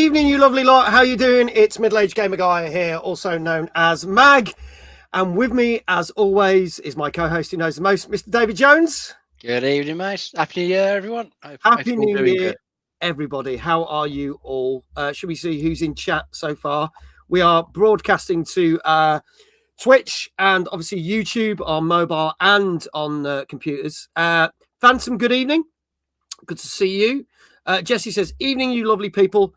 evening, you lovely lot. How you doing? It's Middle-Aged Gamer Guy here, also known as MAGG. And with me, as always, is my co-host who knows the most, Mr. David Jones. Good evening, mate. Happy New Year, everyone. Happy New Year, everybody. How are you all? Should we see who's in chat so far? We are broadcasting to Twitch and obviously YouTube on mobile and on computers. Phantom, good evening. Good to see you. Jesse says, evening, you lovely people.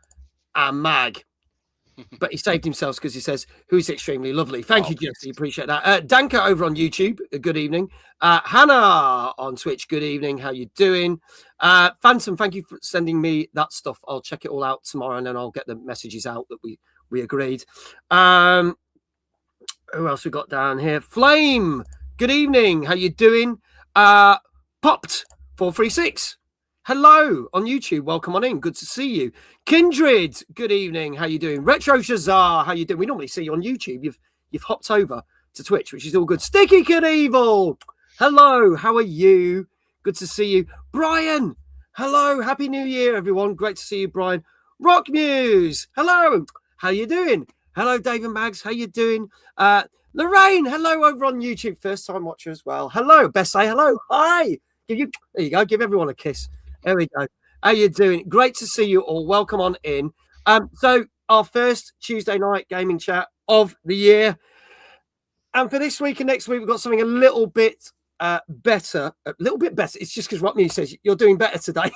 And MAGG. But he saved himself because he says, who's extremely lovely. Thank you, Jesse. Appreciate that. Danka over on YouTube. Good evening. Hannah on Twitch. Good evening. How you doing? Phantom, thank you for sending me that stuff. I'll check it all out tomorrow and then I'll get the messages out that we agreed. Who else we got down here? Flame. Good evening. How you doing? Popped 436. Hello on YouTube. Welcome on in. Good to see you. Kindred. Good evening. How you doing? Retro Shazar. How you doing? We normally see you on YouTube. You've hopped over to Twitch, which is all good. Sticky Kid Evil. Hello. How are you? Good to see you. Brian. Hello. Happy New Year, everyone. Great to see you, Brian. Rock Muse. Hello. How you doing? Hello, David Maggs. How you doing? Lorraine. Hello over on YouTube. First time watcher as well. Hello. Best say hello. Hi. There you go. Give everyone a kiss. There we go. How you doing? Great to see you all. Welcome on in. So our first Tuesday night gaming chat of the year. And for this week and next week, we've got something a little bit better. A little bit better. It's just because Rockmuse says you're doing better today.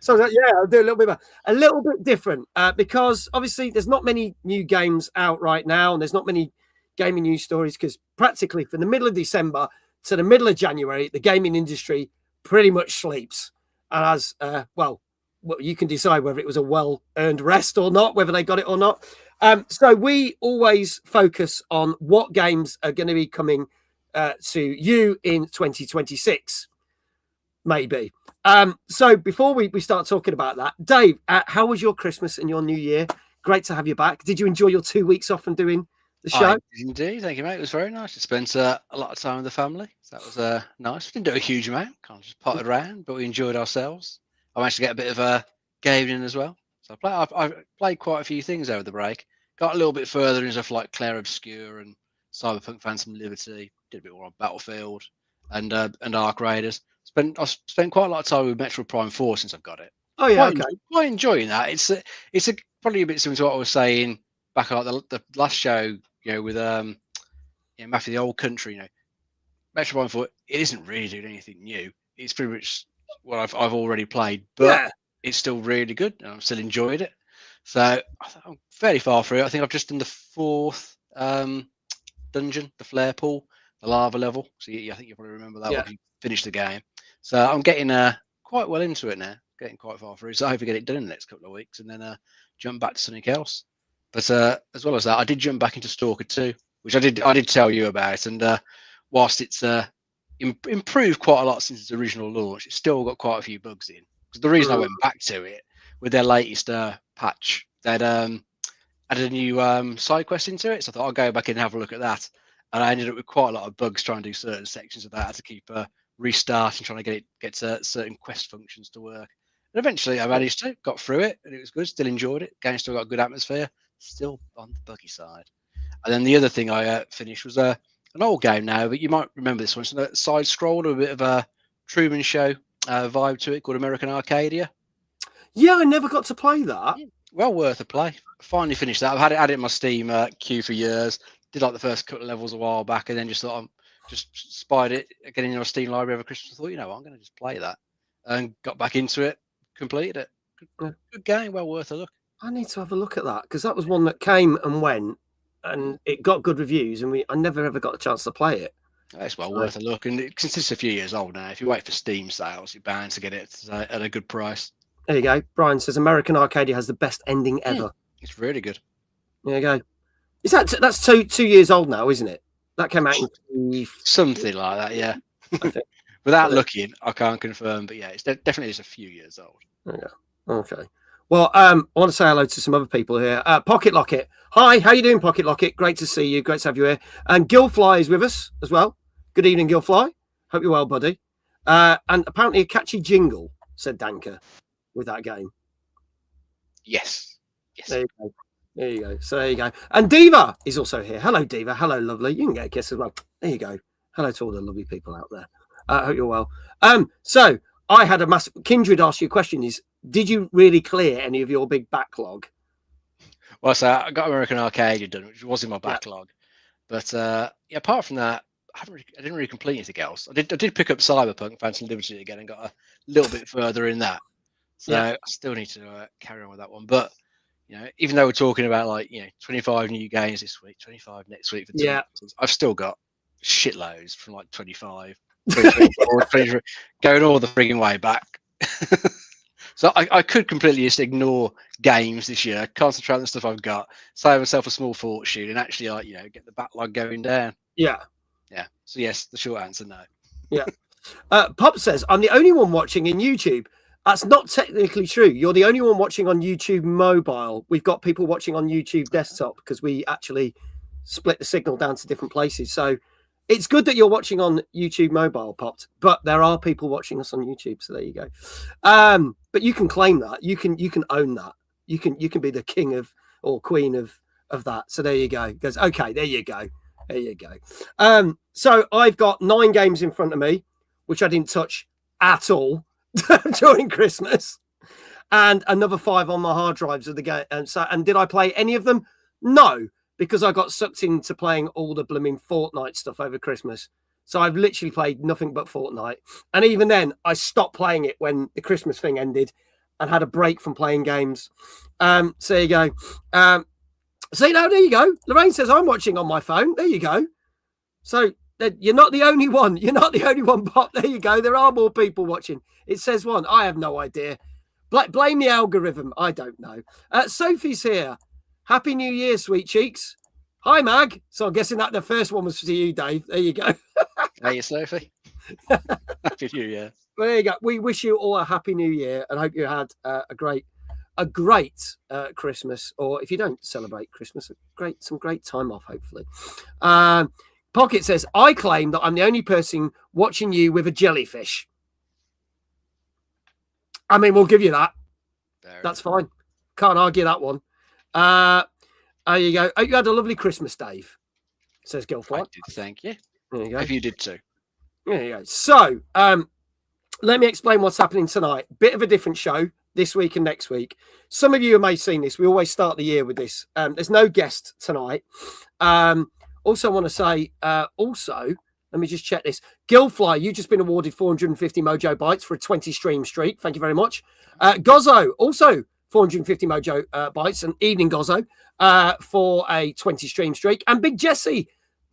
So I was like, yeah, I'll do a little bit better. A little bit different because obviously there's not many new games out right now. And there's not many gaming news stories because practically from the middle of December to the middle of January, the gaming industry pretty much sleeps. And as well, you can decide whether it was a well-earned rest or not, whether they got it or not. So we always focus on what games are going to be coming to you in 2026, maybe. So before we start talking about that, Dave, how was your Christmas and your New Year? Great to have you back. Did you enjoy your 2 weeks off and doing the show? I did indeed. Thank you, mate. It was very nice. I spent a lot of time with the family. So that was nice. We didn't do a huge amount. Kind of just potted around, but we enjoyed ourselves. I managed to get a bit of gaming in as well. So I played quite a few things over the break. Got a little bit further into stuff like Claire Obscure and Cyberpunk Phantom Liberty. Did a bit more on Battlefield and Ark Raiders. I spent quite a lot of time with Metroid Prime 4 since I've got it. Oh yeah, okay. Quite enjoying that. It's probably a bit similar to what I was saying back at the last show. With Mafia the Old Country, Metroid Prime 4, it isn't really doing anything new. It's pretty much what I've already played, but it's still really good, and I'm still enjoying it. So I'm fairly far through. I think I've just done the 4th dungeon, the flare pool, the lava level. So I think you probably remember that when you finished the game. So I'm getting quite well into it now, getting quite far through. So I hope to get it done in the next couple of weeks, and then jump back to something else. But as well as that, I did jump back into Stalker 2, which I did tell you about. And whilst it's improved quite a lot since its original launch, it's still got quite a few bugs in. Because the reason I went back to it with their latest patch, they'd added a new side quest into it. So I thought I'll go back in and have a look at that. And I ended up with quite a lot of bugs trying to do certain sections of that. I had to keep restarting, trying to get certain quest functions to work. And eventually I managed to, got through it, and it was good. Still enjoyed it. Game still got a good atmosphere. Still on the buggy side. And then the other thing I finished was an old game now, but you might remember this one. It's a side scroll, a bit of a Truman Show vibe to it, called American Arcadia. Yeah, I never got to play that. Well worth a play. Finally finished that. I've had it in my Steam queue for years. Did like the first couple of levels a while back, and then just thought just spied it getting in our Steam library over Christmas. I thought, what, I'm going to just play that, and got back into it, completed it. Good game, well worth a look. I need to have a look at that because that was one that came and went, and it got good reviews, and I never ever got a chance to play it. It's well worth a look, and since it's a few years old now, if you wait for Steam sales, you're bound to get it at a good price. There you go. Brian says American Arcadia has the best ending ever. It's really good. There you go. Is that's 2 years old now, isn't it? That came out in something like that, yeah. Without looking, I can't confirm, but yeah, it's definitely a few years old. Yeah. Okay. Well, I want to say hello to some other people here. Pocket Locket. Hi, how you doing, Pocket Locket? Great to see you. Great to have you here. And Gilfly is with us as well. Good evening, Gilfly. Hope you're well, buddy. And apparently a catchy jingle, said Danka, with that game. Yes. Yes. There you go. There you go. So there you go. And Diva is also here. Hello, Diva. Hello, lovely. You can get a kiss as well. There you go. Hello to all the lovely people out there. I hope you're well. So I had a massive Kindred asked you a question is, did you really clear any of your big backlog? Well, so I got American Arcade done, which was in my backlog. But apart from that, I didn't really complete anything else. I did pick up Cyberpunk, Phantom Liberty again, and got a little bit further in that. So I still need to carry on with that one. But even though we're talking about 25 new games this week, 25 next week for 2 months, I've still got shitloads from 25, 24, going all the frigging way back. So I could completely just ignore games this year, concentrate on the stuff I've got, save myself a small fortune, and actually get the backlog going down. Yeah. So yes, the short answer, no. Yeah. Pop says, I'm the only one watching in YouTube. That's not technically true. You're the only one watching on YouTube mobile. We've got people watching on YouTube desktop because we actually split the signal down to different places. So it's good that you're watching on YouTube mobile, Popped, but there are people watching us on YouTube. So there you go. But you can claim that. You can own that. You can be the king of or queen of that. So there you go. Goes, okay, there you go. There you go. So I've got 9 games in front of me, which I didn't touch at all during Christmas, and another 5 on my hard drives of the game. And did I play any of them? No, because I got sucked into playing all the blooming Fortnite stuff over Christmas. So I've literally played nothing but Fortnite. And even then, I stopped playing it when the Christmas thing ended and had a break from playing games. So there you go. So there you go. Lorraine says, I'm watching on my phone. There you go. So you're not the only one. You're not the only one, Pop. There you go. There are more people watching. It says one. I have no idea. Blame the algorithm. I don't know. Sophie's here. Happy New Year, sweet cheeks. Hi, Mag. So I'm guessing that the first one was for you, Dave. There you go. Hey, Sophie. Happy New Year. There you go. We wish you all a happy New Year and hope you had a great Christmas, or if you don't celebrate Christmas, some great time off, hopefully. Pocket says, I claim that I'm the only person watching you with a jellyfish. I mean, we'll give you that. That's fine. Can't argue that one. There you go. You had a lovely Christmas, Dave, says Gilford. I did, thank you. There you go. Hope you did too. There you go. So, let me explain what's happening tonight. Bit of a different show this week and next week. Some of you may have seen this. We always start the year with this. There's no guest tonight. Also, I want to say, let me just check this. Gilfly, you've just been awarded 450 Mojo Bytes for a 20 stream streak. Thank you very much. Gozzo, also 450 Mojo Bytes, and Evening Gozzo for a 20 stream streak. And Big Jesse,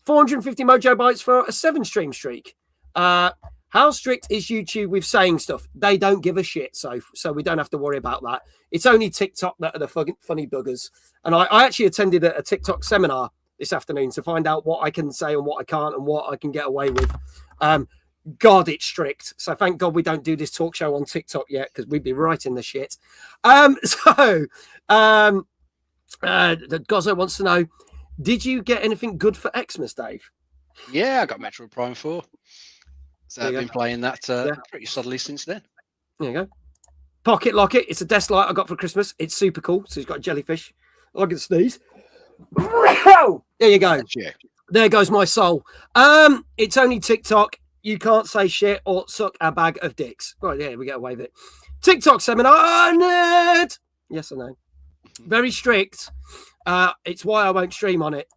450 Mojo Bytes for a 7 stream streak. How strict is YouTube with saying stuff? They don't give a shit, so we don't have to worry about that. It's only TikTok that are the funny buggers. And I actually attended a TikTok seminar this afternoon to find out what I can say and what I can't and what I can get away with. God, it's strict. So thank God we don't do this talk show on TikTok yet, because we'd be right in the shit. The Gozzo wants to know, did you get anything good for Xmas, Dave? Yeah, I got Metroid Prime 4. So I've been playing that pretty steadily since then. There you go. Pocket Locket. It's a desk light I got for Christmas. It's super cool. So it's got a jellyfish. I can sneeze. There you go. There goes my soul. It's only TikTok. You can't say shit or suck a bag of dicks. Right, yeah, we get away with it. TikTok seminar, nerd. Yes or no? Very strict. It's why I won't stream on it.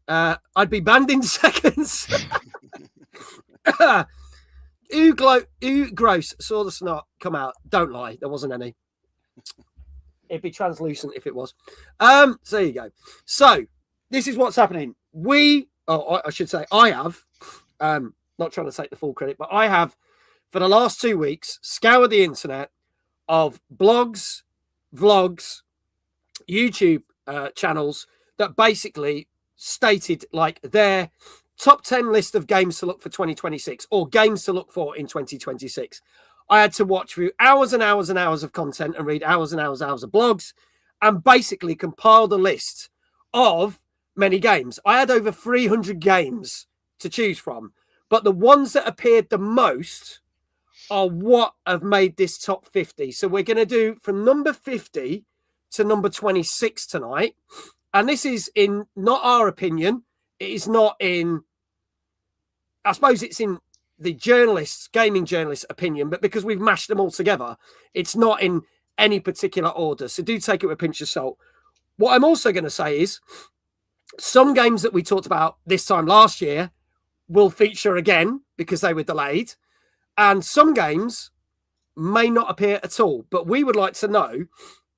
I'd be banned in seconds. Ooh, gross. Saw the snot come out. Don't lie. There wasn't any. It'd be translucent if it was. So there you go. So this is what's happening. I should say, I have, not trying to take the full credit, but I have, for the last 2 weeks, scoured the internet of blogs, vlogs, YouTube channels that basically stated like their top 10 list of games to look for 2026 or games to look for in 2026. I had to watch through hours and hours and hours of content and read hours and hours and hours of blogs and basically compile the list of many games. I had over 300 games to choose from, but the ones that appeared the most are what have made this top 50. So we're going to do from number 50 to number 26 tonight. And this is in not our opinion. It is not in, I suppose it's in the gaming journalists' opinion, but because we've mashed them all together, it's not in any particular order. So do take it with a pinch of salt. What I'm also going to say is some games that we talked about this time last year will feature again because they were delayed. And some games may not appear at all. But we would like to know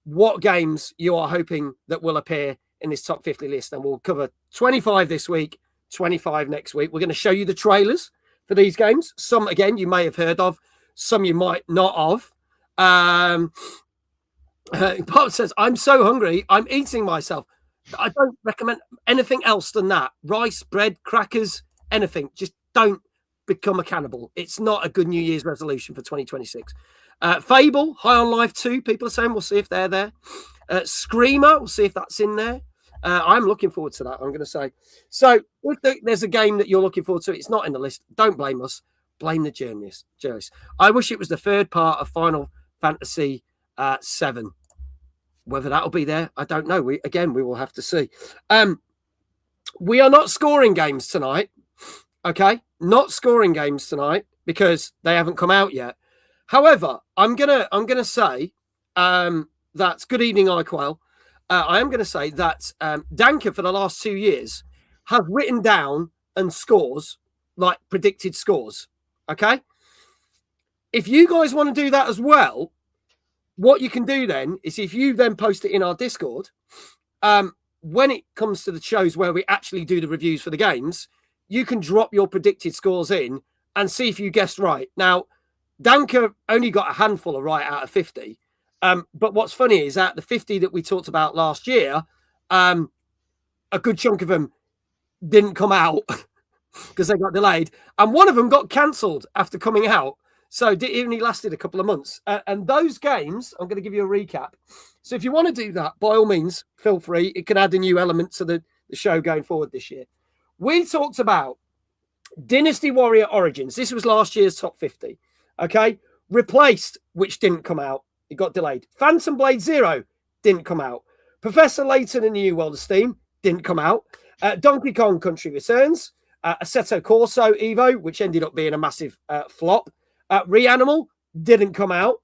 what games you are hoping that will appear in this top 50 list. And we'll cover 25 this week, 25 next week. We're going to show you the trailers for these games. Some, again, you may have heard of. Some you might not have. Bob says, I'm so hungry. I'm eating myself. I don't recommend anything else than that. Rice, bread, crackers, anything. Just don't become a cannibal. It's not a good New Year's resolution for 2026. Fable, High on Life 2. People are saying we'll see if they're there. Screamer, we'll see if that's in there. I'm looking forward to that, I'm going to say. So if there's a game that you're looking forward to, it's not in the list. Don't blame us. Blame the journalists. I wish it was the third part of Final Fantasy 7. Whether that'll be there, I don't know. We will have to see. We are not scoring games tonight. Okay, not scoring games tonight because they haven't come out yet. However, I'm gonna say that good evening, Iquel. I am going to say that Danker for the last 2 years has written down and scores like predicted scores. Okay, if you guys want to do that as well, what you can do then is if you then post it in our Discord, when it comes to the shows where we actually do the reviews for the games, you can drop your predicted scores in and see if you guessed right. Now, Danker only got a handful of right out of 50. But what's funny is that the 50 that we talked about last year, a good chunk of them didn't come out because they got delayed. And one of them got cancelled after coming out. So it only lasted a couple of months. And those games, I'm going to give you a recap. So if you want to do that, by all means, feel free. It can add a new element to the show going forward this year. We talked about Dynasty Warrior Origins. This was last year's top 50. Okay. Replaced, which didn't come out. It got delayed. Phantom Blade Zero didn't come out. Professor Layton and the New World of Steam didn't come out. Donkey Kong Country Returns. Assetto Corso Evo, which ended up being a massive flop. Reanimal didn't come out.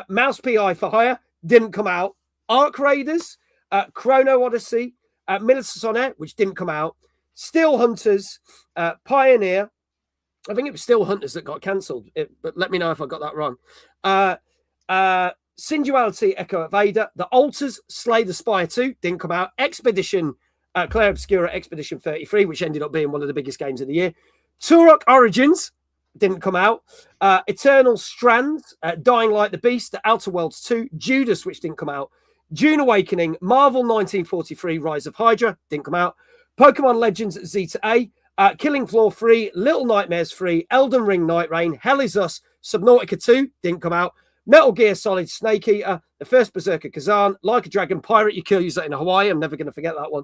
Mouse PI for Hire didn't come out. Arc Raiders, Chrono Odyssey, Militia Sonnet, which didn't come out. Steel Hunters, Pioneer. I think it was Steel Hunters that got cancelled, but let me know if I got that wrong. Singularity Echo of Vader, The Alters, Slay the Spire 2 didn't come out. Expedition, Claire Obscura Expedition 33, which ended up being one of the biggest games of the year. Turok Origins didn't come out. Eternal Strands, Dying Like the Beast, The Outer Worlds 2, Judas, which didn't come out. Dune Awakening, Marvel 1943, Rise of Hydra, didn't come out. Pokemon Legends Zeta A, Killing Floor 3, Little Nightmares 3, Elden Ring Night Rain, Hell is Us, Subnautica 2, didn't come out. Metal Gear Solid Snake Eater, The First Berserker Kazan, Like a Dragon Pirate, you kill that in Hawaii. I'm never going to forget that one.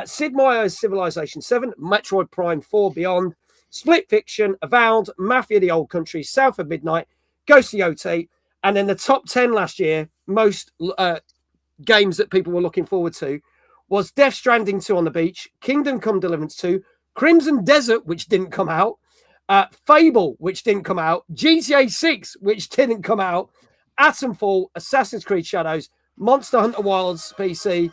Sid Meier's Civilization 7, Metroid Prime 4 Beyond, Split Fiction, Avowed, Mafia the Old Country, South of Midnight, Ghost of Yotei, and then the top 10 last year, most games that people were looking forward to, was Death Stranding 2 on the Beach, Kingdom Come Deliverance 2, Crimson Desert, which didn't come out, Fable, which didn't come out, GTA 6, which didn't come out, Atomfall, Assassin's Creed Shadows, Monster Hunter Wilds PC,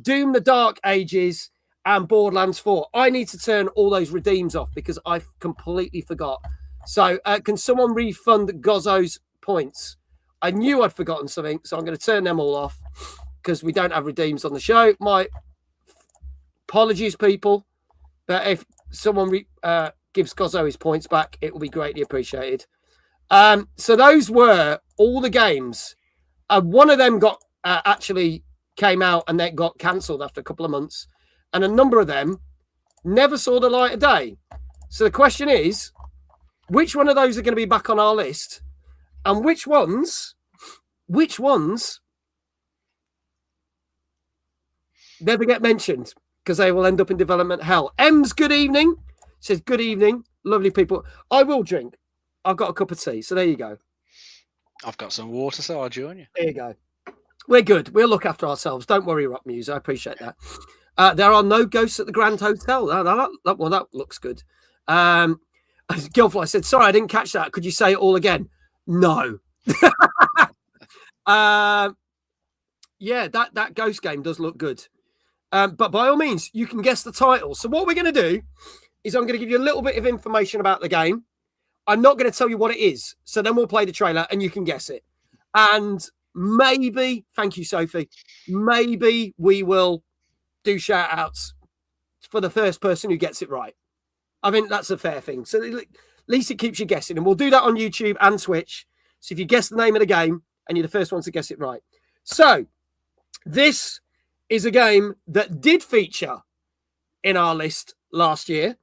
Doom the Dark Ages, and Borderlands 4. I need to turn all those redeems off because I completely forgot. So can someone refund Gozzo's points? I knew I'd forgotten something, so I'm going to turn them all off because we don't have redeems on the show. My apologies, people. But if someone gives Gozzo his points back, it will be greatly appreciated. So those were all the games. One of them got actually came out and then got cancelled after a couple of months. And a number of them never saw the light of day. So the question is, which one of those are going to be back on our list? And which ones never get mentioned because they will end up in development hell. M's good evening. Says good evening. Lovely people. I will drink. I've got a cup of tea. So there you go. I've got some water, so I'll join you. There you go. We're good. We'll look after ourselves. Don't worry, Rock Muse. I appreciate that. There are no ghosts at the Grand Hotel. That looks good. Gilfly said, sorry, I didn't catch that. Could you say it all again? No. Yeah, that ghost game does look good. But by all means, you can guess the title. So what we're going to do is I'm going to give you a little bit of information about the game. I'm not going to tell you what it is. So then we'll play the trailer and you can guess it. And maybe, thank you, Sophie, maybe we will do shout outs for the first person who gets it right. I mean, that's a fair thing. So at least it keeps you guessing. And we'll do that on YouTube and Twitch. So if you guess the name of the game and you're the first one to guess it right. So this is a game that did feature in our list last year.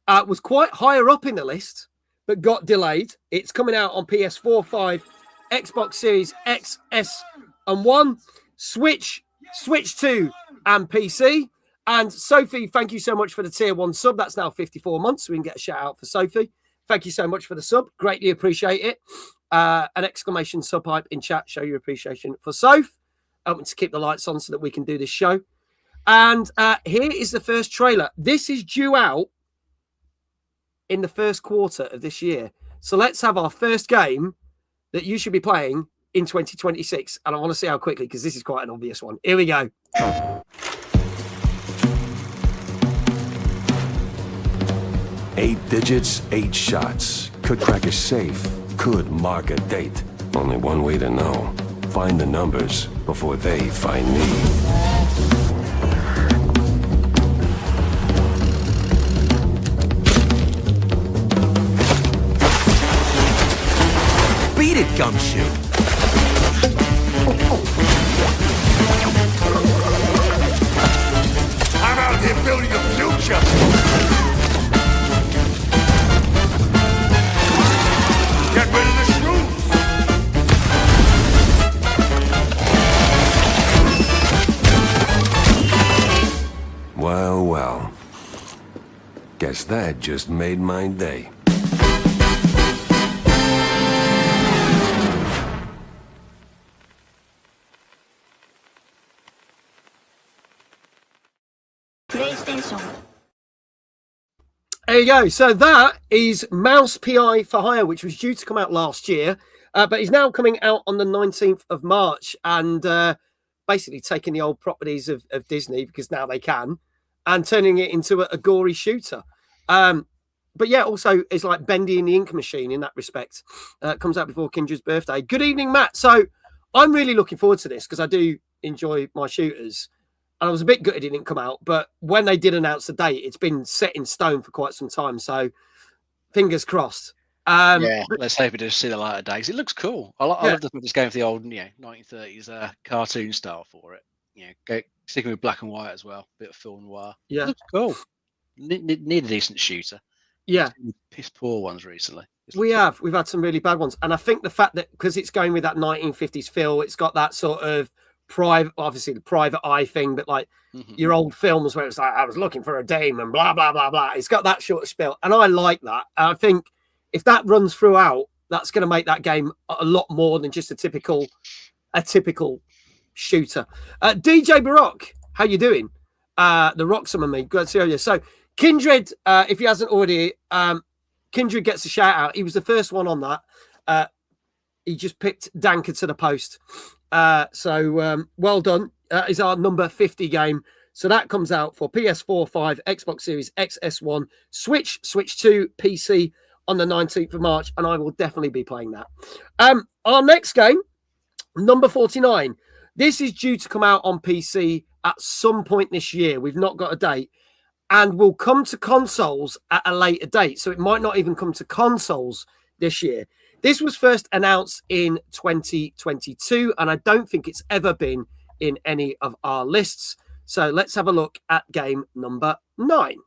Was quite higher up in the list, but got delayed. It's coming out on PS4, 5, Xbox Series X, S, and 1, Switch 2, and PC. And Sophie, thank you so much for the tier 1 sub. That's now 54 months. So we can get a shout out for Sophie. Thank you so much for the sub. Greatly appreciate it. An exclamation sub hype in chat. Show your appreciation for Soph. Helping to keep the lights on so that we can do this show. And here is the first trailer. This is due out in the first quarter of this year. So let's have our first game that you should be playing in 2026. And I want to see how quickly, because this is quite an obvious one. Here we go. 8 digits, 8 shots. Could crack a safe, could mark a date. Only one way to know. Find the numbers before they find me. Beat it, Gumshoe! I'm out here building a future! Get rid of the screws! Well, well. Guess that just made my day. There you go. So that is Mouse PI for Hire, which was due to come out last year, but is now coming out on the 19th of March and basically taking the old properties of Disney, because now they can, and turning it into a gory shooter. But yeah, also it's like Bendy and the Ink Machine in that respect. Comes out before Kindra's birthday. Good evening, Matt. So I'm really looking forward to this because I do enjoy my shooters. And I was a bit gutted it didn't come out, but when they did announce the date, it's been set in stone for quite some time. So fingers crossed. Let's hope it does see the light of day. It looks cool. I love this going for the old, 1930s cartoon style for it. Sticking with black and white as well, bit of film noir. Yeah, it looks cool. Need a decent shooter. Yeah, piss poor ones recently. We've had some really bad ones, and I think the fact that because it's going with that 1950s feel, it's got that sort of obviously the private eye thing, but like your old films where it's like I was looking for a dame and blah blah blah blah. It's got that sort of spiel, and I like that. And I think if that runs throughout, that's going to make that game a lot more than just a typical shooter. DJ Baroque, how you doing? The Roxham and me, good to see you. So Kindred, if he hasn't already, Kindred gets a shout out. He was the first one on that. He just picked Danker to the post. So well done. Is our number 50 game. So that comes out for PS4, 5, Xbox Series X, S1, Switch 2, PC on the 19th of March, and I will definitely be playing that. Our next game, number 49. This is due to come out on PC at some point this year. We've not got a date, and will come to consoles at a later date. So it might not even come to consoles this year. This was first announced in 2022, and I don't think it's ever been in any of our lists. So let's have a look at game number 9.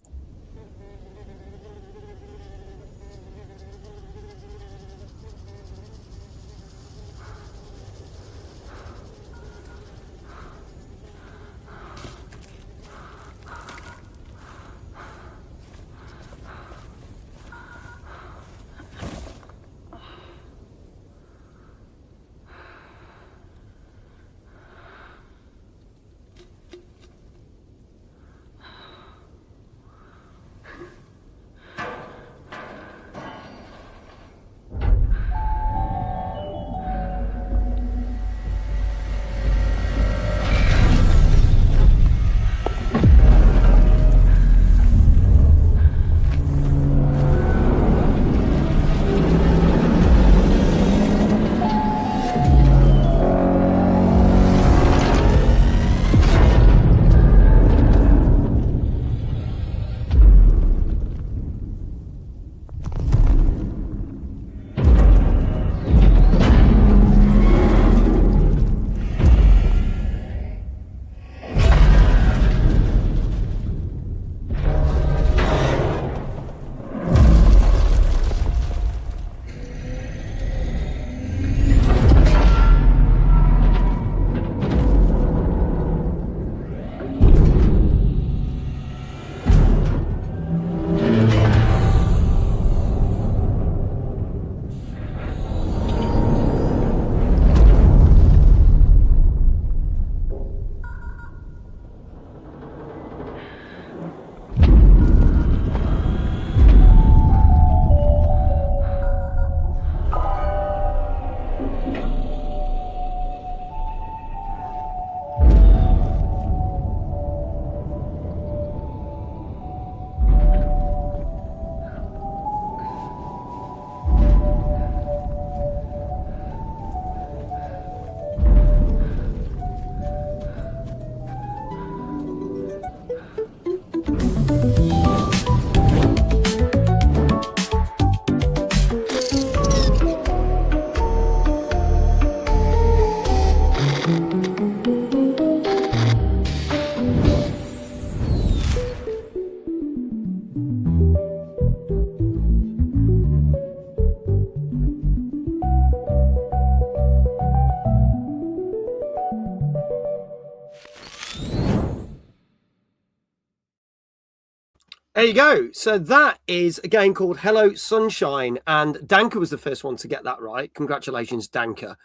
There you go. So that is a game called Hello Sunshine, and Danka was the first one to get that right. Congratulations, Danka.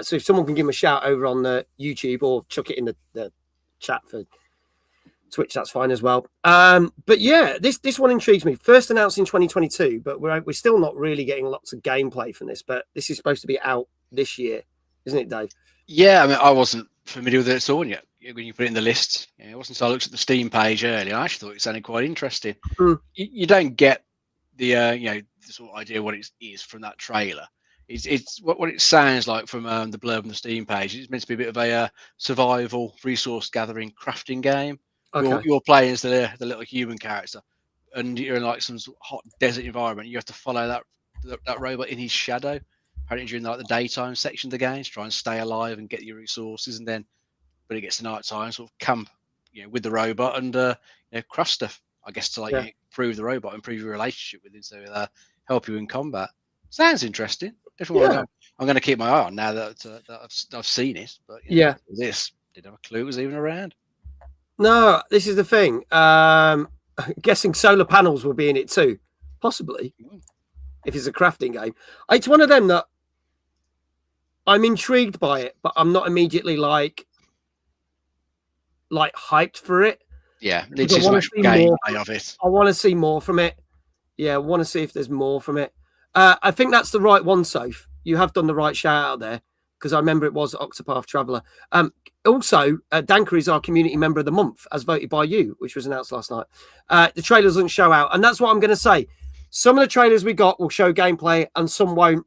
So if someone can give him a shout over on the YouTube or chuck it in the chat for Twitch, that's fine as well. But yeah, this one intrigues me. First announced in 2022, but we're still not really getting lots of gameplay from this. But this is supposed to be out this year, isn't it, Dave? Yeah, I mean, I wasn't familiar with it at all yet when you put it in the list. It wasn't until I looked at the Steam page earlier. I actually thought it sounded quite interesting. You don't get the the sort of idea what it is from that trailer. It's what it sounds like from the blurb on the Steam page. It's meant to be a bit of a survival, resource gathering, crafting game. Okay. You're playing as the little human character, and you're in like some hot desert environment. You have to follow that robot in his shadow, apparently during like the daytime section of the game, to try and stay alive and get your resources. And then when it gets to night time, sort of camp, with the robot and craft stuff. I guess to improve the robot, improve your relationship with him, so help you in combat. Sounds interesting. Definitely. I'm going to keep my eye on now that I've seen it. But this didn't have a clue it was even around. No, this is the thing. Guessing solar panels will be in it too, possibly, if it's a crafting game. It's one of them that I'm intrigued by it, but I'm not immediately like hyped for it. Yeah, it's just much gameplay of it. I want to see more from it. Yeah, I want to see if there's more from it. I think that's the right one, Soph. You have done the right shout out there, because I remember it was Octopath Traveler. Also, Danka is our community member of the month, as voted by you, which was announced last night. The trailer doesn't show out, and that's what I'm going to say. Some of the trailers we got will show gameplay, and some won't.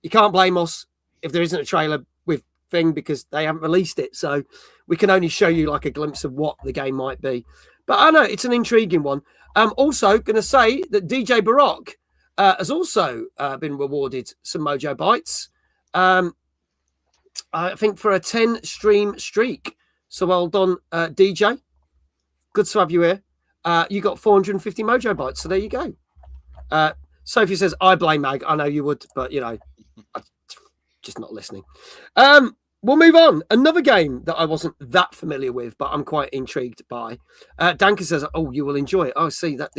You can't blame us if there isn't a trailer with thing, because they haven't released it. So we can only show you like a glimpse of what the game might be. But I know it's an intriguing one. Also going to say that DJ Baroque has also been rewarded some Mojo Bites. I think for a 10 stream streak. So well done, DJ. Good to have you here. You got 450 Mojo Bites. So there you go. Sophie says, I blame Mag. I know you would, but I'm just not listening. We'll move on. Another game that I wasn't that familiar with, but I'm quite intrigued by. Danka says, oh, you will enjoy it. Oh, see, that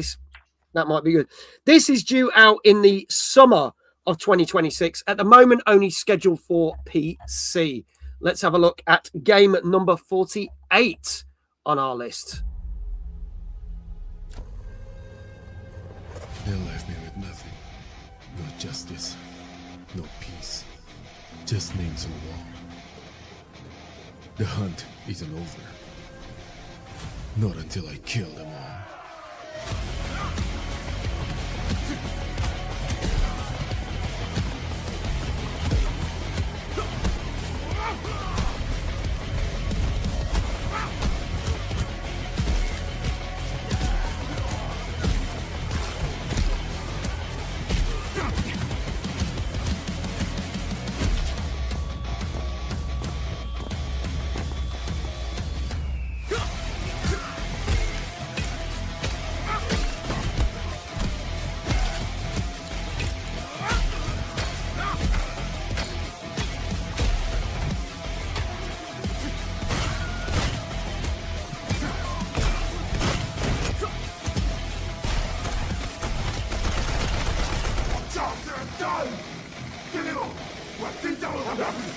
might be good. This is due out in the summer of 2026. At the moment, only scheduled for PC. Let's have a look at game number 48 on our list. They left me with nothing. No justice. No peace. Just names on the wall. The hunt isn't over. Not until I kill them all.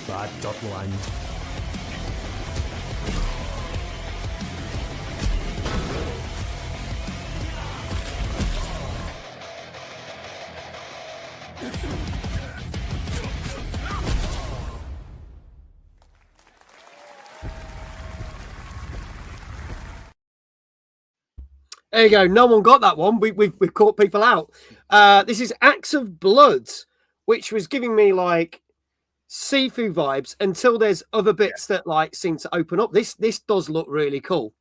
Bad Dotland. There you go. No one got that one. We've caught people out. This is Axe of Blood, which was giving me like Sifu vibes until there's other bits that like seem to open up. This does look really cool.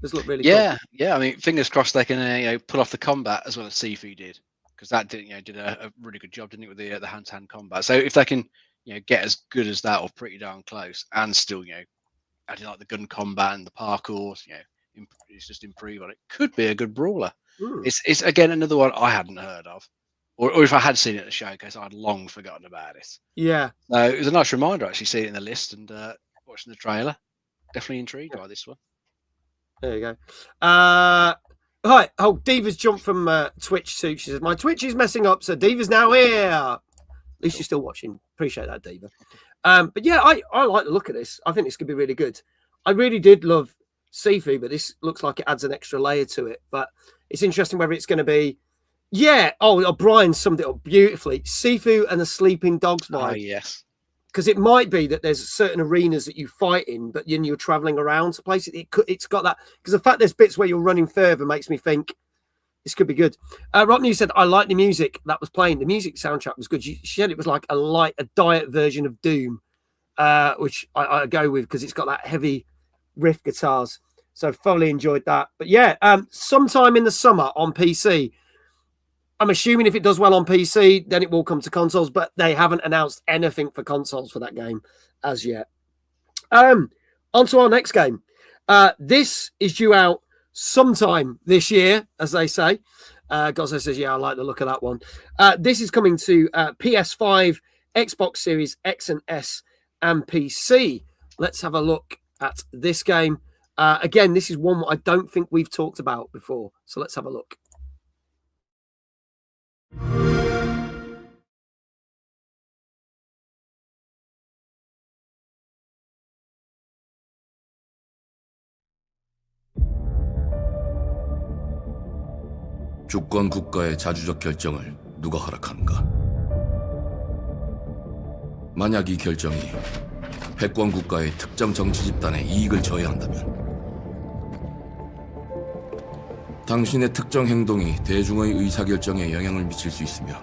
Does look really cool. Yeah. I mean, fingers crossed they can pull off the combat as well as Sifu did, because that did a really good job, didn't it, with the hand-to-hand combat. So if they can get as good as that or pretty darn close, and still adding like the gun combat and the parkour, it's just improve on it. Could be a good brawler. It's again another one I hadn't heard of, or if I had seen it at the showcase, I'd long forgotten about it. Yeah. So it was a nice reminder actually seeing it in the list and watching the trailer. Definitely intrigued by this one. There you go. Hi. Oh, Diva's jumped from Twitch too. She says, my Twitch is messing up, so Diva's now here. At least you're still watching. Appreciate that, Diva. But yeah, I like the look of this. I think this could be really good. I really did love Sifu, but this looks like it adds an extra layer to it. But it's interesting whether it's going to be, yeah. Oh, Brian summed it up beautifully. Sifu and the Sleeping Dogs vibe. Oh, yes. Because it might be that there's certain arenas that you fight in, but then you're traveling around to places. It's got that, because the fact there's bits where you're running further makes me think this could be good. Rob New said, I like the music that was playing. The music soundtrack was good. She said it was like a diet version of Doom, which I go with because it's got that heavy riff guitars. So thoroughly enjoyed that. But yeah, sometime in the summer on PC. I'm assuming if it does well on PC, then it will come to consoles, but they haven't announced anything for consoles for that game as yet. On to our next game. This is due out sometime this year, as they say. Gozzo says, yeah, I like the look of that one. This is coming to PS5, Xbox Series X and S, and PC. Let's have a look at this game. Again, this is one I don't think we've talked about before. So let's have a look. 주권 국가의 자주적 결정을 누가 허락하는가? 만약 이 결정이 패권 국가의 특정 정치 집단의 이익을 저해한다면 당신의 특정 행동이 대중의 의사결정에 영향을 미칠 수 있으며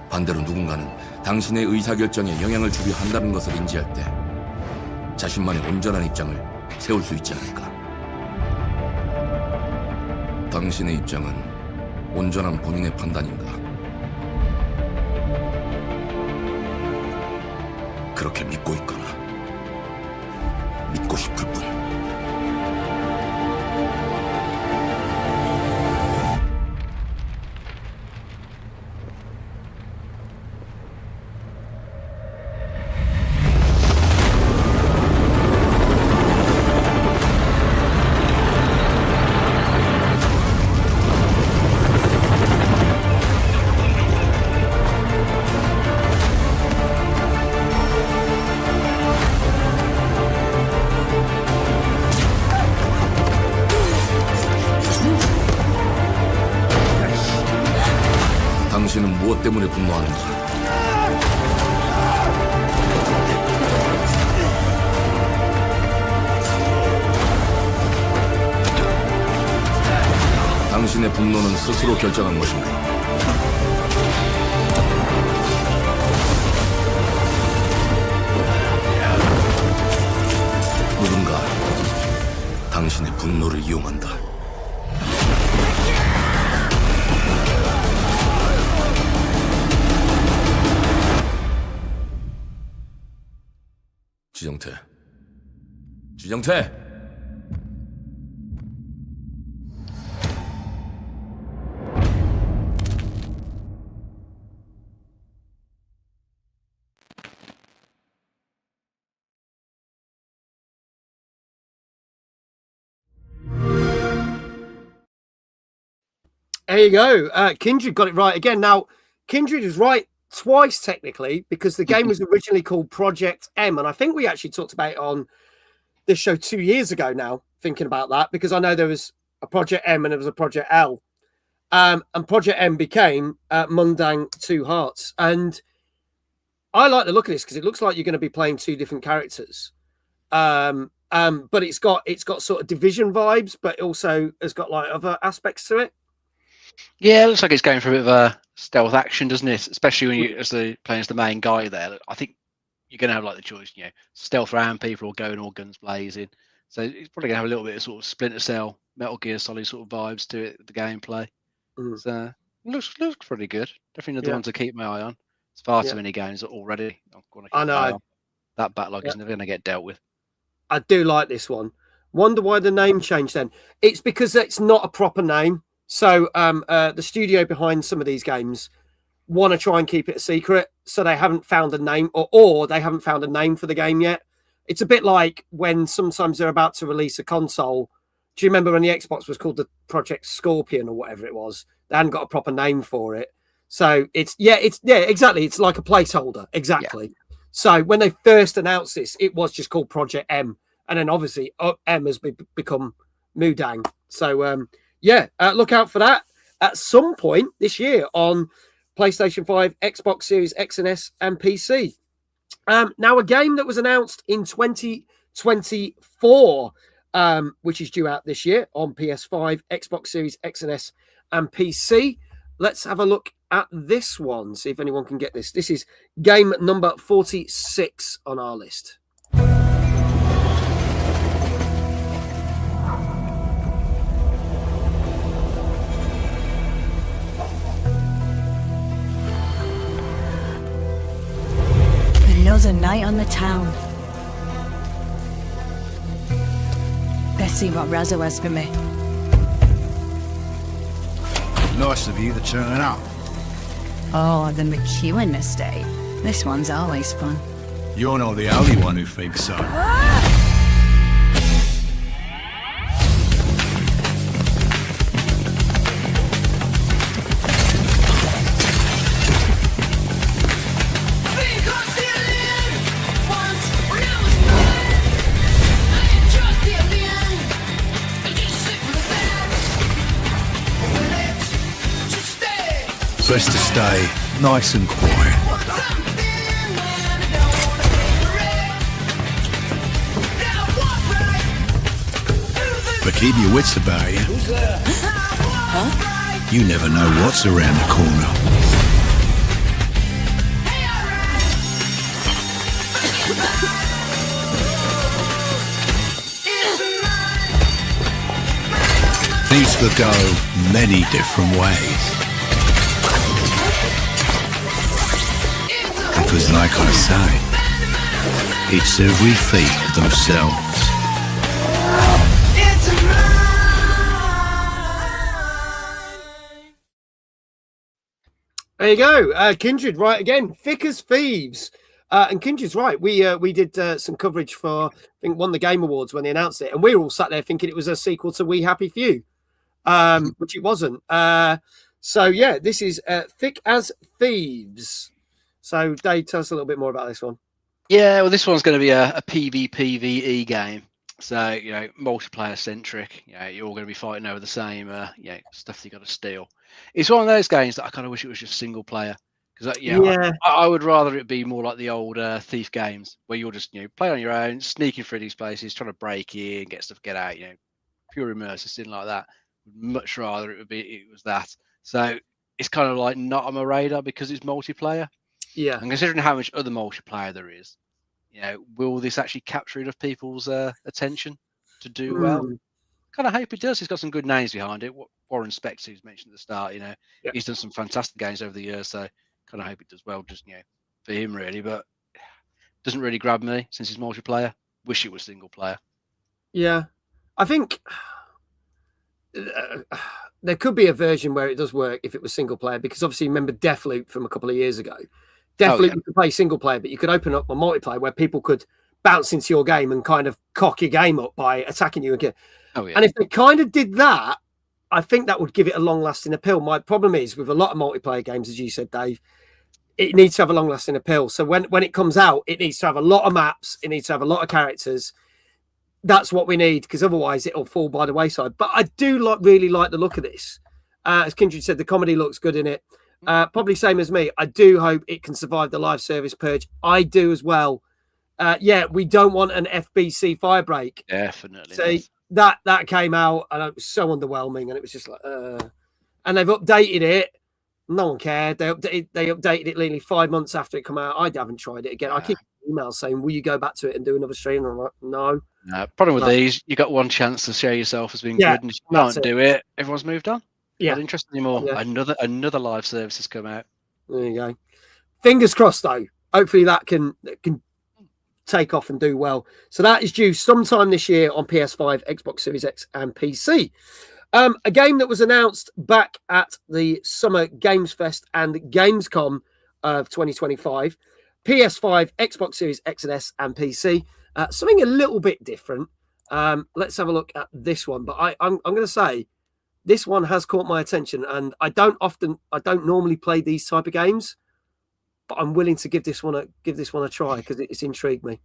반대로 누군가는 당신의 의사결정에 영향을 주려 한다는 것을 인지할 때 자신만의 온전한 입장을 세울 수 있지 않을까? 당신의 입장은 온전한 본인의 판단인가? 그렇게 믿고 있거나 믿고 싶을 뿐. 당신은 무엇 때문에 분노하는지 당신의 분노는 스스로 결정한 것인가? 누군가 당신의 분노를 이용한다. 지정태! There you go. Kindred got it right again. Now, Kindred is right twice, technically, because the game was originally called Project M. And I think we actually talked about it on this show 2 years ago now, thinking about that, because I know there was a Project M and there was a Project L. And Project M became Mundang Two Hearts. And I like the look of this because it looks like you're going to be playing two different characters. But it's got sort of Division vibes, but also has got like other aspects to it. Yeah, it looks like it's going for a bit of a stealth action, doesn't it? Especially when you playing as the main guy there. I think you're going to have like the choice, stealth around people or going all guns blazing. So it's probably going to have a little bit of sort of Splinter Cell, Metal Gear Solid sort of vibes to it, the gameplay. So it looks pretty good. Definitely another one to keep my eye on. It's far too many games already. I know. That backlog is never going to get dealt with. I do like this one. Wonder why the name changed then. It's because it's not a proper name. So the studio behind some of these games want to try and keep it a secret. So they haven't found a name or they haven't found a name for the game yet. It's a bit like when sometimes they're about to release a console Do you remember when the Xbox was called the Project Scorpion or whatever it was? They hadn't got a proper name for it. So it's exactly. It's like a placeholder. Exactly. Yeah. So when they first announced this, it was just called Project M. And then obviously M has become Mudang. So look out for that at some point this year on PlayStation 5, Xbox Series X and S, and PC. Now, a game that was announced in 2024, which is due out this year on PS5, Xbox Series X and S, and PC. Let's have a look at this one, see if anyone can get this. This is game number 46 on our list. Another night on the town. Let's see what Razzo has for me. Nice of you to turn up. Oh, the McEwen estate. This one's always fun. You're not the only one who thinks so. Best to stay nice and quiet. But keep your wits about you. Huh? You never know what's around the corner. Things could go many different ways. Because like I say, it's every thief themselves. There you go. Kindred, right again. Thick as thieves. And Kindred's right. We did some coverage for, I think, won the Game Awards when they announced it. And we were all sat there thinking it was a sequel to We Happy Few, which it wasn't. This is Thick as Thieves. So, Dave, tell us a little bit more about this one. Yeah, well, this one's going to be a PvPvE game. So, multiplayer centric. You're all going to be fighting over the same, stuff you got to steal. It's one of those games that I kind of wish it was just single player. Because, I would rather it be more like the old Thief games where you're just, play on your own, sneaking through these places, trying to break in, get stuff, get out, pure immersive, something like that. Much rather it was that. So, it's kind of like not on my radar because it's multiplayer. Yeah. And considering how much other multiplayer there is, will this actually capture enough people's attention to do well? Kind of hope it does. He's got some good names behind it. Warren Spector, who's mentioned at the start, he's done some fantastic games over the years. So kind of hope it does well, just for him really. But doesn't really grab me since he's multiplayer. Wish it was single player. Yeah, I think there could be a version where it does work if it was single player, because obviously remember Deathloop from a couple of years ago. Definitely, you could play single player, but you could open up a multiplayer where people could bounce into your game and kind of cock your game up by attacking you again. And if they kind of did that, I think that would give it a long-lasting appeal. My problem is with a lot of multiplayer games, as you said, Dave, it needs to have a long-lasting appeal. So when it comes out, it needs to have a lot of maps. It needs to have a lot of characters. That's what we need, because otherwise it'll fall by the wayside. But I do really like the look of this. As Kindred said, the comedy looks good in it. Probably same as me. I do hope it can survive the live service purge. I do as well. We don't want an FBC firebreak. Definitely. See, that came out and it was so underwhelming, and it was just like, and they've updated it. No one cared. They updated it literally 5 months after it came out. I haven't tried it again. I keep emails saying, "Will you go back to it and do another stream?" And I'm like, no. Problem with these, you got one chance to show yourself as being good, and if you can't do it, everyone's moved on. Not interested anymore. Another live service has come out. There you go. Fingers crossed, though. Hopefully that can take off and do well. So that is due sometime this year on PS5, Xbox Series X, and PC. A game that was announced back at the Summer Games Fest and Gamescom of 2025. PS5, Xbox Series X and S, and PC. Something a little bit different. Let's have a look at this one. But I'm going to say this one has caught my attention, and I don't normally play these type of games, but I'm willing to give this one a try because it's intrigued me.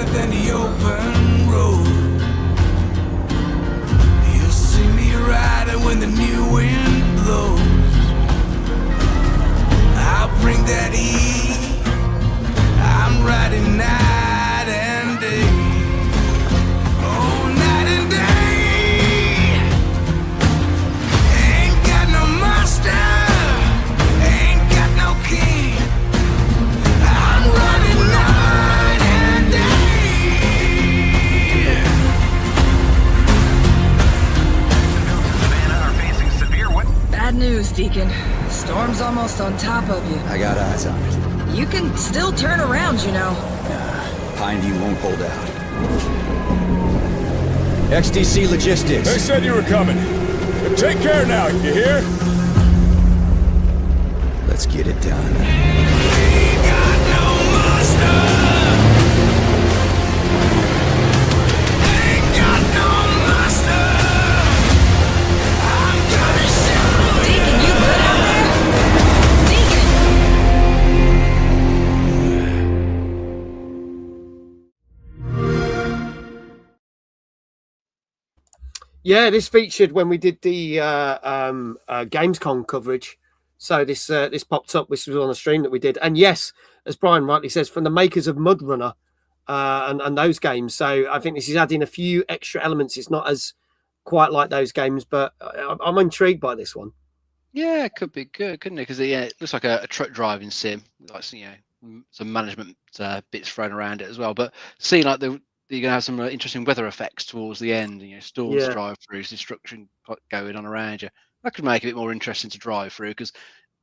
Than the open road. You'll see me riding when the new wind blows. I'll bring that heat. I'm riding night and day. Oh, night and day. Ain't got no master. Ain't got no king. I'm riding night and day. Bad news, Deacon. Storm's almost on top of you. I got eyes on it. You can still turn around, you know. Pineview won't hold out. XDC Logistics. They said you were coming. But take care now, you hear? Let's get it done. Ain't got no master. Ain't got no master. I'm gonna show you. Deacon, you good out there? Deacon! Yeah, this featured when we did the Gamescom coverage. So this popped up. This was on a stream that we did, and yes, as Brian rightly says, from the makers of Mud Runner and those games. So I think this is adding a few extra elements. It's not as quite like those games, but I'm intrigued by this one. Yeah, it could be good, couldn't it? Because it looks like a truck driving sim, like some management bits thrown around it as well. But seeing like you're gonna have some interesting weather effects towards the end. Storms, drive-throughs, destruction going on around you. That could make it a bit more interesting to drive through, because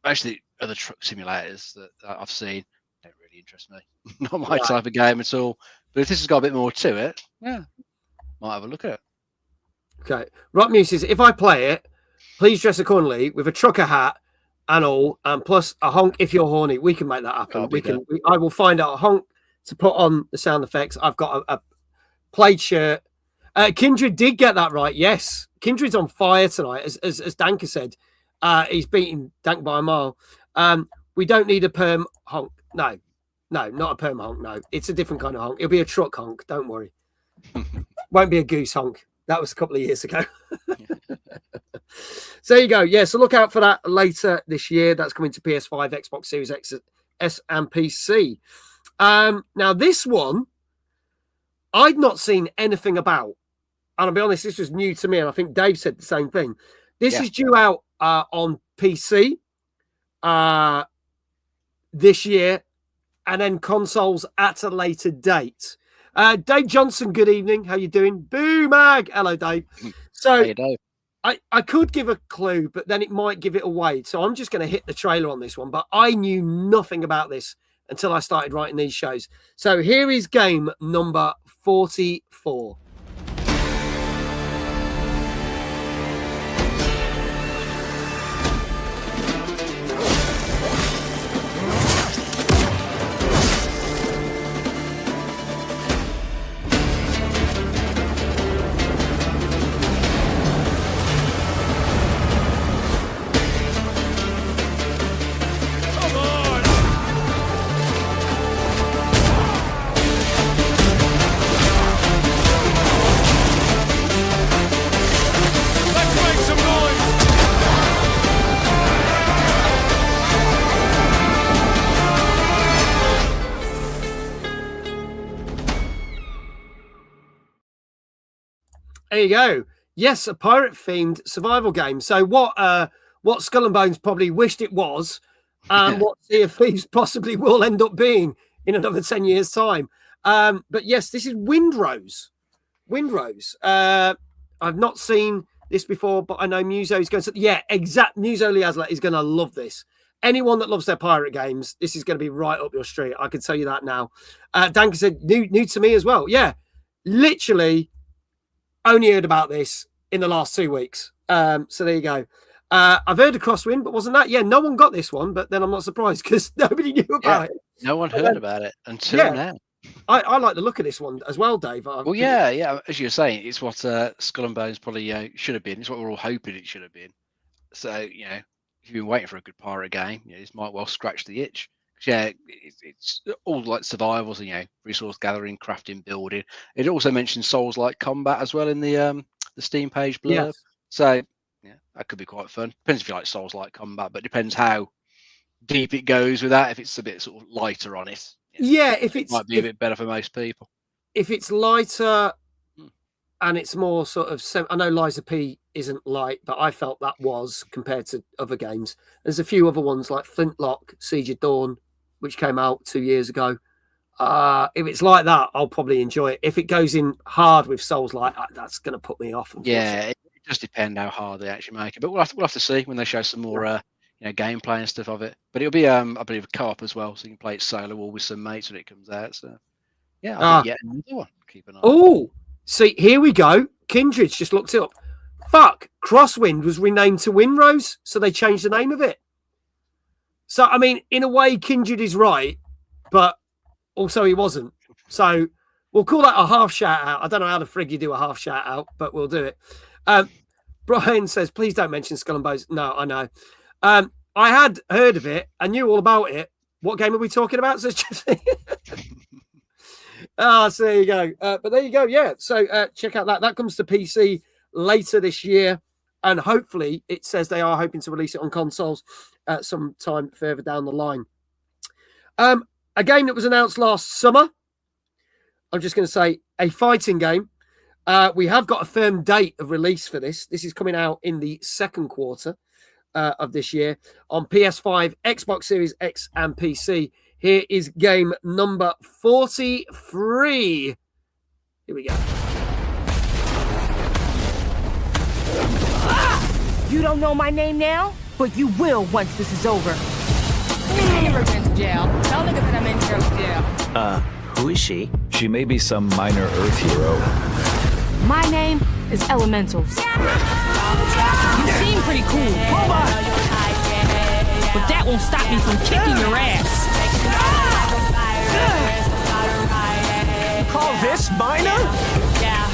actually other truck simulators that I've seen don't really interest me. Not my type of game at all. But if this has got a bit more to it, yeah, might have a look at it. Okay. Rock Muse says, if I play it, please dress accordingly with a trucker hat and all, and plus a honk if you're horny. We can make that happen. I will find out a honk to put on the sound effects. I've got a plaid shirt. Kindred did get that right. Yes. Kindred's on fire tonight, as Danker said. He's beating Dank by a mile. We don't need a perm honk. No, not a perm honk. No, it's a different kind of honk. It'll be a truck honk. Don't worry. Won't be a goose honk. That was a couple of years ago. So there you go. Yeah, so look out for that later this year. That's coming to PS5, Xbox Series X, S, and PC. Now, this one, I'd not seen anything about. And I'll be honest, this was new to me, and I think Dave said the same thing. This is due out on PC this year, and then consoles at a later date. Dave Johnson, good evening. How you doing? Boo, Mag. Hello, Dave. So Hey, Dave. I could give a clue, but then it might give it away. So I'm just going to hit the trailer on this one. But I knew nothing about this until I started writing these shows. So here is game number 44. There you go. Yes, a pirate-themed survival game. So what Skull and Bones probably wished it was, and what Sea of Thieves possibly will end up being in another 10 years' time. But yes, this is Windrose. I've not seen this before, but I know Muso is going to. Yeah, exact. Muso Liazla is going to love this. Anyone that loves their pirate games, this is going to be right up your street. I can tell you that now. Danka said, new to me as well. Yeah, literally only heard about this in the last 2 weeks. So there you go. I've heard of Crosswind, but wasn't that? Yeah, no one got this one, but then I'm not surprised because nobody knew about it. No one heard about it until now. I like the look of this one as well, Dave. Well, yeah. As you were saying, it's what Skull and Bones probably should have been. It's what we're all hoping it should have been. So, if you've been waiting for a good pirate game, this might well scratch the itch. Yeah, it's all like survivals and resource gathering, crafting, building. It also mentions Souls-like combat as well in the Steam page blurb. Yes. So that could be quite fun. Depends if you like Souls-like combat, but depends how deep it goes with that. If it's a bit sort of lighter on it, if it might be a bit better for most people. If it's lighter and it's more sort of, I know Liza P isn't light, but I felt that was compared to other games. There's a few other ones like Flintlock, Siege of Dawn, which came out 2 years ago. If it's like that, I'll probably enjoy it. If it goes in hard with Souls like that's going to put me off. Yeah, it does depend how hard they actually make it. But we'll have to see when they show some more gameplay and stuff of it. But it'll be I believe a co-op as well, so you can play it solo or with some mates when it comes out. So I think another one. Keep an eye. Oh, see, here we go. Kindred's just looked it up. Fuck, Crosswind was renamed to Winrose, so they changed the name of it. So, I mean, in a way, Kindred is right, but also he wasn't. So we'll call that a half shout out. I don't know how the frig you do a half shout out, but we'll do it. Brian says, please don't mention Skull and Bones. No, I know. I had heard of it. I knew all about it. What game are we talking about? So there you go. But there you go. Yeah. So check out that. That comes to PC later this year. And hopefully it says they are hoping to release it on consoles sometime further down the line. A game that was announced last summer. I'm just going to say a fighting game. We have got a firm date of release for this. This is coming out in the second quarter of this year on PS5, Xbox Series X, and PC. Here is game number 43. Here we go. You don't know my name now, but you will once this is over. I never been to jail. Tell nigga that I'm in here with jail. Who is she? She may be some minor Earth hero. My name is Elemental. You seem pretty cool. Hold on. But that won't stop me from kicking your ass. You call this minor? Yeah.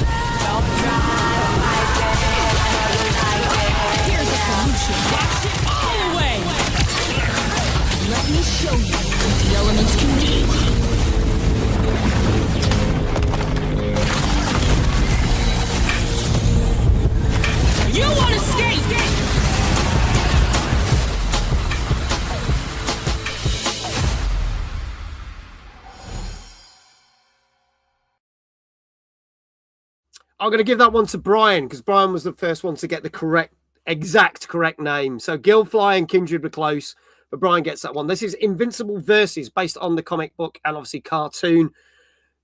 Here's a solution. Watch it all the way. Let me show you what the elements can do. You want to skate? I'm going to give that one to Brian because Brian was the first one to get the exact correct name. So Guildfly and Kindred were close, but Brian gets that one. This is Invincible Versus, based on the comic book and obviously cartoon.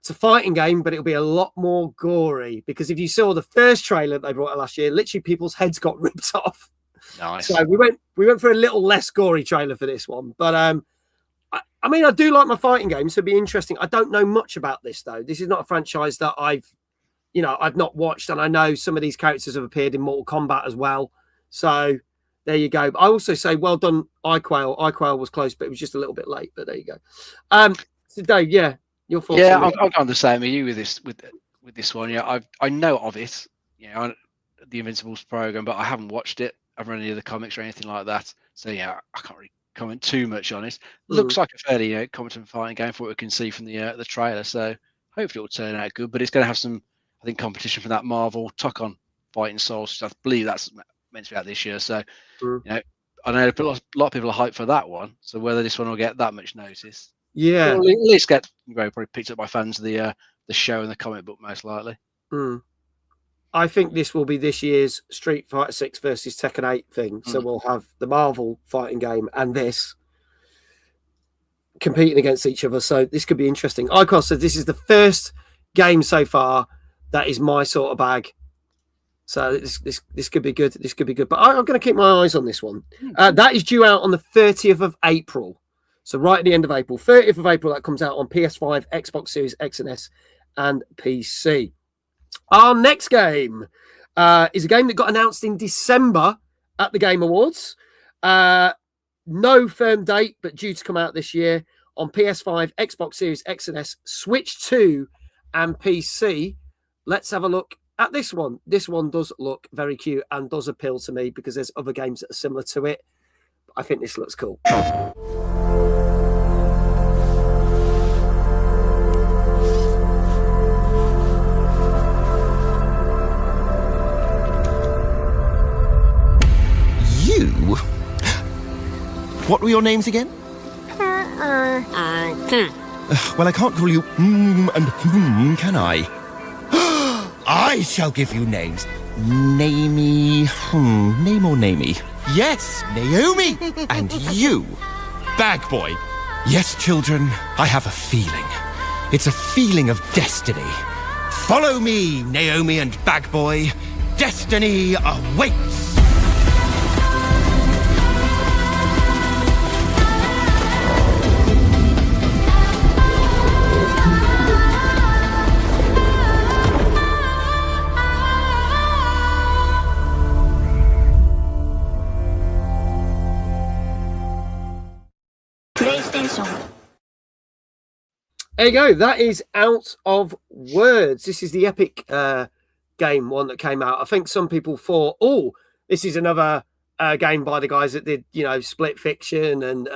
It's a fighting game, but it'll be a lot more gory because if you saw the first trailer they brought out last year, literally people's heads got ripped off. Nice. So we went for a little less gory trailer for this one, but I mean I do like my fighting games, so it'd be interesting. I don't know much about this though. This is not a franchise that I've not watched, and I know some of these characters have appeared in Mortal Kombat as well. So there you go. I also say well done, iQuail. iQuail was close, but it was just a little bit late. But there you go. So Dave, yeah. Your thoughts? Yeah, I'm kind of the same as you with this one. Yeah, I know of it. The Invincibles program, but I haven't watched it. I haven't read any of the comics or anything like that. So yeah, I can't really comment too much on it. Looks like a fairly competent fighting game for what we can see from the trailer. So hopefully it will turn out good. But it's going to have some, I think, competition from that Marvel Tuck-on Fighting Souls. I believe that's meant to be out this year. So I know a lot of people are hyped for that one. So whether this one will get that much notice. Yeah, at least get probably picked up by fans of the show and the comic book most likely. I think this will be this year's Street Fighter 6 versus Tekken 8 thing. So we'll have the Marvel fighting game and this competing against each other. So this could be interesting. Icos said this is the first game so far that is my sort of bag. So this could be good. This could be good. But I'm going to keep my eyes on this one. That is due out on the 30th of April. So right at the end of April, 30th of April, that comes out on PS5, Xbox Series X and S, and PC. Our next game is a game that got announced in December at the Game Awards. No firm date, but due to come out this year on PS5, Xbox Series X and S, Switch 2, and PC. Let's have a look at this one. This one does look very cute and does appeal to me because there's other games that are similar to it. I think this looks cool. You? What were your names again? Well, I can't call you and can I? I shall give you names. Namey. Name or namey? Yes, Naomi. And you, Bag Boy. Yes, children, I have a feeling. It's a feeling of destiny. Follow me, Naomi and Bag Boy. Destiny awaits. There you go. That is Out of Words. This is the Epic game one that came out. I think some people thought, oh, this is another game by the guys that did, Split Fiction and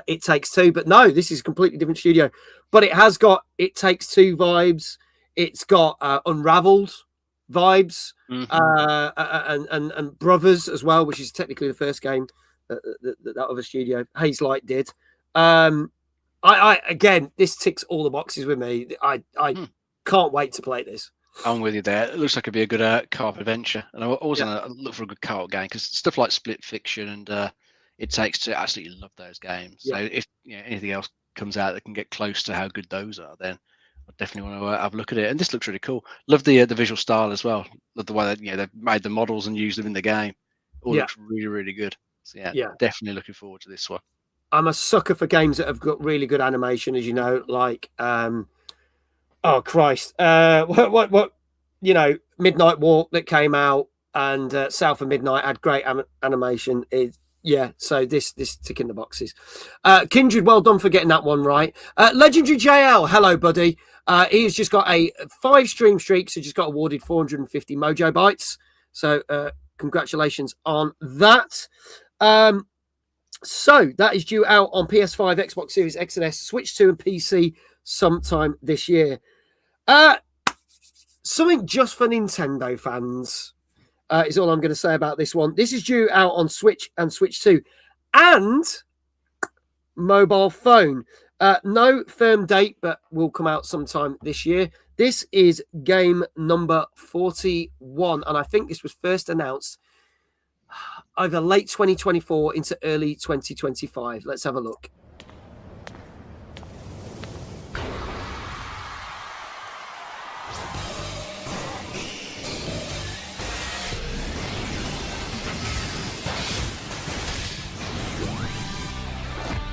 It Takes Two. But no, this is a completely different studio. But it has got It Takes Two vibes. It's got Unraveled vibes and Brothers as well, which is technically the first game that other studio, Haze Light, did. Again, this ticks all the boxes with me. I can't wait to play this. I'm with you there. It looks like it'd be a good co-op adventure, and I always want to look for a good co-op game because stuff like Split Fiction and It Takes Two, I absolutely love those games. Yeah. So if anything else comes out that can get close to how good those are, then I definitely want to have a look at it. And this looks really cool. Love the visual style as well. Love the way that they've made the models and used them in the game. All looks really, really good. So yeah, definitely looking forward to this one. I'm a sucker for games that have got really good animation, as you know, like oh Christ, what Midnight Walk that came out and South of Midnight had great animation. So this ticking the boxes. Kindred, well done for getting that one right. Legendary JL, hello buddy. He's just got a 5 stream streak, so just got awarded 450 Mojo Bytes. So congratulations on that. So that is due out on PS5, Xbox Series X and S, Switch 2 and PC sometime this year. Something just for Nintendo fans is all I'm going to say about this one. This is due out on Switch and Switch 2 and mobile phone. No firm date, but will come out sometime this year. This is game number 41, and I think this was first announced either late 2024 into early 2025. Let's have a look.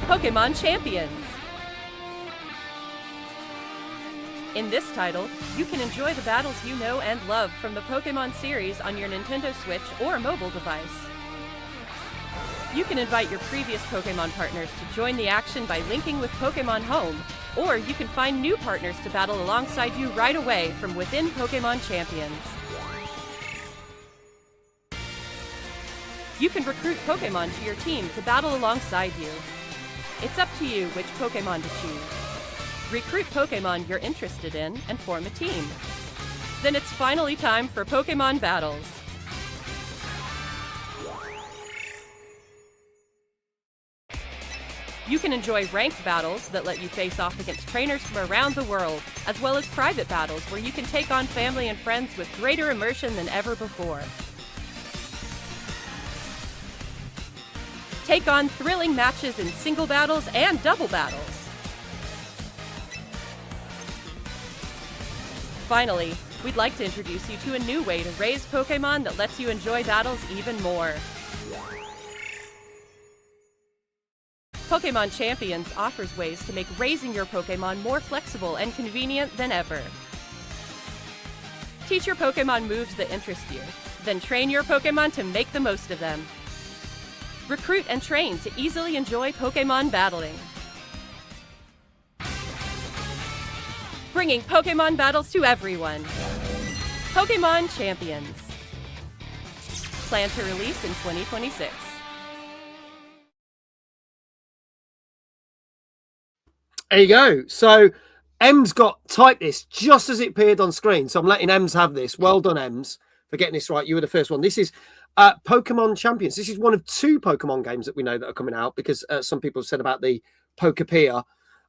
Pokemon Champions. In this title, you can enjoy the battles you know and love from the Pokemon series on your Nintendo Switch or mobile device. You can invite your previous Pokemon partners to join the action by linking with Pokemon Home, or you can find new partners to battle alongside you right away from within Pokemon Champions. You can recruit Pokemon to your team to battle alongside you. It's up to you which Pokemon to choose. Recruit Pokemon you're interested in and form a team. Then it's finally time for Pokemon battles. You can enjoy ranked battles that let you face off against trainers from around the world, as well as private battles where you can take on family and friends with greater immersion than ever before. Take on thrilling matches in single battles and double battles. Finally, we'd like to introduce you to a new way to raise Pokemon that lets you enjoy battles even more. Pokemon Champions offers ways to make raising your Pokemon more flexible and convenient than ever. Teach your Pokemon moves that interest you, then train your Pokemon to make the most of them. Recruit and train to easily enjoy Pokemon battling. Bringing Pokemon battles to everyone. Pokemon Champions. Plan to release in 2026. There you go. So Ems got typed this just as it appeared on screen. So I'm letting Ems have this. Well done, Ems, for getting this right. You were the first one. This is Pokemon Champions. This is one of 2 Pokemon games that we know that are coming out, because some people have said about the Pokepedia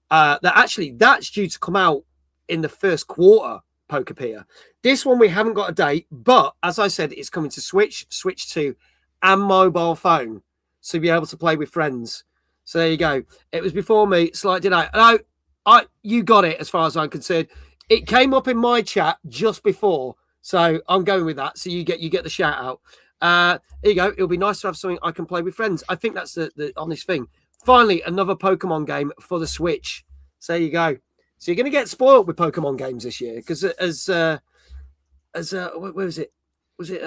that's due to come out in the first quarter. Pokepedia. This one we haven't got a date, but as I said, it's coming to Switch 2, and mobile phone, so you'll be able to play with friends. So there you go. It was before me. Slight delay. No, you got it as far as I'm concerned. It came up in my chat just before, so I'm going with that. So you get the shout out. There you go. It'll be nice to have something I can play with friends. I think that's the honest thing. Finally, another Pokemon game for the Switch. So there you go. So you're going to get spoiled with Pokemon games this year, because as where was it? Was it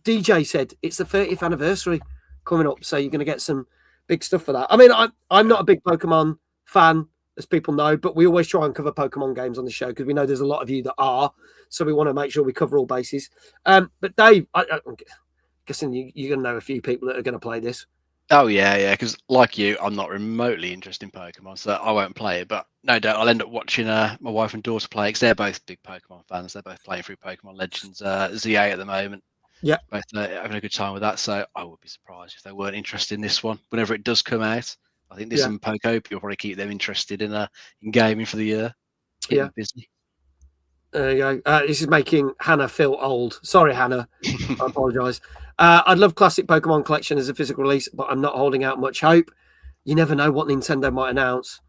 DJ said it's the 30th anniversary coming up, so you're going to get some big stuff for that. I mean, I'm not a big Pokemon fan, as people know, but we always try and cover Pokemon games on the show because we know there's a lot of you that are, so we want to make sure we cover all bases. But Dave, I'm guessing you're going to know a few people that are going to play this. Oh yeah, because like you, I'm not remotely interested in Pokemon, so I won't play it. But no doubt I'll end up watching my wife and daughter play, because they're both big Pokemon fans. They're both playing through Pokemon Legends ZA at the moment. Yeah, both having a good time with that. So I would be surprised if they weren't interested in this one whenever it does come out. I think this and Pokopia will probably keep them interested in gaming for the year. Keep busy. There you go. This is making Hannah feel old. Sorry, Hannah. I apologise. I'd love Classic Pokemon Collection as a physical release, but I'm not holding out much hope. You never know what Nintendo might announce.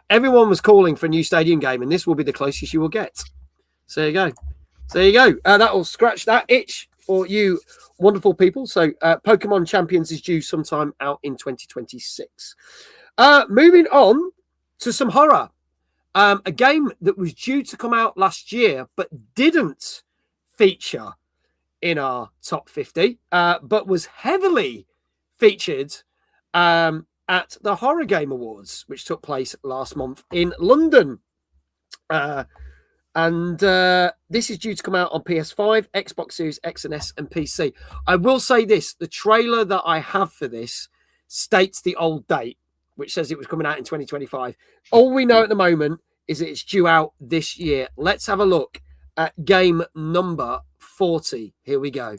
Everyone was calling for a new stadium game, and this will be the closest you will get. So there you go. So there you go. That will scratch that itch for you wonderful people. So Pokemon Champions is due sometime out in 2026. Moving on to some horror. A game that was due to come out last year, but didn't feature in our top 50, but was heavily featured at the Horror Game Awards, which took place last month in London. And this is due to come out on PS5, Xbox Series X and S, and PC. I will say this, the trailer that I have for this states the old date, which says it was coming out in 2025. All we know at the moment is that it's due out this year. Let's have a look at game number 40. Here we go.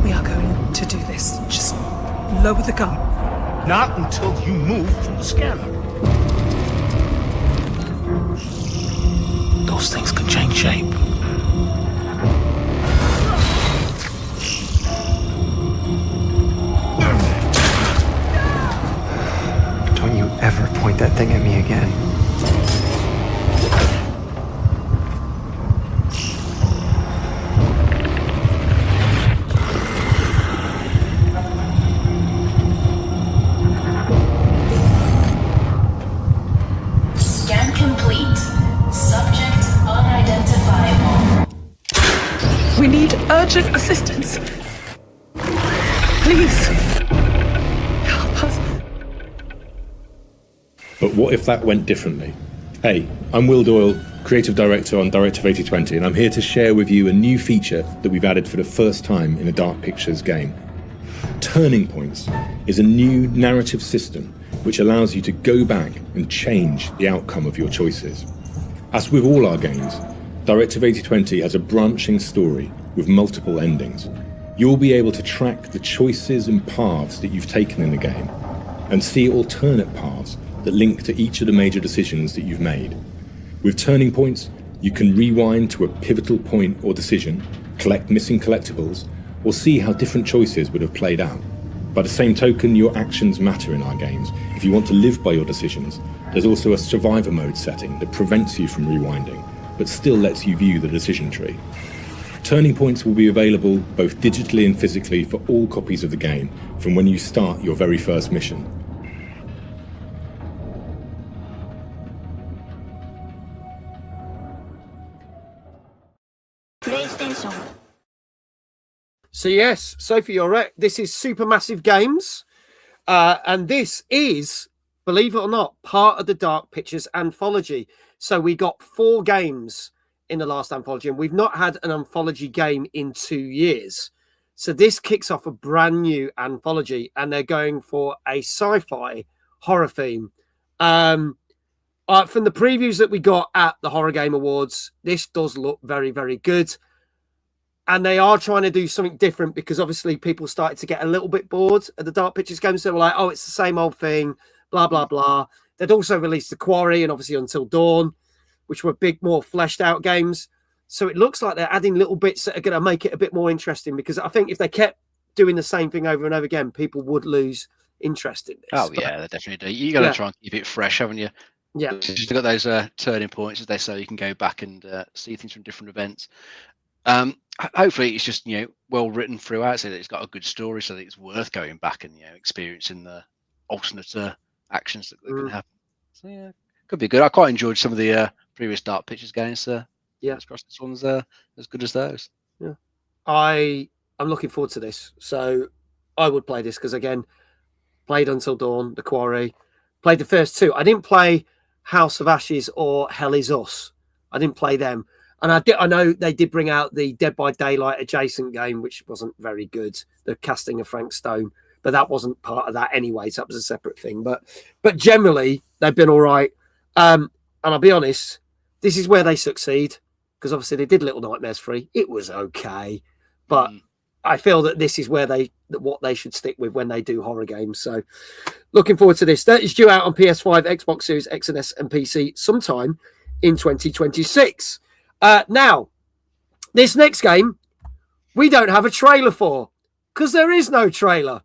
We are going to do this. Just lower the gun. Not until you move from the scanner. Those things can change shape. Don't you ever point that thing at me again. Scan complete. Subject unidentifiable. We need urgent assistance. Please. Help us. But what if that went differently? Hey, I'm Will Doyle, Creative Director on Directive 8020, and I'm here to share with you a new feature that we've added for the first time in a Dark Pictures game. Turning Points is a new narrative system which allows you to go back and change the outcome of your choices. As with all our games, Directive 8020 has a branching story with multiple endings. You'll be able to track the choices and paths that you've taken in the game and see alternate paths that link to each of the major decisions that you've made. With Turning Points, you can rewind to a pivotal point or decision, collect missing collectibles, or see how different choices would have played out. By the same token, your actions matter in our games. If you want to live by your decisions, there's also a survivor mode setting that prevents you from rewinding, but still lets you view the decision tree. Turning points will be available both digitally and physically for all copies of the game from when you start your very first mission. PlayStation. So yes, Sophie, you're right. This is Supermassive Games, and this is, believe it or not, part of the Dark Pictures anthology. So we got 4 games in the last anthology, and we've not had an anthology game in 2 years. So this kicks off a brand new anthology, and they're going for a sci-fi horror theme. From the previews that we got at the Horror Game Awards, this does look very, very good. And they are trying to do something different because obviously people started to get a little bit bored of the Dark Pictures games. They were like, oh, it's the same old thing, blah, blah, blah. They'd also released The Quarry and obviously Until Dawn, which were big, more fleshed out games. So it looks like they're adding little bits that are going to make it a bit more interesting, because I think if they kept doing the same thing over and over again, people would lose interest in this. Oh, yeah, they definitely do. You got to try and keep it fresh, haven't you? Yeah. Just got those turning points, as they say, you can go back and see things from different events. Hopefully it's just, well written throughout, so that it's got a good story, so that it's worth going back and, experiencing the alternate actions that can happen. So yeah, could be good. I quite enjoyed some of the previous Dark Pictures games. Yeah, this one's as good as those. Yeah, I'm looking forward to this. So I would play this because, again, played Until Dawn, The Quarry, played the first 2. I didn't play House of Ashes or Hell Is Us. I didn't play them. And I know they did bring out the Dead by Daylight adjacent game, which wasn't very good, the casting of Frank Stone, but that wasn't part of that anyway, so that was a separate thing. But generally, they've been all right. And I'll be honest, this is where they succeed, because obviously they did Little Nightmares 3. It was okay, but I feel that this is where what they should stick with when they do horror games. So looking forward to this. That is due out on PS5, Xbox Series X and S, and PC sometime in 2026. Now, this next game, we don't have a trailer for, because there is no trailer,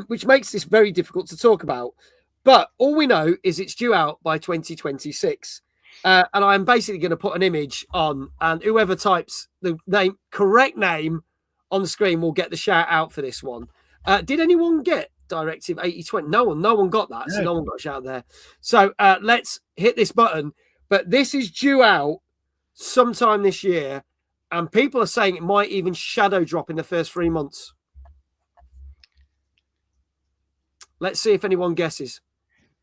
which makes this very difficult to talk about. But all we know is it's due out by 2026. And I'm basically going to put an image on, and whoever types the correct name on the screen will get the shout out for this one. Did anyone get Directive 8020? No one got that, so no one got a shout there. So let's hit this button. But this is due out sometime this year, and people are saying it might even shadow drop in the first 3 months. Let's see if anyone guesses.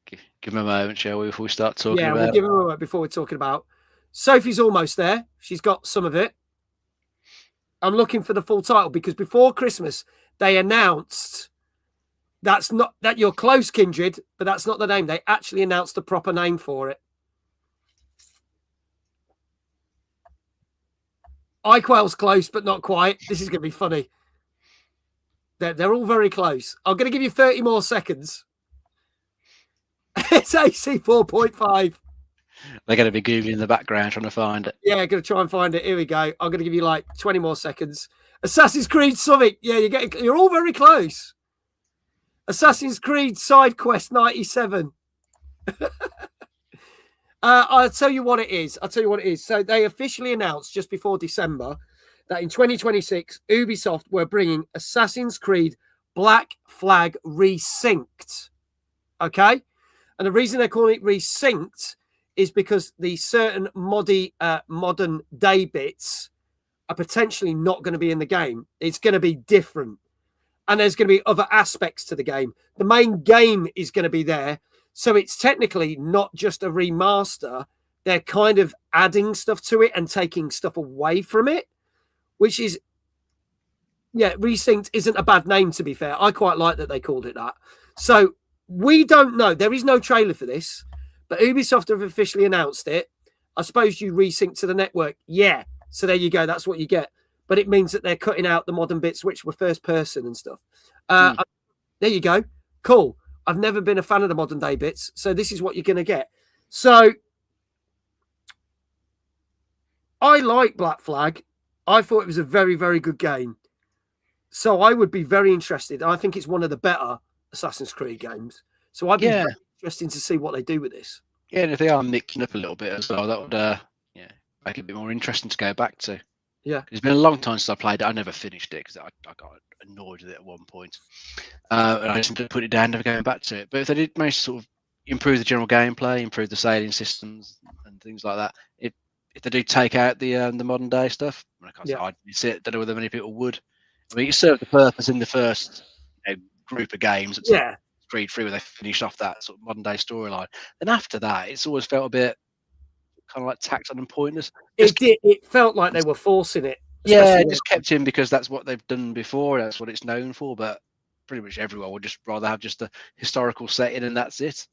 Give them a moment, shall we, before we start talking about it? Yeah, we'll give them a moment before we're talking about. Sophie's almost there. She's got some of it. I'm looking for the full title, because before Christmas, they announced that you're close, Kindred, but that's not the name. They actually announced the proper name for it. iQuell's close, but not quite. This is going to be funny. They're all very close. I'm going to give you 30 more seconds. It's AC 4.5. They're going to be Googling in the background trying to find it. Yeah, I'm going to try and find it. Here we go. I'm going to give you like 20 more seconds. Assassin's Creed Summit. Yeah, you're all very close. Assassin's Creed Side Quest 97. I'll tell you what it is. So they officially announced just before December that in 2026, Ubisoft were bringing Assassin's Creed Black Flag Resynced. Okay? And the reason they're calling it Resynced is because the certain modern day bits are potentially not going to be in the game. It's going to be different. And there's going to be other aspects to the game. The main game is going to be there. So it's technically not just a remaster. They're kind of adding stuff to it and taking stuff away from it, which is, Resynced isn't a bad name, to be fair. I quite like that they called it that. So we don't know. There is no trailer for this, but Ubisoft have officially announced it. I suppose you resync to the network. Yeah. So there you go. That's what you get. But it means that they're cutting out the modern bits, which were first person and stuff. There you go. Cool. I've never been a fan of the modern day bits, so this is what you're going to get. So I like Black Flag. I thought it was a very, very good game. So I would be very interested. I think it's one of the better Assassin's Creed games. So I'd be very interested to see what they do with this. Yeah, and if they are mixing up a little bit as well, that would make it a bit more interesting to go back to. Yeah. It's been a long time since I played it. I never finished it because I got annoyed with it at one point. And I just put it down, never going back to it. But if they did manage to sort of improve the general gameplay, improve the sailing systems and things like that, if they do take out the modern day stuff, I can't say I'd miss it. Don't know whether many people would. I mean, it served the purpose in the first group of games. Creed 3 where they finished off that sort of modern day storyline. Then after that, it's always felt a bit kind of like tacked on and pointless. It felt like they were forcing it. Yeah, it just kept in because that's what they've done before. That's what it's known for. But pretty much everyone would just rather have just a historical setting and that's it.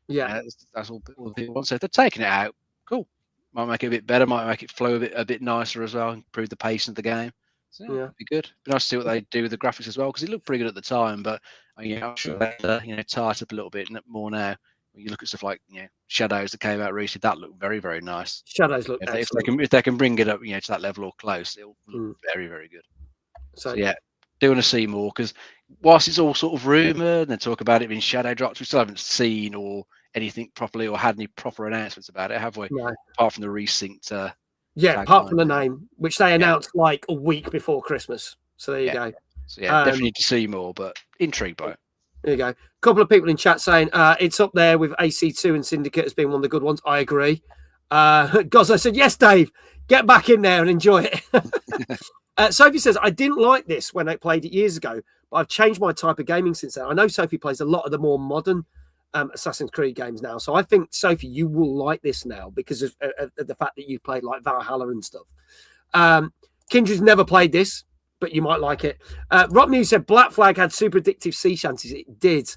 Yeah, that's all people want. So if they're taking it out, cool. Might make it a bit better. Might make it flow a bit nicer as well. Improve the pace of the game. So it'd be good. Be nice to see what they do with the graphics as well because it looked pretty good at the time. But I'm sure they tie it up a little bit more now. When you look at stuff like Shadows that came out recently, that looked very, very nice. Shadows look if they can bring it up to that level or close, it'll look very, very good. So yeah, do want to see more because whilst it's all sort of rumoured and they talk about it being shadow drops, we still haven't seen or anything properly or had any proper announcements about it, have we? No. Apart from the resynced. Apart from the name, which they announced like a week before Christmas. So there you go. So definitely need to see more, but intrigued by it. There you go. A couple of people in chat saying it's up there with AC2 and Syndicate as being one of the good ones. I agree. Gozzo said, yes, Dave, get back in there and enjoy it. Sophie says, I didn't like this when I played it years ago, but I've changed my type of gaming since then. I know Sophie plays a lot of the more modern Assassin's Creed games now. So I think, Sophie, you will like this now because of the fact that you've played like Valhalla and stuff. Kindred's never played this, but you might like it. Rock News said Black Flag had super addictive sea shanties. It did.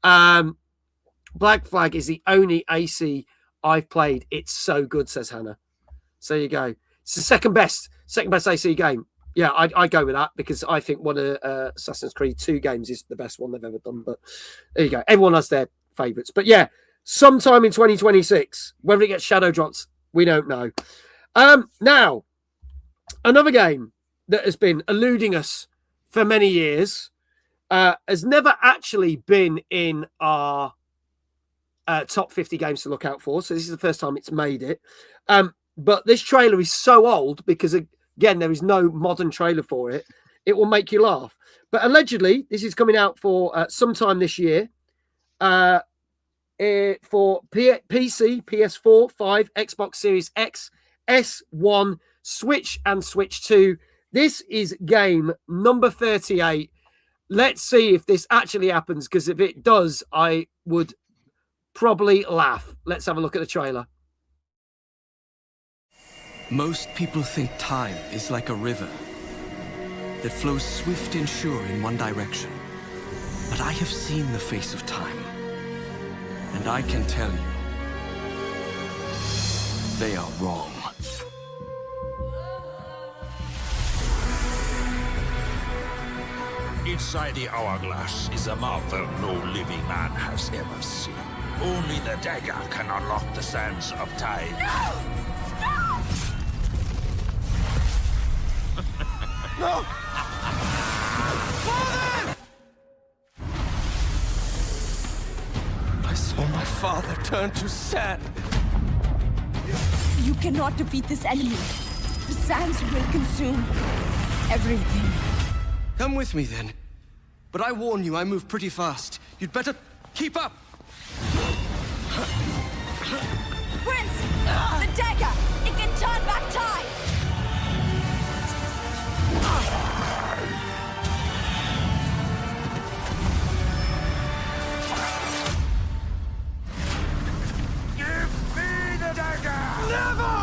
Black Flag is the only AC I've played. It's so good, says Hannah. So there you go. It's the second best AC game. Yeah, I go with that because I think one of Assassin's Creed 2 games is the best one they've ever done. But there you go. Everyone has their favourites. But yeah, sometime in 2026, whether it gets shadow drops, we don't know. Now, another game that has been eluding us for many years, has never actually been in our top 50 games to look out for. So this is the first time it's made it. But this trailer is so old because, again, there is no modern trailer for it. It will make you laugh. But allegedly, this is coming out for sometime this year for PC, PS4, 5, Xbox Series X, S1, Switch and Switch 2. This is game number 38. Let's see if this actually happens, because if it does, I would probably laugh. Let's have a look at the trailer. Most people think time is like a river that flows swift and sure in one direction. But I have seen the face of time, and I can tell you, they are wrong. Inside the hourglass is a marvel no living man has ever seen. Only the dagger can unlock the sands of time. No! Stop! No! Father! I saw my father turn to sand. You cannot defeat this enemy. The sands will consume everything. Come with me, then. But I warn you, I move pretty fast. You'd better keep up. Prince! The dagger! It can turn back time! Give me the dagger! Never!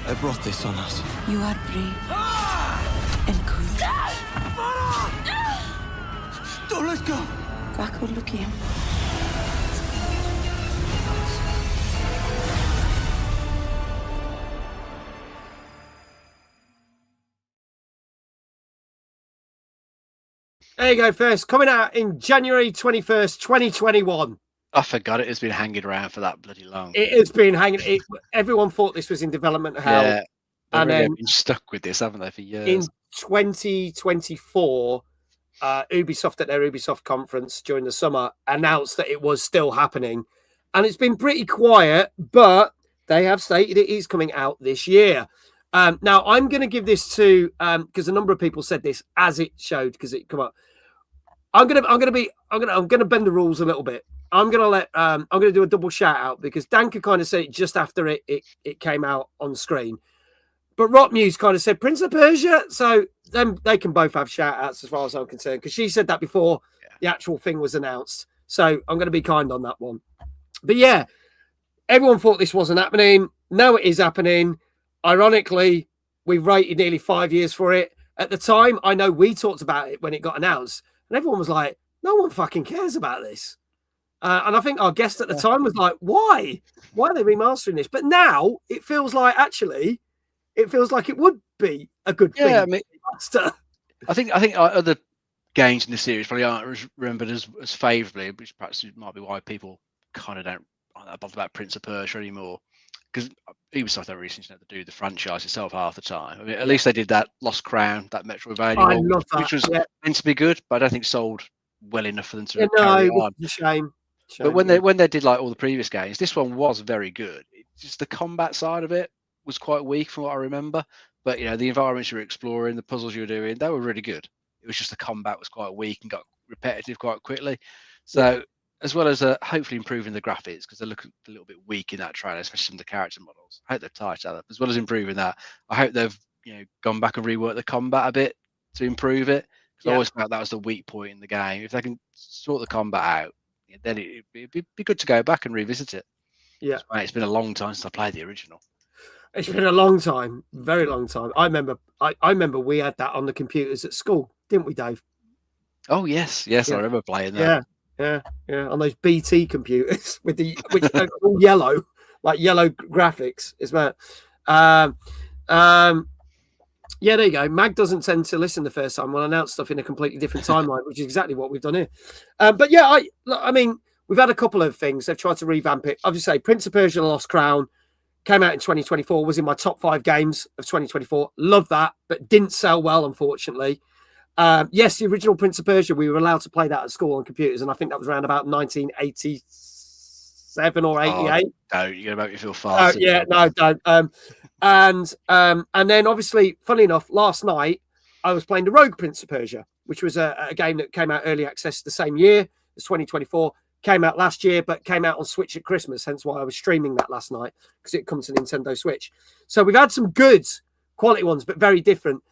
I brought this on us. You are brave and courage. Don't let go! Quack look him. There you go. First, coming out in January 21st, 2021. I forgot it has been hanging around for that bloody long. It has been hanging. Everyone thought this was in development hell. Yeah, and really then been stuck with this, haven't they, for years? In 2024, Ubisoft at their Ubisoft conference during the summer announced that it was still happening. And it's been pretty quiet, but they have stated it is coming out this year. Now, I'm going to give this to, because a number of people said this as it showed, because it come up. I'm going to bend the rules a little bit. I'm going to do a double shout out because Dan could kind of say it just after it came out on screen. But Rock Muse kind of said Prince of Persia. So then they can both have shout outs as far as I'm concerned, because she said that before the actual thing was announced. So I'm going to be kind on that one. But yeah, everyone thought this wasn't happening. Now it is happening. Ironically, we waited nearly 5 years for it. At the time, I know we talked about it when it got announced, and everyone was like, no one fucking cares about this. And I think our guest at the time was like, why? Why are they remastering this? But now it feels like it would be a good thing. I mean, I think other games in the series probably aren't remembered as favourably, which perhaps might be why people kind of aren't that bothered about Prince of Persia anymore. Because Ubisoft don't really seem to do the franchise itself half the time. I mean, at least they did that Lost Crown, that Metroidvania, I love that, which was meant to be good, but I don't think sold well enough for them to carry on. It's a shame. But when they did like all the previous games, this one was very good. It's just the combat side of it was quite weak from what I remember. But the environments you were exploring, the puzzles you were doing, they were really good. It was just the combat was quite weak and got repetitive quite quickly. So as well as hopefully improving the graphics, because they look a little bit weak in that trailer, especially some of the character models. I hope they've tightened that up. As well as improving that, I hope they've gone back and reworked the combat a bit to improve it. Because I always felt that was the weak point in the game. If they can sort the combat out, then it'd be good to go back and revisit it. Yeah, it's been a long time since I played the original. It's been a long time, very long time. I remember we had that on the computers at school, didn't we, Dave? Oh yes, I remember playing that. Yeah, on those BT computers which are all yellow, like yellow graphics as well. Yeah, there you go. Mag doesn't tend to listen the first time. We'll announce stuff in a completely different timeline, which is exactly what we've done here. But yeah, I mean, we've had a couple of things. They've tried to revamp it. Obviously, Prince of Persia: The Lost Crown came out in 2024, was in my top 5 games of 2024. Love that, but didn't sell well, unfortunately. Yes, the original Prince of Persia, we were allowed to play that at school on computers, and I think that was around about 1987 or 88. No, you're gonna make me feel fast. Yeah, no, don't. And then obviously, funny enough, last night I was playing the Rogue Prince of Persia, which was a game that came out early access the same year as 2024. Came out last year, but came out on Switch at Christmas. Hence why I was streaming that last night, because it comes to Nintendo Switch. So we've had some good quality ones, but very different.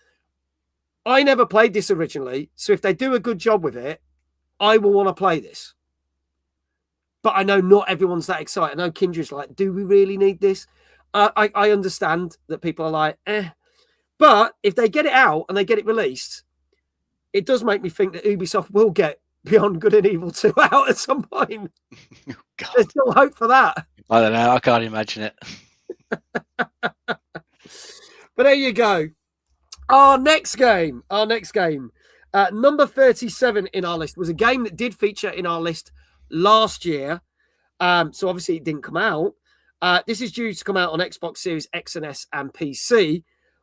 I never played this originally, so if they do a good job with it, I will want to play this. But I know not everyone's that excited. I know Kindra's like, do we really need this? I understand that people are like, But if they get it out and they get it released, it does make me think that Ubisoft will get Beyond Good and Evil 2 out at some point. There's still hope for that. I don't know. I can't imagine it. But there you go. Our next game, number 37 in our list, was a game that did feature in our list last year. So obviously it didn't come out. This is due to come out on Xbox Series X and S and PC,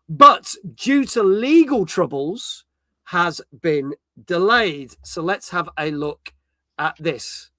but due to legal troubles, has been delayed. So let's have a look at this.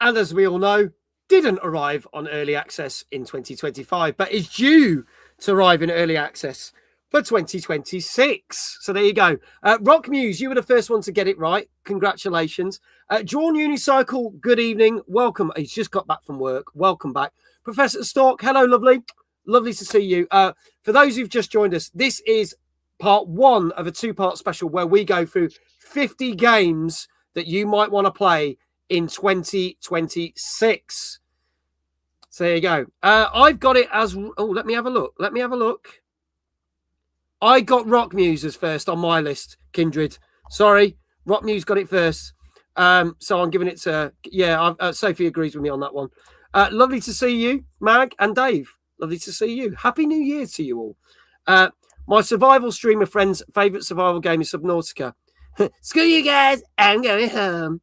and as we all know, didn't arrive on early access in 2025, but is due to arrive in early access for 2026. So there you go. Rock Muse, you were the first one to get it right. Congratulations. Drawn Unicycle, good evening. Welcome. He's just got back from work. Welcome back. Professor Stork, hello, lovely. Lovely to see you. For those who've just joined us, this is part one of a two-part special where we go through 50 games that you might want to play in 2026. So there you go. I've got it as... Oh, let me have a look. I got Rock Muse as first on my list, Kindred. Sorry, Rock Muse got it first. So I'm giving it to... Yeah, Sophie agrees with me on that one. Lovely to see you, Mag and Dave. Lovely to see you. Happy New Year to you all. My survival streamer friend's favourite survival game is Subnautica. Screw you guys, I'm going home.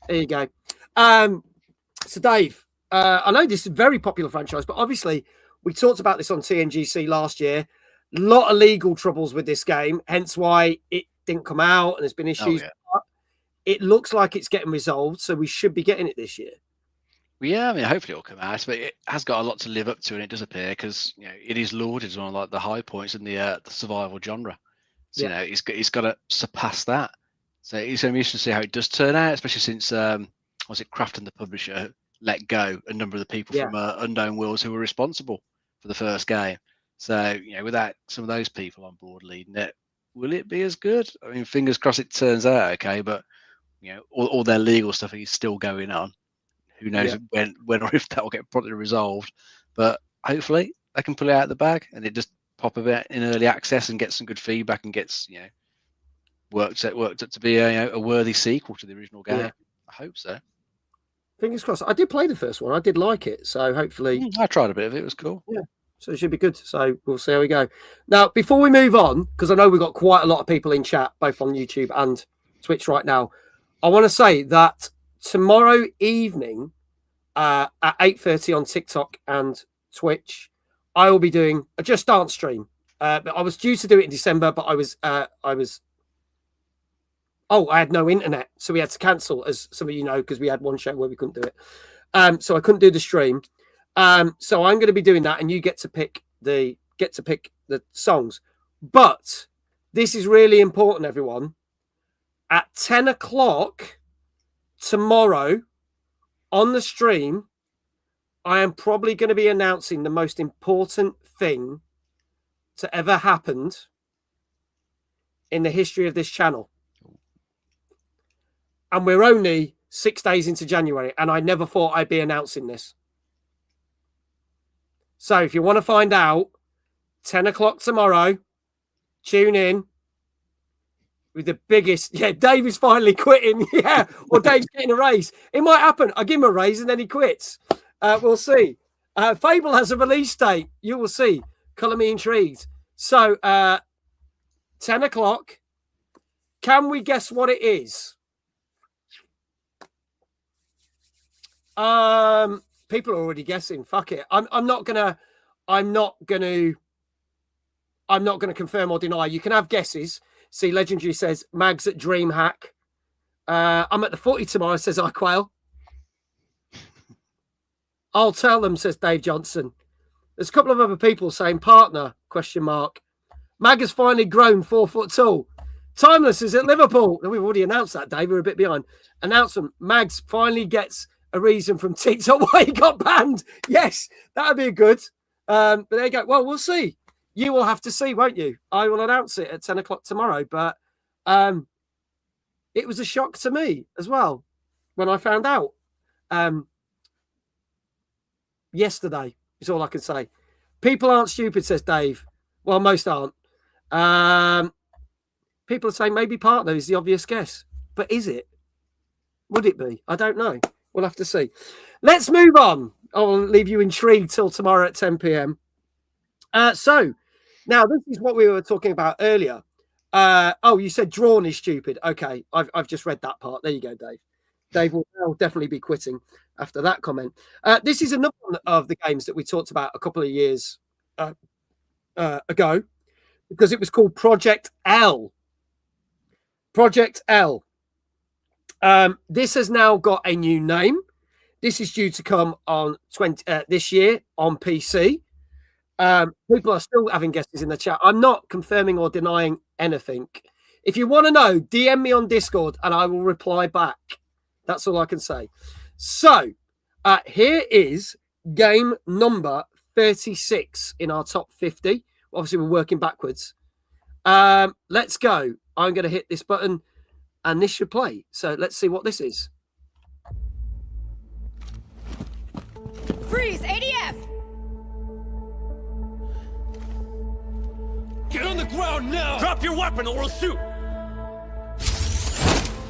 There you go. So Dave, I know this is a very popular franchise, but obviously we talked about this on TNGC last year. A lot of legal troubles with this game, hence why it didn't come out and there's been issues. It looks like it's getting resolved, so we should be getting it this year. Well, yeah, I mean, hopefully it'll come out, but it has got a lot to live up to, and it does appear because it is lauded as one of like the high points in the survival genre. So it's got to surpass that. So it's going to be interesting to see how it does turn out, especially since was it Kraft and the publisher let go a number of the people from Unknown Worlds who were responsible for the first game. So without some of those people on board leading it, will it be as good? I mean, fingers crossed it turns out okay, but all their legal stuff is still going on. Who knows when or if that will get properly resolved? But hopefully they can pull it out of the bag and it just pop a bit in early access and get some good feedback and gets worked up to be a worthy sequel to the original game. I hope so. Fingers crossed. I did play the first one. I did like it, so hopefully I tried a bit of it. It was cool. Yeah. So it should be good. So we'll see how we go. Now, before we move on, because I know we've got quite a lot of people in chat, both on YouTube and Twitch right now, I want to say that tomorrow evening at 8:30 on TikTok and Twitch, I will be doing a Just Dance stream. But I was due to do it in December, but I had no internet, so we had to cancel, as some of you know, because we had one show where we couldn't do it. So I couldn't do the stream. So I'm going to be doing that, and you get to pick the songs. But this is really important, everyone. At 10 o'clock tomorrow on the stream, I am probably going to be announcing the most important thing to ever happened in the history of this channel. And we're only 6 days into January, and I never thought I'd be announcing this. So if you want to find out, 10 o'clock tomorrow, tune in with the biggest... Yeah, Dave is finally quitting. Yeah, or Dave's getting a raise. It might happen. I give him a raise and then he quits. We'll see. Fable has a release date. You will see. Colour me intrigued. So, 10 o'clock. Can we guess what it is? People are already guessing. Fuck it. I'm not gonna confirm or deny. You can have guesses. See, Legendary says Mags at DreamHack. I'm at the footy tomorrow, says iQuail. I'll tell them, says Dave Johnson. There's a couple of other people saying partner, ? Mag has finally grown 4 foot tall. Timeless is at Liverpool. We've already announced that, Dave. We're a bit behind. Announcement. Mags finally gets a reason from TikTok why he got banned. Yes, that would be good. But there you go. Well, we'll see. You will have to see, won't you? I will announce it at 10 o'clock tomorrow. But it was a shock to me as well when I found out. Yesterday is all I can say. People aren't stupid, says Dave. Well, most aren't. People are saying maybe partner is the obvious guess. But is it? Would it be? I don't know. We'll have to see. Let's move on. I'll leave you intrigued till tomorrow at 10 p.m. So now this is what we were talking about earlier. You said drawn is stupid. Okay, I've just read that part. There you go, Dave. Dave will now definitely be quitting after that comment. This is another one of the games that we talked about a couple of years ago because it was called Project L. Project L. This has now got a new name. This is due to come on this year on PC. People are still having guesses in the chat. I'm not confirming or denying anything. If you want to know, DM me on Discord and I will reply back. That's all I can say. So here is game number 36 in our top 50. Obviously, we're working backwards. Let's go. I'm going to hit this button and this should play. So let's see what this is. Freeze! ADF! Get on the ground now! Drop your weapon or we'll shoot!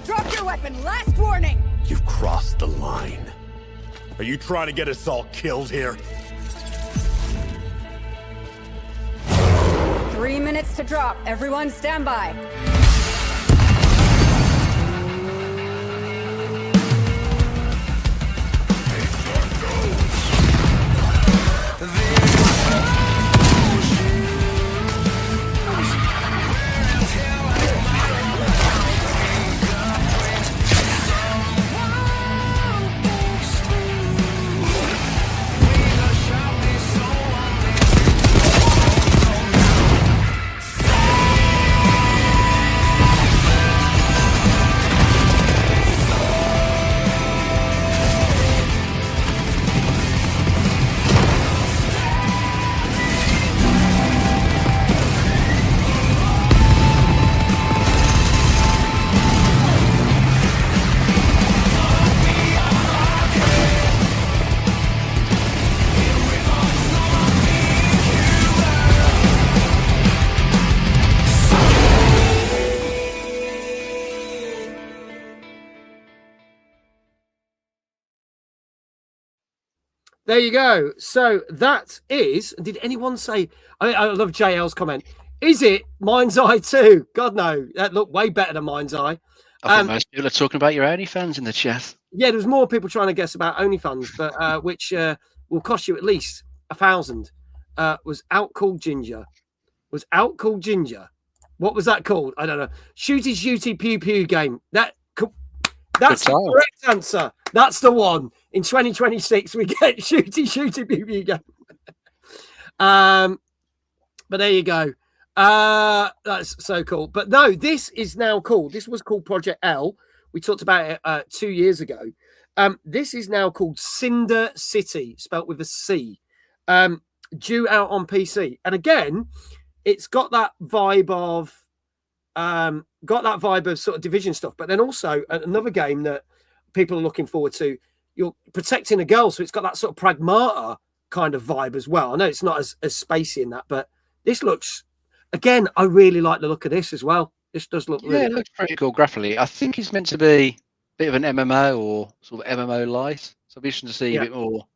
Drop your weapon! Last warning! You've crossed the line. Are you trying to get us all killed here? 3 minutes to drop. Everyone stand by. There you go. So that is. Did anyone say? I love JL's comment. Is it Mind's Eye 2? God no, that looked way better than Mind's Eye. I think most people are talking about your OnlyFans in the chat. Yeah, there's more people trying to guess about OnlyFans, but which will cost you at least 1,000. Was Out Cold Ginger? Was Out Cold Ginger? What was that called? I don't know. Shooty Pew Pew game. That's the correct answer. That's the one. In 2026, we get Shooty Pew Pew game. But there you go. That's so cool. But no, this is now called. This was called Project L. We talked about it 2 years ago. This is now called Cinder City, spelt with a C. Due out on PC, and again, it's got that vibe of sort of Division stuff. But then also another game that people are looking forward to. You're protecting a girl, so it's got that sort of Pragmata kind of vibe as well. I know it's not as spacey in that, but this looks. Again, I really like the look of this as well. This does look really it looks pretty cool graphically. I think it's meant to be a bit of an MMO or sort of MMO light. So it'll be interesting to see a bit more,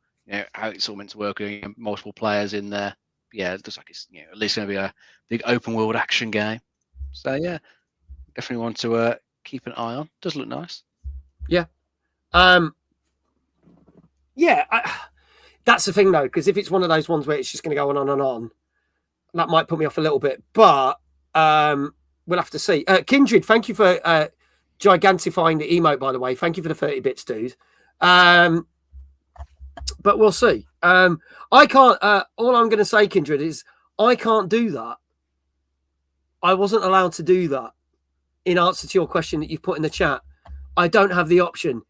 how it's all meant to work, multiple players in there. Yeah, it looks like it's at least going to be a big open world action game. So yeah, definitely want to keep an eye on. Does look nice. Yeah. That's the thing though, because if it's one of those ones where it's just going to go on and on, that might put me off a little bit. But we'll have to see. Kindred, thank you for gigantifying the emote, by the way. Thank you for the 30 bits, dude. But we'll see. I can't. All I'm going to say, Kindred, is I can't do that. I wasn't allowed to do that. In answer to your question that you've put in the chat, I don't have the option.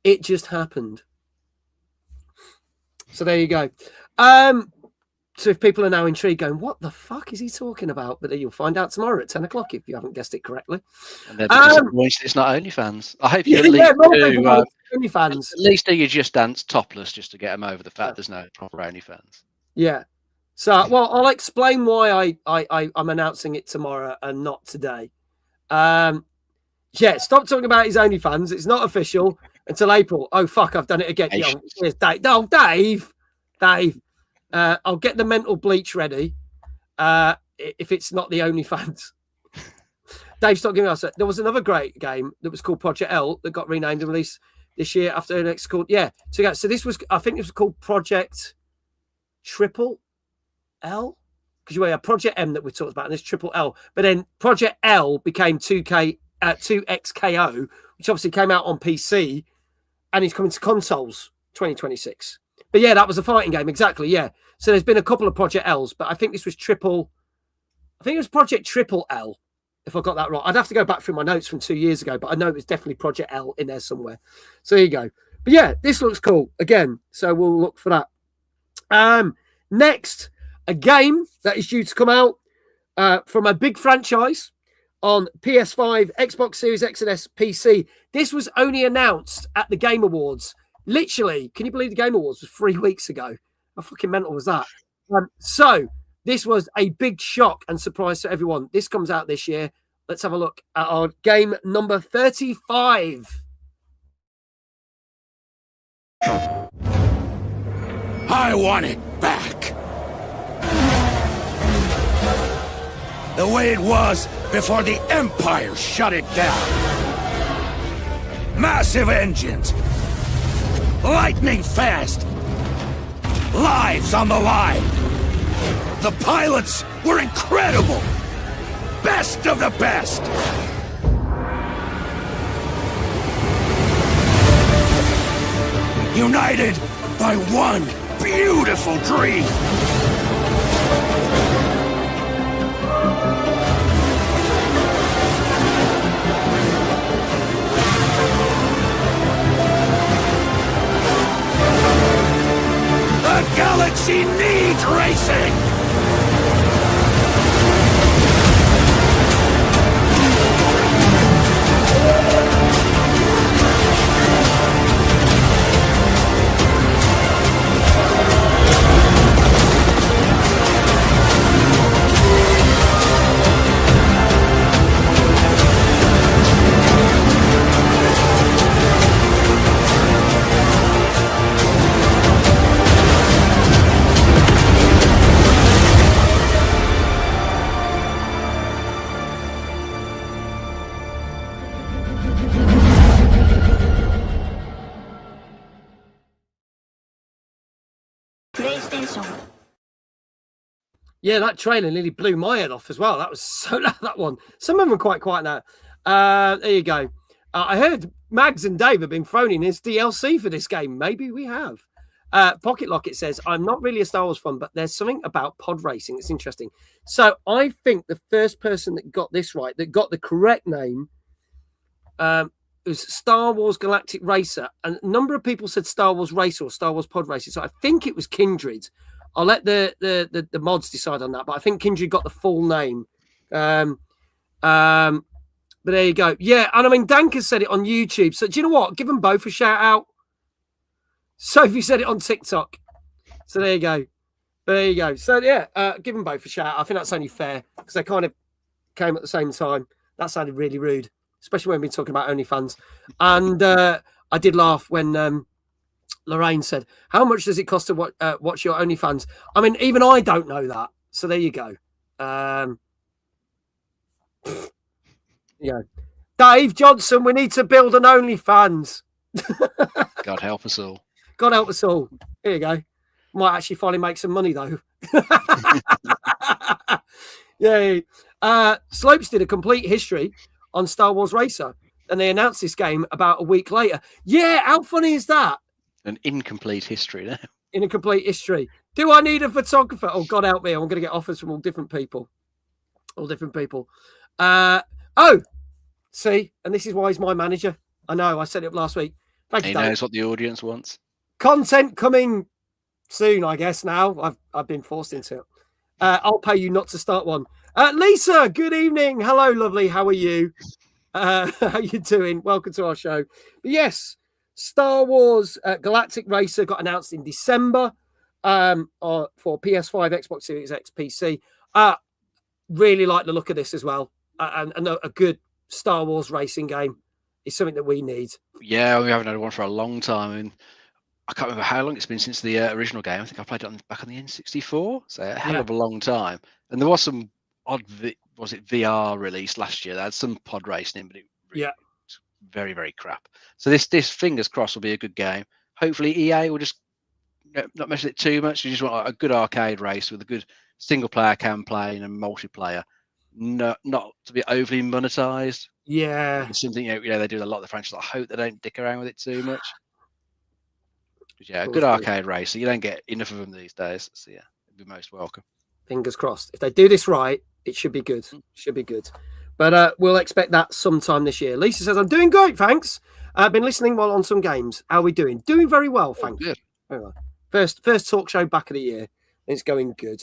It just happened. So there you go. So if people are now intrigued, going, "What the fuck is he talking about?" But you'll find out tomorrow at 10 o'clock if you haven't guessed it correctly. And it's not OnlyFans. I hope you at least do. OnlyFans. At least do you Just Dance topless just to get them over the fact there's no proper OnlyFans. Yeah. So, well, I'll explain why I'm announcing it tomorrow and not today. Yeah, stop talking about his OnlyFans. It's not official until April. Oh, fuck, I've done it again. Cheers, Dave. No, Dave. I'll get the mental bleach ready if it's not the OnlyFans. Dave's not giving us it. There was another great game that was called Project L that got renamed and released this year after the next called. Yeah. So this was, I think it was called Project Triple L, because you had Project M that we talked about, and this Triple L. But then Project L became 2XKO, which obviously came out on PC, and it's coming to consoles 2026. But yeah, that was a fighting game. Exactly. Yeah. So there's been a couple of Project L's, but I think this was I think it was Project Triple L, if I got that right. I'd have to go back through my notes from 2 years ago, but I know it was definitely Project L in there somewhere. So there you go. But yeah, this looks cool again. So we'll look for that. Next, a game that is due to come out from a big franchise on PS5, Xbox Series X and S, PC. This was only announced at the Game Awards. Literally, can you believe the Game Awards was 3 weeks ago? How fucking mental was that? So this was a big shock and surprise to everyone. This comes out this year. Let's have a look at our game number 35. I want it back. The way it was before the Empire shut it down. Massive engines. Lightning fast. Lives on the line. The pilots were incredible. Best of the best. United by one beautiful dream. The galaxy needs racing! Yeah, that trailer nearly blew my head off as well. That was so loud, that one. Some of them are quite quiet now. There you go. I heard Mags and Dave have been thrown in as DLC for this game. Maybe we have. Pocket Locket says, I'm not really a Star Wars fan, but there's something about pod racing that's interesting. So I think the first person that got this right, that got the correct name, was Star Wars Galactic Racer. And a number of people said Star Wars Racer or Star Wars Pod Racer. So I think it was Kindred. I'll let the mods decide on that, but I think Kindred got the full name. But there you go. Yeah, and I mean, Danker said it on YouTube. So do you know what? Give them both a shout out. Sophie said it on TikTok. So there you go. There you go. So yeah, give them both a shout out. I think that's only fair because they kind of came at the same time. That sounded really rude, especially when we're talking about OnlyFans. And I did laugh when Lorraine said, how much does it cost to watch your OnlyFans? I mean, even I don't know that. So there you go. Yeah. Dave Johnson, we need to build an OnlyFans. God help us all. God help us all. Here you go. Might actually finally make some money, though. Yay. Slopes did a complete history on Star Wars Racer, and they announced this game about a week later. Yeah, how funny is that? An incomplete history now. In a complete history. Do I need a photographer? Oh, God help me. I'm going to get offers from all different people. All different people. Oh, see, and this is why he's my manager. I know, I set it up last week. Thank you, He knows what the audience wants. Content coming soon, I guess, now. I've been forced into it. I'll pay you not to start one. Lisa, good evening. Hello, lovely. How are you? How you doing? Welcome to our show. But yes, Star Wars Galactic Racer got announced in December for PS5, Xbox Series X, PC. Really like the look of this as well. And a good Star Wars racing game is something that we need. Yeah, we haven't had one for a long time. And I can't remember how long it's been since the original game. I think I played it back on the N64. So a hell of a long time. And there was some odd, was it VR release last year? They had some pod racing in, but it really was very, very crap. So this fingers crossed will be a good game. Hopefully EA will just not mess with it too much. You just want a good arcade race with a good single player campaign and multiplayer. Not to be overly monetized. Yeah. It's something they do a lot of the franchise. I hope they don't dick around with it too much. Yeah, a good arcade racer. You don't get enough of them these days. So yeah, it'd be most welcome. Fingers crossed. If they do this right, it should be good. Should be good. But we'll expect that sometime this year. Lisa says, I'm doing great, thanks. I've been listening while on some games. How are we doing? Doing very well, thanks. Good. Very well. First talk show back of the year. It's going good.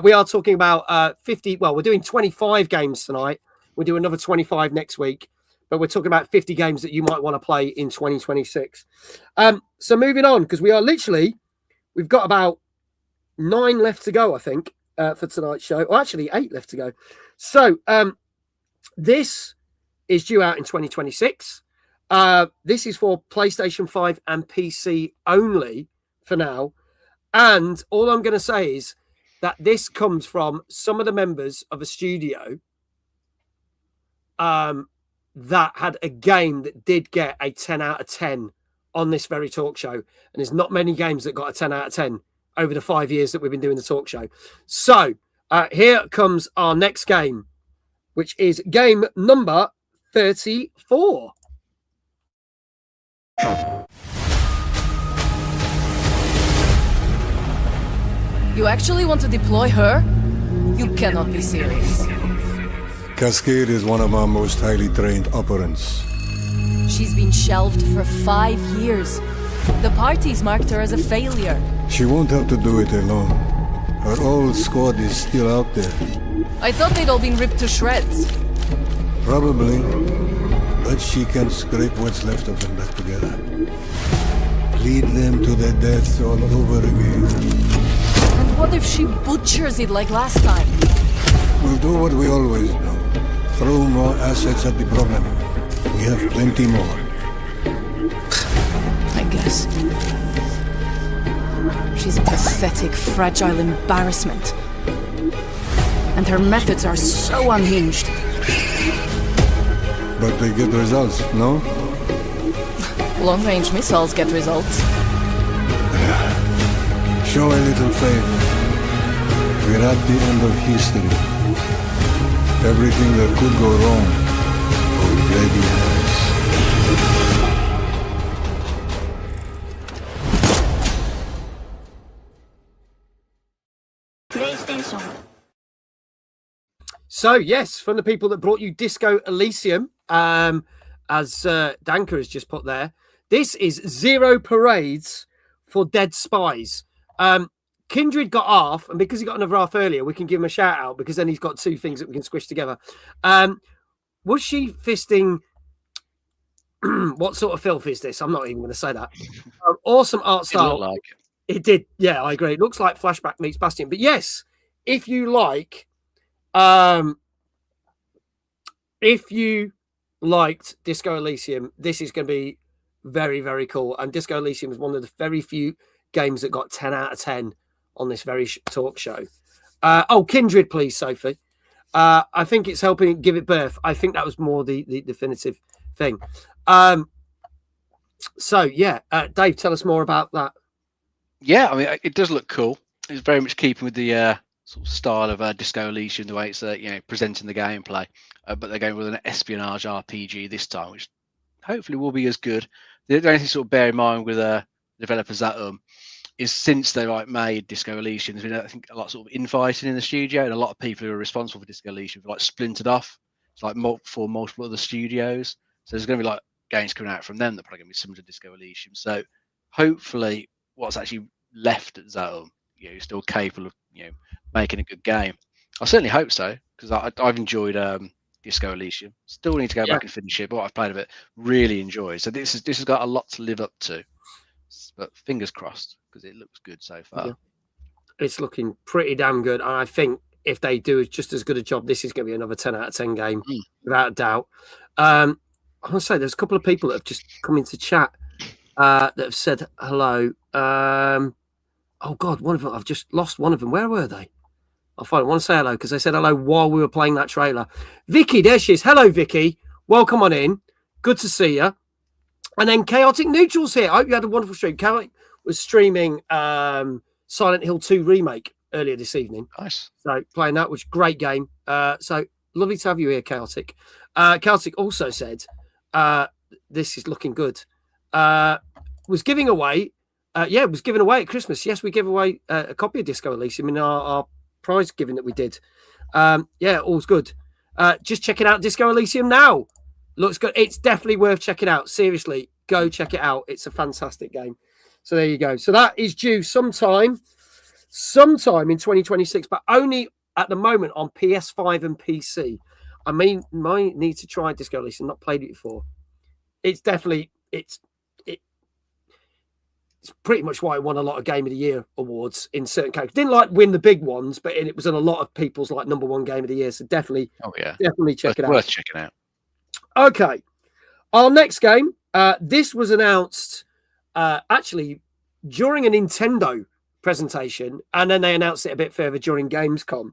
We are talking about 50. Well, we're doing 25 games tonight. We'll do another 25 next week. But we're talking about 50 games that you might want to play in 2026. So moving on, because we've got about 9 left to go, I think, for tonight's show. Or actually 8 left to go. So this is due out in 2026. This is for PlayStation 5 and PC only for now. And all I'm going to say is that this comes from some of the members of a studio that had a game that did get a 10 out of 10 on this very talk show. And there's not many games that got a 10 out of 10 over the 5 years that we've been doing the talk show. So here comes our next game, which is game number 34. You actually want to deploy her? You cannot be serious. Cascade is one of our most highly trained operants. She's been shelved for 5 years. The parties marked her as a failure. She won't have to do it alone. Her old squad is still out there. I thought they'd all been ripped to shreds. Probably. But she can scrape what's left of them back together. Lead them to their deaths all over again. And what if she butchers it like last time? We'll do what we always do. Throw more assets at the problem. We have plenty more. I guess. She's a pathetic, fragile embarrassment. And her methods are so unhinged. But they get results, no? Long-range missiles get results. Show a little faith. We're at the end of history. Everything that could go wrong already has. PlayStation. So, yes, from the people that brought you Disco Elysium, as Danker has just put there, this is Zero Parades for Dead Spies. Kindred got half, and because he got another half earlier, we can give him a shout out because then he's got 2 things that we can squish together. Was she fisting? What sort of filth is this? I'm not even going to say that. Awesome art style. It looked like it did. Yeah, I agree. It looks like Flashback meets Bastion. But yes, if you liked Disco Elysium, this is going to be very, very cool. And Disco Elysium is one of the very few games that got 10 out of 10 on this very talk show. Kindred, please, Sophie. I think it's helping give it birth. I think that was more the definitive thing. Dave, tell us more about that. Yeah, I mean, it does look cool. It's very much keeping with the sort of style of Disco Elysium, the way it's presenting the gameplay. But they're going with an espionage RPG this time, which hopefully will be as good. The only thing to sort of bear in mind with developers that is since they made Disco Elysium, there's been I think a lot of sort of infighting in the studio, and a lot of people who are responsible for Disco Elysium have splintered off. It's for multiple other studios. So there's going to be games coming out from them that are probably going to be similar to Disco Elysium. So hopefully, what's actually left at Zoom, is still capable of making a good game. I certainly hope so because I've enjoyed Disco Elysium. Still need to go back and finish it, but what I've played of it, really enjoyed. So this has got a lot to live up to. But fingers crossed because it looks good so far. Yeah. It's looking pretty damn good, and I think if they do just as good a job, this is going to be another 10 out of 10 game without a doubt. I want to say there's a couple of people that have just come into chat that have said hello. Oh God, one of them, I've just lost one of them. Where were they? I'll find it. I want to say hello because they said hello while we were playing that trailer. Vicky, there she is. Hello, Vicky. Welcome on in. Good to see you. And then Chaotic Neutral's here. I hope you had a wonderful stream. Chaotic was streaming Silent Hill 2 Remake earlier this evening. Nice. So playing that, which great game. So lovely to have you here, Chaotic. Chaotic also said, this is looking good. Was giving away it was given away at Christmas. Yes, we gave away a copy of Disco Elysium in our prize giving that we did. All's good. Just checking out Disco Elysium now. Looks good. It's definitely worth checking out. Seriously, go check it out. It's a fantastic game. So there you go. So that is due sometime in 2026, but only at the moment on PS5 and PC. I might need to try Disco Elysium. Not played it before. It's definitely it's pretty much why it won a lot of Game of the Year awards in certain categories. Didn't win the big ones, but it was in a lot of people's #1 Game of the Year. So definitely, definitely check it out. Worth checking out. Okay, our next game. This was announced actually during a Nintendo presentation, and then they announced it a bit further during Gamescom.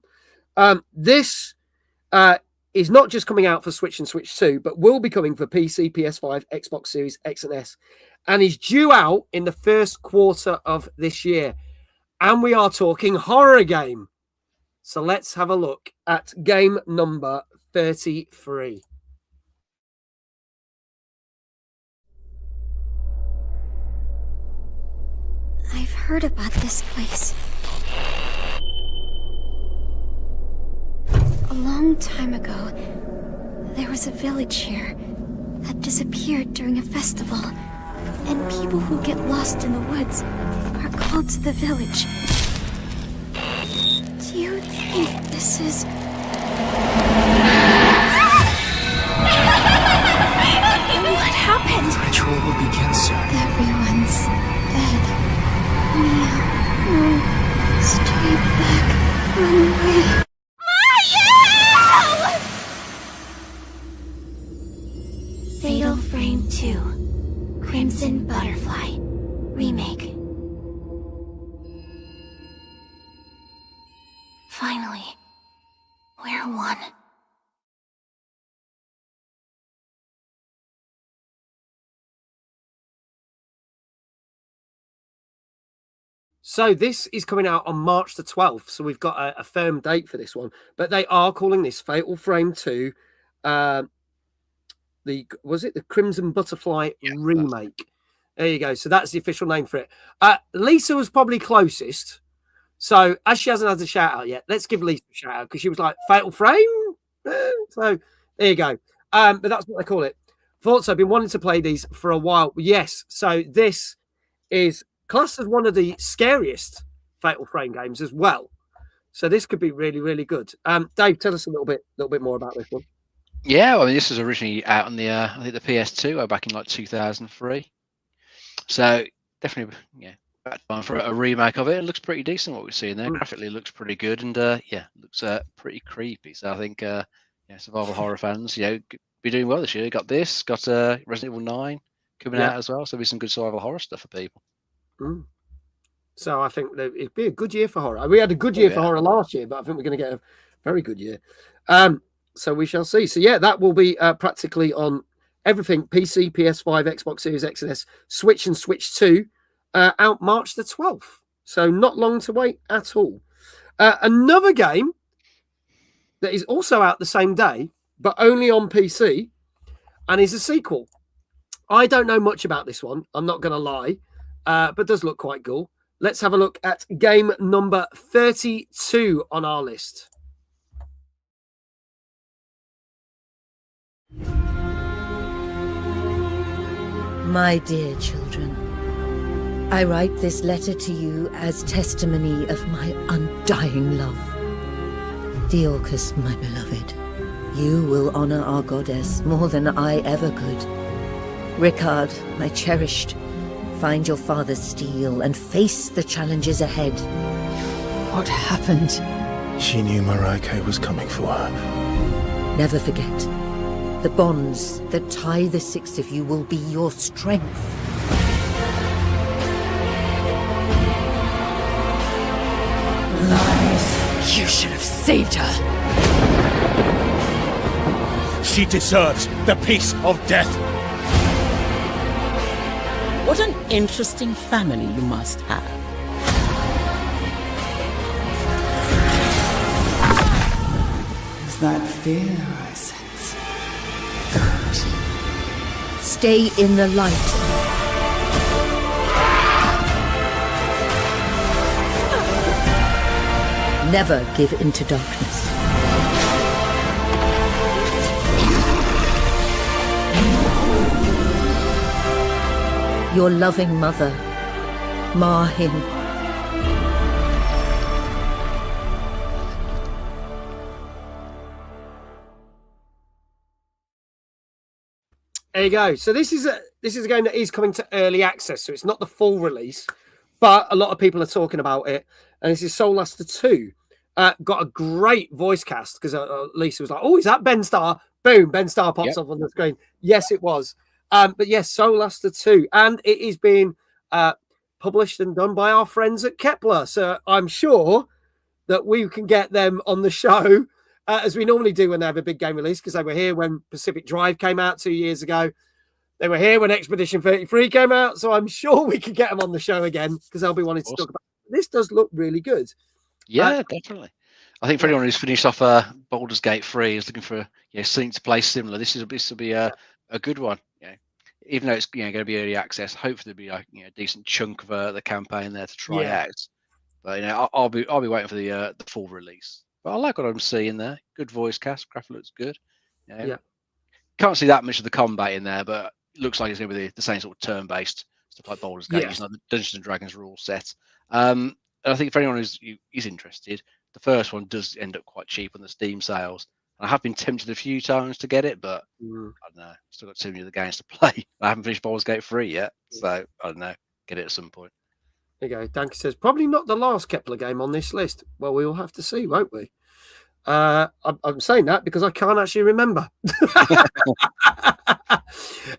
This is not just coming out for Switch and Switch 2, but will be coming for PC, PS5, Xbox Series X and S, and is due out in the first quarter of this year. And we are talking horror game. So let's have a look at game number 33. I've heard about this place. A long time ago, there was a village here that disappeared during a festival, and people who get lost in the woods are called to the village. Do you think this is... What happened? The ritual will begin soon. Everyone's dead. Mia, no, stay back, run away. Fatal Frame 2, Crimson Butterfly, Remake. Finally, we're one. So this is coming out on March the 12th. So we've got a firm date for this one, but they are calling this Fatal Frame 2. Was it the Crimson Butterfly remake? There you go. So that's the official name for it. Lisa was probably closest. So as she hasn't had a shout out yet, let's give Lisa a shout out because she was like Fatal Frame. So there you go. But that's what they call it. Thoughts. I've been wanting to play these for a while. Yes. So this is classed as one of the scariest Fatal Frame games as well. So this could be really, really good. Dave, tell us a little bit more about this one. Yeah, I mean, this was originally out on the I think the PS2 back in like 2003. So definitely, back time for a remake of it. It looks pretty decent what we're seeing there. Graphically, it looks pretty good, and looks pretty creepy. So I think survival horror fans, be doing well this year. Got this, got Resident Evil 9 coming out as well. So there'll be some good survival horror stuff for people. So I think that it'd be a good year for horror. We had a good year for horror last year, but I think we're going to get a very good year. So we shall see. So that will be practically on everything: PC, PS5, Xbox Series X and S, Switch and Switch 2, out March the 12th. So not long to wait at all. Another game that is also out the same day, but only on PC, and is a sequel. I don't know much about this one. I'm not going to lie, but does look quite cool. Let's have a look at game number 32 on our list. My dear children, I write this letter to you as testimony of my undying love. Deorcus, my beloved, you will honor our goddess more than I ever could. Rickard, my cherished, find your father's steel and face the challenges ahead. What happened? She knew Marike was coming for her. Never forget, the bonds that tie the six of you will be your strength. Lies! You should have saved her! She deserves the peace of death! What an interesting family you must have. Is that fear I sense? Good. Stay in the light. Never give in to darkness. Your loving mother, Ma Hin. There you go. So this is a game that is coming to early access, so it's not the full release, but a lot of people are talking about it. And this is Soul Blaster 2. Got a great voice cast because Lisa was like, "Oh, is that Ben Starr?" Boom, Ben Starr pops up on the screen. Yes, it was. But yes, Soul Blaster 2, and it is being published and done by our friends at Kepler. So I'm sure that we can get them on the show. As we normally do when they have a big game release, because they were here when Pacific Drive came out 2 years ago. They were here when Expedition 33 came out, so I'm sure we could get them on the show again because they'll be wanting to talk about it. This does look really good. Yeah, definitely. I think for anyone who's finished off Baldur's Gate 3 is looking for something to play similar, this will be a good one. Even though it's going to be early access, hopefully there'll be a decent chunk of the campaign there to try out. But I'll be waiting for the full release. But I like what I'm seeing there. Good voice cast. Graphic looks good. Can't see that much of the combat in there, but it looks like it's going to be the same sort of turn-based stuff like Baldur's Gate. It's not the Dungeons and Dragons rule set. And I think for anyone who's interested, the first one does end up quite cheap on the Steam sales. I have been tempted a few times to get it, but I don't know. Still got too many of the games to play. I haven't finished Baldur's Gate 3 yet, so I don't know. Get it at some point. There you go. Danke says, probably not the last Kepler game on this list. Well, we will have to see, won't we? I'm saying that because I can't actually remember.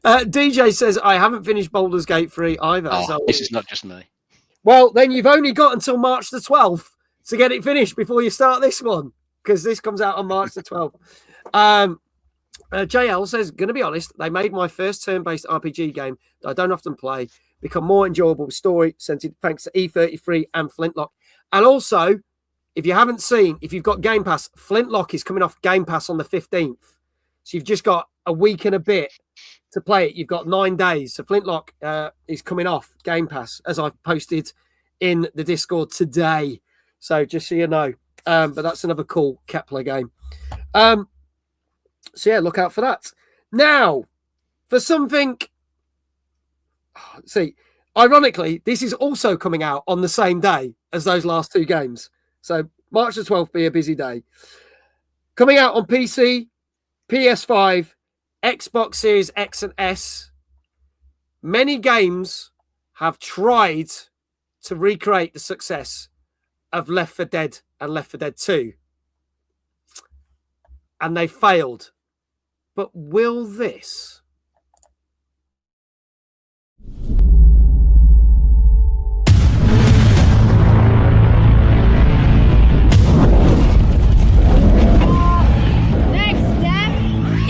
DJ says, I haven't finished Baldur's Gate 3 either. So... This is not just me. Well, then you've only got until March the 12th to get it finished before you start this one, because this comes out on March the 12th. JL says, going to be honest, they made my first turn-based RPG game that I don't often play become more enjoyable with story-centered thanks to E33 and Flintlock. And also, if you haven't seen, if you've got Game Pass, Flintlock is coming off Game Pass on the 15th. So you've just got a week and a bit to play it. You've got 9 days. So Flintlock is coming off Game Pass, as I've posted in the Discord today. So just so you know. But that's another cool Kepler game. So yeah, look out for that. Now, for something... See, ironically, this is also coming out on the same day as those last two games. So March the 12th be a busy day. Coming out on PC, PS5, Xbox Series X and S. Many games have tried to recreate the success of Left 4 Dead and Left 4 Dead 2. And they failed. But will this?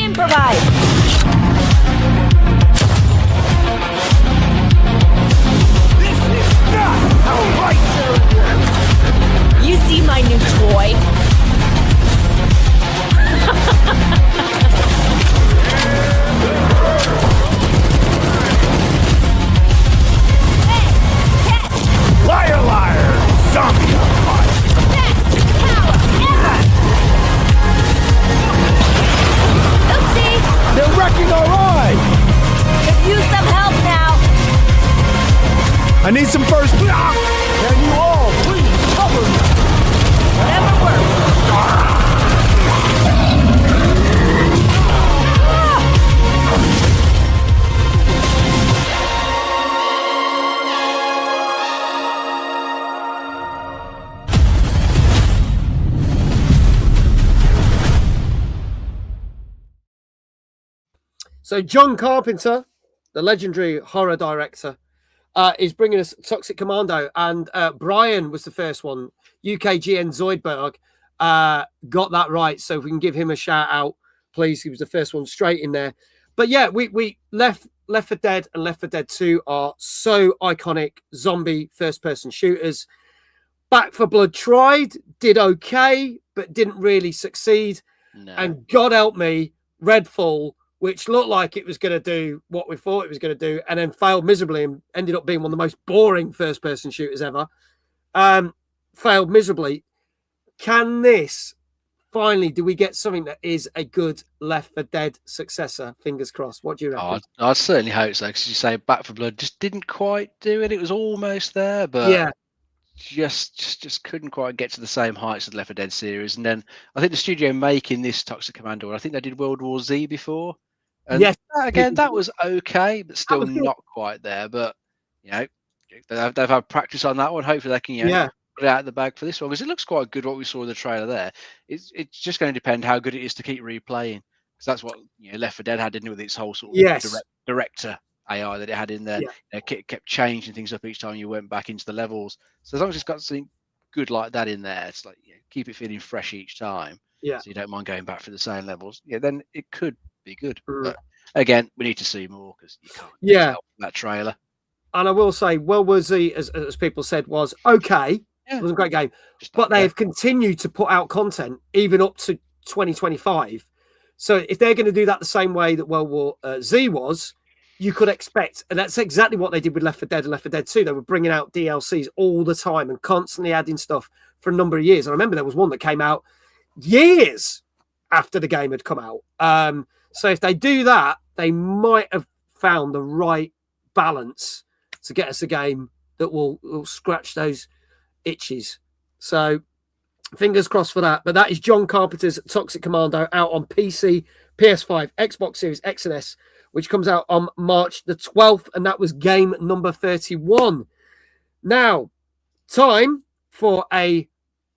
Improvise! This is not how right works! You see my new toy? Liar, liar! Zombie on fire! Best power ever! Oopsie! They're wrecking our ride! Could use some help now! I need some first... Can you all please cover me? Whatever works! So John Carpenter, the legendary horror director, is bringing us Toxic Commando. And Brian was the first one. UKGN Zoidberg got that right. So if we can give him a shout out, please. He was the first one straight in there. But yeah, we Left 4 Dead and Left 4 Dead 2 are so iconic zombie first-person shooters. Back 4 Blood tried, did okay, but didn't really succeed. No. And God help me, Redfall, which looked like it was going to do what we thought it was going to do, and then failed miserably and ended up being one of the most boring first-person shooters ever. Failed miserably. can this finally, do we get something that is a good Left 4 Dead successor? Fingers crossed. What do you reckon? I certainly hope so, because you say Back for Blood just didn't quite do it. It was almost there, but Yeah. just couldn't quite get to the same heights as the Left 4 Dead series. And then I think the studio making this Toxic Commando, I think they did World War Z before. And Yes, again, that was okay, but still was good. not quite there. But you know, they've had practice on that one. Hopefully, they can Yeah. put it out of the bag for this one, because it looks quite good. What we saw in the trailer there, it's just going to depend how good it is to keep replaying, because that's what Left 4 Dead had, didn't it, with its whole sort of Yes. director AI that it had in there. Yeah. It kept changing things up each time you went back into the levels. So as long as it's got something good like that in there, it's like keep it feeling fresh each time. Yeah. So you don't mind going back for the same levels. Yeah, then it could be good. But again, we need to see more, because you can't tell from that trailer. And I will say, World War Z, as people said, was okay. It was a great game. But they have continued to put out content even up to 2025. So if they're going to do that the same way that World War Z was, you could expect, and that's exactly what they did with Left 4 Dead and Left 4 Dead 2. They were bringing out DLCs all the time and constantly adding stuff for a number of years. And I remember there was one that came out years after the game had come out. So if they do that, they might have found the right balance to get us a game that will scratch those itches. So fingers crossed for that. But that is John Carpenter's Toxic Commando, out on PC, PS5, Xbox Series X and S, which comes out on March the 12th. And that was game number 31. Now, time for a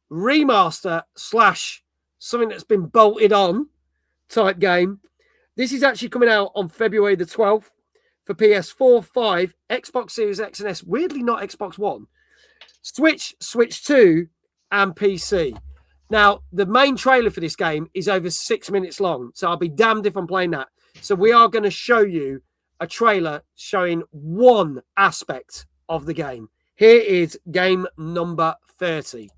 remaster / something that's been bolted on type game. This is actually coming out on February the 12th for PS4, 5, Xbox Series X and S, weirdly not Xbox One, Switch, Switch 2, and PC. Now, the main trailer for this game is over 6 minutes long, so I'll be damned if I'm playing that. So we are going to show you a trailer showing one aspect of the game. Here is game number 30.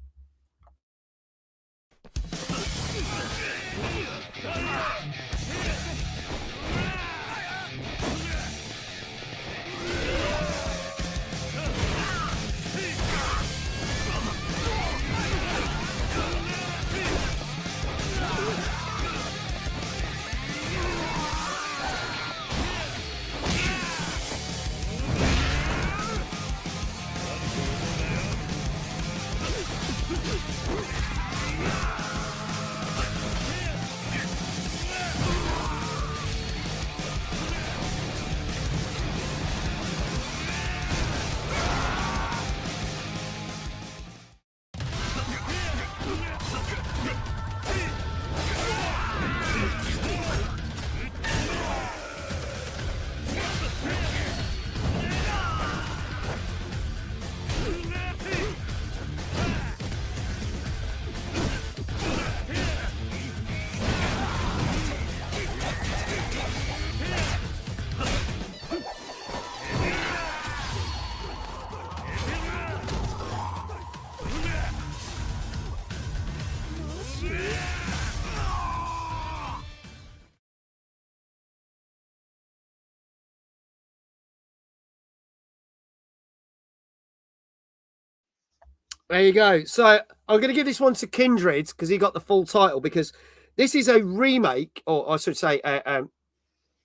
There you go. So I'm going to give this one to Kindred because he got the full title, because this is a remake, or I should say,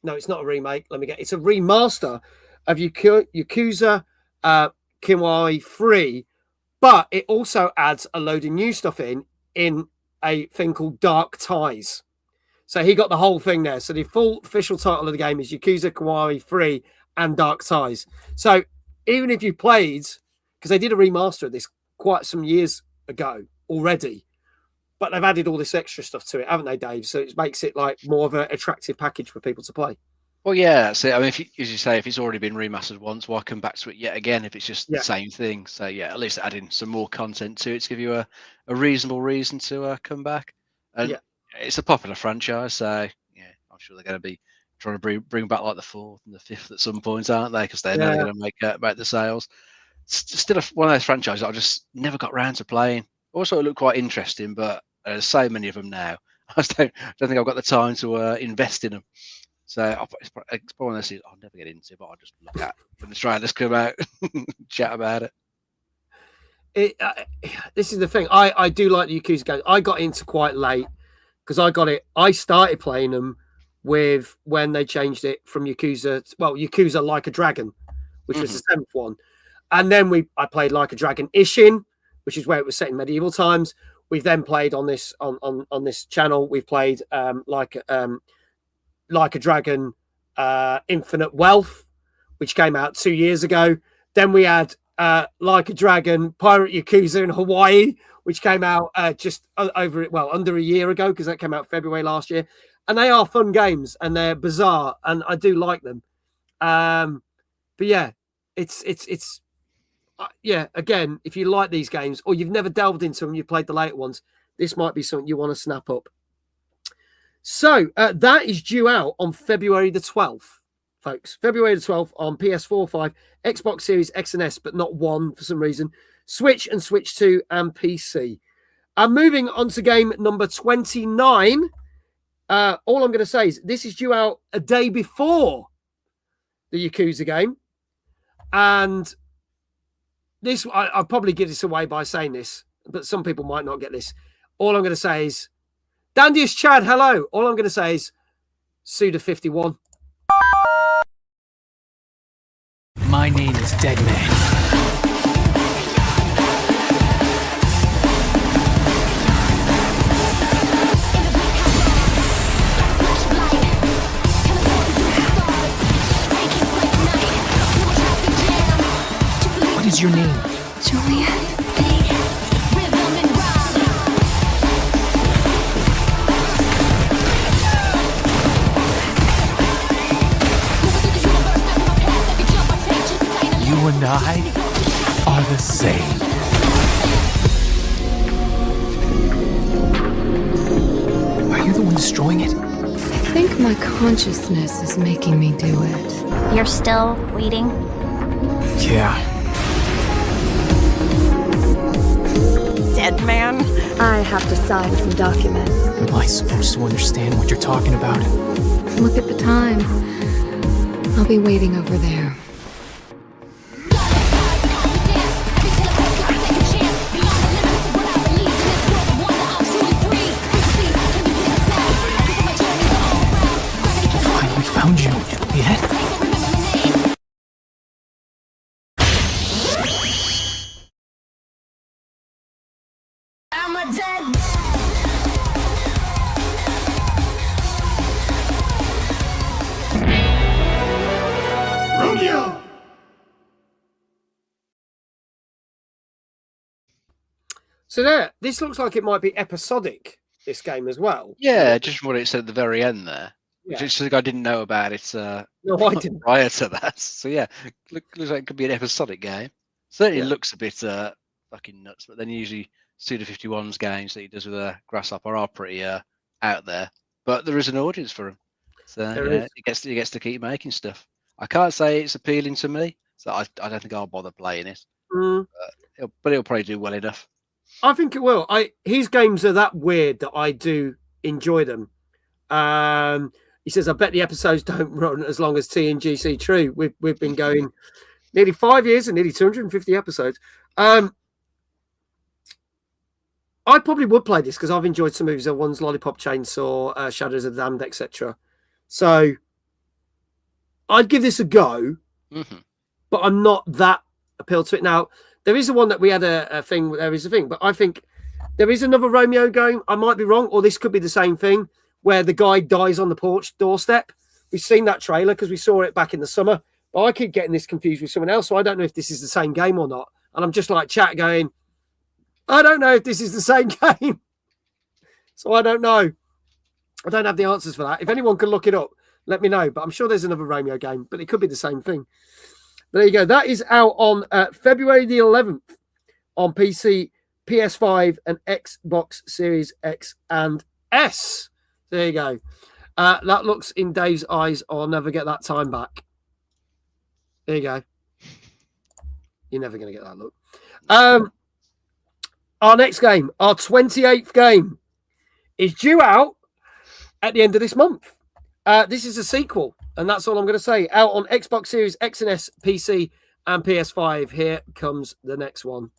no, it's not a remake. It's a remaster of Yakuza Kiwami 3, but it also adds a load of new stuff in a thing called Dark Ties. So he got the whole thing there. So the full official title of the game is Yakuza Kiwami 3 and Dark Ties. So even if you played, because they did a remaster of this quite some years ago already, but they've added all this extra stuff to it, haven't they, Dave? So it makes it like more of an attractive package for people to play. Well, yeah, that's it. I mean, as you say, if it's already been remastered once, why come back to it yet again if it's just the same thing? So yeah, at least adding some more content to it to give you a reasonable reason to come back. And it's a popular franchise, so yeah, I'm sure they're going to be trying to bring back like the 4th and the 5th at some point, aren't they? Because they know they're going to make the sales. It's still one of those franchises I just never got round to playing. Also, it looked quite interesting, but there's so many of them now. I don't think I've got the time to invest in them. So it's probably one of those things I'll never get into, but I'll just look at when the trailers come out, chat about it. This is the thing. I do like the Yakuza games. I got into quite late because I started playing them with when they changed it from Yakuza Like a Dragon, which was the 7th one. And then I played Like a Dragon Ishin, which is where it was set in medieval times. We've then played on this on this channel. We've played Like a Dragon Infinite Wealth, which came out 2 years ago. Then we had Like a Dragon Pirate Yakuza in Hawaii, which came out under a year ago, because that came out February last year. And they are fun games and they're bizarre and I do like them. But yeah, it's again, if you like these games or you've never delved into them, you've played the later ones, this might be something you want to snap up. So that is due out on February the 12th, folks. February the 12th on PS4, 5, Xbox Series X and S, but not one for some reason, Switch and Switch 2 and PC. I'm moving on to game number 29. All I'm going to say is this is due out a day before the Yakuza game. And this, I'll probably give this away by saying this, but some people might not get this. All I'm going to say is, Dandiest Chad, hello. All I'm going to say is, Suda51. My name is Dead Man. What is your name? Julia. You and I are the same. Are you the one destroying it? I think my consciousness is making me do it. You're still waiting? Yeah. Dead man? I have to sign some documents. Am I supposed to understand what you're talking about? Look at the time. I'll be waiting over there. We found you. Yet? I'm a dead man. Romeo! So there, this looks like it might be episodic, this game as well. Yeah, just what it said at the very end there. Yeah. Which is something I didn't know about it No, I didn't. prior to that. So yeah, looks like it could be an episodic game. Certainly Yeah. looks a bit fucking nuts, but then usually Suda51's games that he does with Grasshopper are pretty out there. But there is an audience for him. So There yeah, is. he gets to keep making stuff. I can't say it's appealing to me, so I don't think I'll bother playing it. Mm. But it'll probably do well enough. I think it will. His games are that weird that I do enjoy them. He says, I bet the episodes don't run as long as TNGC. True. We've been going nearly 5 years and nearly 250 episodes. I probably would play this because I've enjoyed some of his other ones, Lollipop Chainsaw, Shadows of the Damned, etc. So I'd give this a go, but I'm not that appealed to it. Now, there is a one that we had a thing, there is a thing, but I think there is another Romeo game. I might be wrong, or this could be the same thing, where the guy dies on the porch doorstep. We've seen that trailer because we saw it back in the summer, but I keep getting this confused with someone else, so I don't know if this is the same game or not. And I'm just like chat going, I don't know if this is the same game. So I don't know. I don't have the answers for that. If anyone can look it up, let me know. But I'm sure there's another Romeo game, but it could be the same thing. But there you go. That is out on February the 11th on PC, PS5, and Xbox Series X and S. There you go. That looks in Dave's eyes. I'll never get that time back. There you go. You're never going to get that look. Our next game, our 28th game, is due out at the end of this month. This is a sequel, and that's all I'm going to say. Out on Xbox Series X and S, PC, and PS5. Here comes the next one.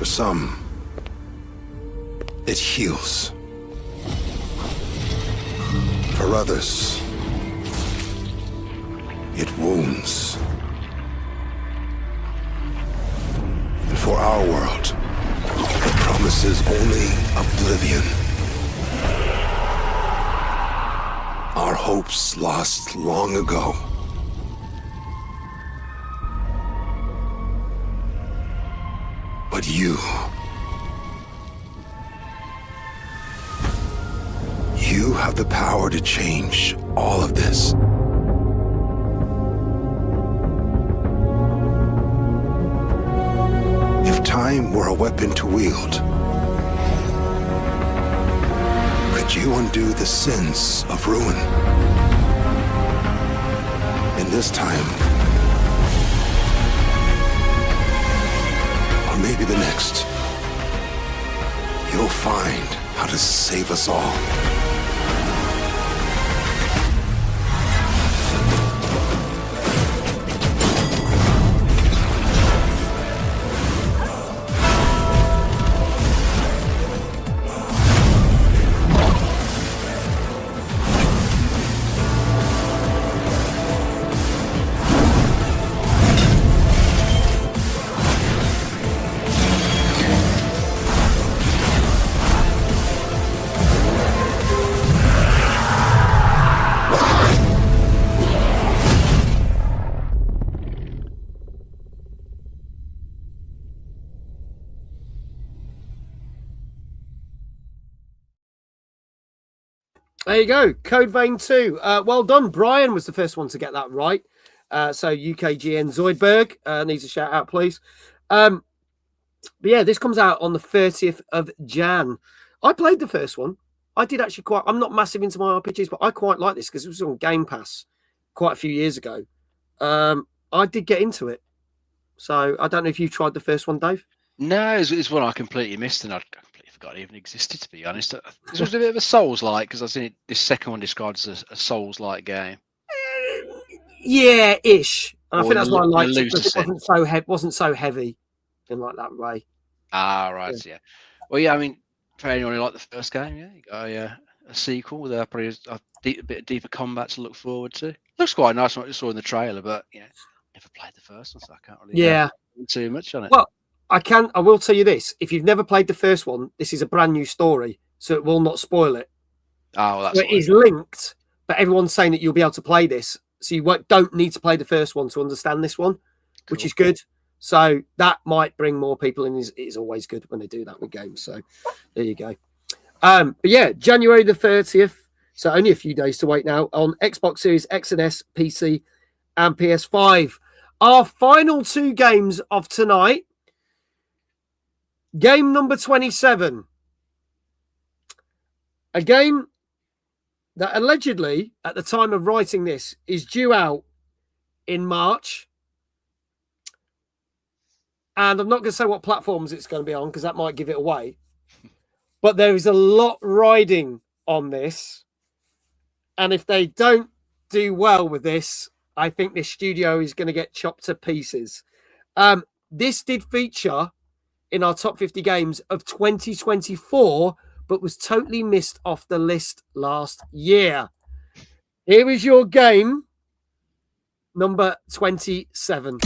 For some, it heals. For others, it wounds. And for our world, it promises only oblivion. Our hopes lost long ago. But you have the power to change all of this. If time were a weapon to wield, could you undo the sins of ruin? In this time, or maybe the next, you'll find how to save us all. There you go. Code Vein 2. Well done. Brian was the first one to get that right. So UKGN Zoidberg needs a shout out, please. But yeah, this comes out on the 30th of Jan. I played the first one. I did actually quite... I'm not massive into my RPGs, but I quite like this because it was on Game Pass quite a few years ago. I did get into it. So I don't know if you tried the first one, Dave. No, it's one I completely missed, and I completely forgot it even existed, to be honest. This was a bit of a Souls-like, because I've seen it, this second one described as a Souls-like game. Yeah, ish. And I think that's why I liked it, because it wasn't so heavy in like that way. Ah, right, yeah. Well, yeah, I mean, for anyone who liked the first game, yeah, you got a sequel with probably a bit deeper combat to look forward to. Looks quite nice from what I saw in the trailer, but you know, never played the first one, so I can't really too much on it. Well, I will tell you this: if you've never played the first one, this is a brand new story, so it will not spoil it. Oh, well, that's so it is linked, but everyone's saying that you'll be able to play this, so you don't need to play the first one to understand this one, which is good. So that might bring more people in. It's always good when they do that with games. So there you go. But yeah, January the 30th. So only a few days to wait now on Xbox Series X and S, PC, and PS5. Our final two games of tonight. Game number 27. A game that allegedly, at the time of writing this, is due out in March. And I'm not going to say what platforms it's going to be on because that might give it away. But there is a lot riding on this. And if they don't do well with this, I think this studio is going to get chopped to pieces. This did feature in our top 50 games of 2024, but was totally missed off the list last year. Here is your game, number 27.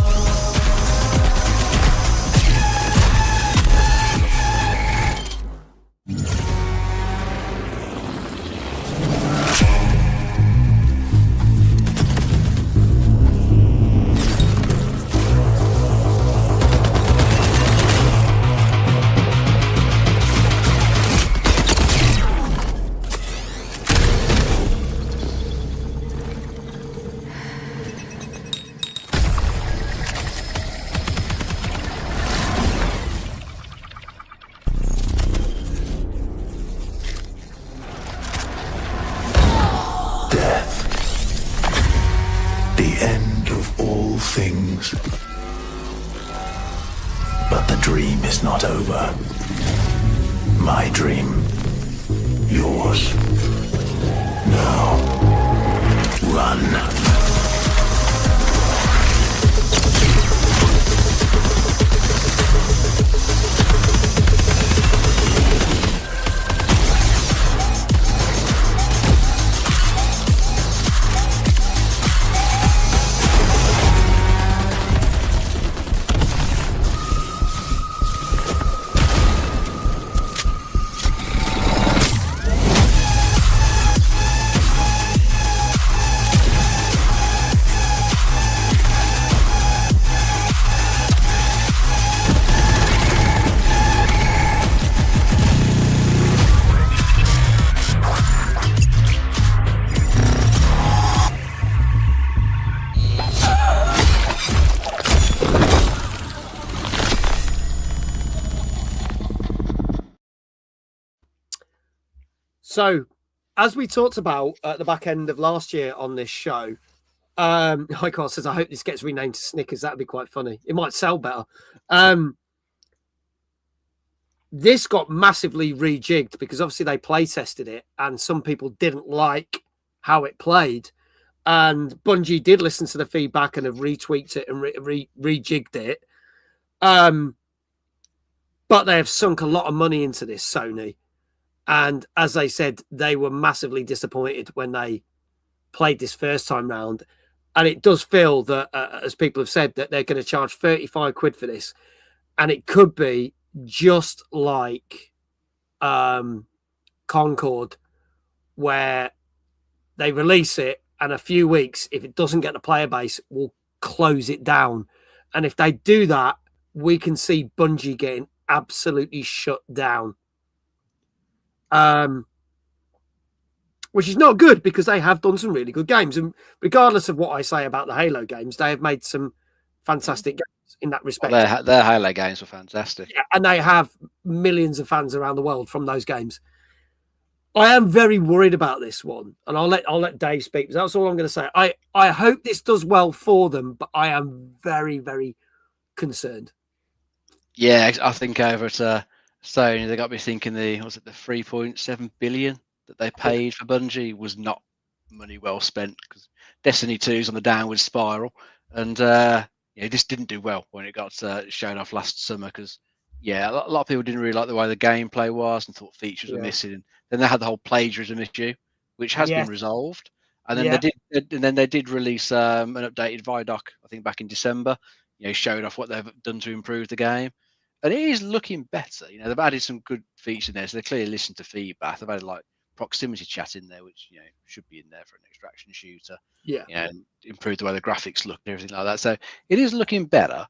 But the dream is not over. My dream. Yours. Now. Run. So, as we talked about at the back end of last year on this show, Icon says, I hope this gets renamed to Snickers. That'd be quite funny. It might sell better. This got massively rejigged because obviously they play tested it and some people didn't like how it played. And Bungie did listen to the feedback and have retweaked it and rejigged it. But they have sunk a lot of money into this, Sony. And as they said, they were massively disappointed when they played this first time round. And it does feel that, as people have said, that they're going to charge 35 quid for this. And it could be just like Concord, where they release it and a few weeks, if it doesn't get the player base, will close it down. And if they do that, we can see Bungie getting absolutely shut down. Which is not good because they have done some really good games. And regardless of what I say about the Halo games, they have made some fantastic games in that respect. Well, their Halo games were fantastic. Yeah, and they have millions of fans around the world from those games. I am very worried about this one, and I'll let Dave speak. That's all I'm going to say. I hope this does well for them, but I am very, very concerned. Yeah, I think over at Sony, they got me thinking the 3.7 billion that they paid for Bungie was not money well spent, because Destiny 2 is on the downward spiral, and this didn't do well when it got shown off last summer, because a lot of people didn't really like the way the gameplay was and thought features were missing. Then they had the whole plagiarism issue, which has been resolved, and then they did release an updated Vidoc, I think back in December. Showed off what they've done to improve the game, and it is looking better. They've added some good features in there, so they clearly listened to feedback. They've added like proximity chat in there, which should be in there for an extraction shooter. And improve the way the graphics look and everything like that. So it is looking better,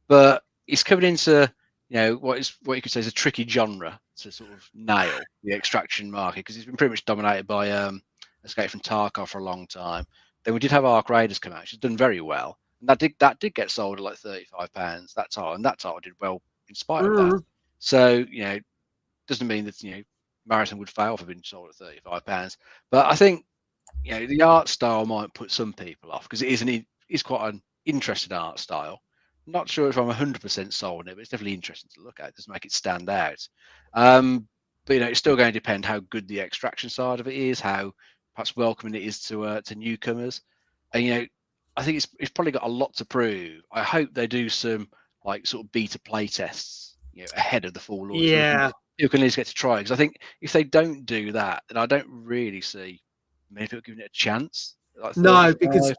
but it's coming into what you could say is a tricky genre to sort of nail the extraction market, because it's been pretty much dominated by Escape from Tarkov for a long time. Then we did have Ark Raiders come out, which has done very well, and that did get sold at like £35 that time, and that title did well in spite of that. So doesn't mean that Marathon would fail for being sold at £35, but I think the art style might put some people off, because it's quite an interesting art style. Not sure if I'm 100% sold on it, but it's definitely interesting to look at. It does make it stand out. But it's still going to depend how good the extraction side of it is, how perhaps welcoming it is to newcomers. And I think it's probably got a lot to prove. I hope they do some like sort of beta play tests, ahead of the full launch. Yeah, you can at least get to try, because I think if they don't do that, then I don't really see many people giving it a chance. No, because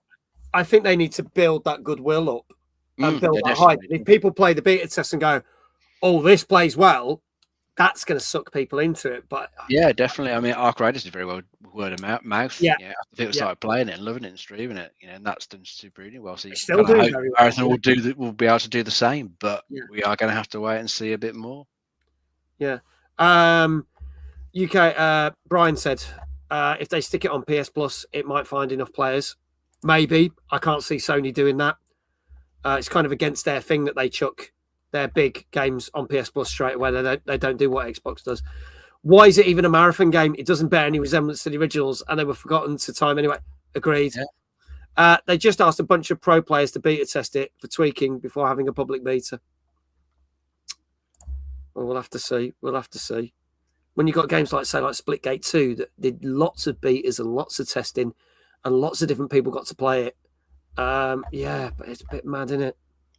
I think they need to build that goodwill up and build that hype. If people play the beta test and go, "Oh, this plays well," that's going to suck people into it. But yeah, definitely. I mean, Ark Raiders did very well word of mouth. Yeah, people started playing it and loving it and streaming it. And that's done super well. So still doing very well. Marathon will be able to do the same, but we are going to have to wait and see a bit more. Yeah. UK Brian said, if they stick it on PS Plus, it might find enough players. Maybe. I can't see Sony doing that. It's kind of against their thing that they chuck their big games on PS Plus straight away. They don't do what Xbox does. Why is it even a marathon game? It doesn't bear any resemblance to the originals, and they were forgotten to time anyway. Agreed. Yeah. They just asked a bunch of pro players to beta test it for tweaking before having a public beta. Well, we'll have to see. When you've got games like Splitgate 2 that did lots of betas and lots of testing and lots of different people got to play it. But it's a bit mad, isn't it?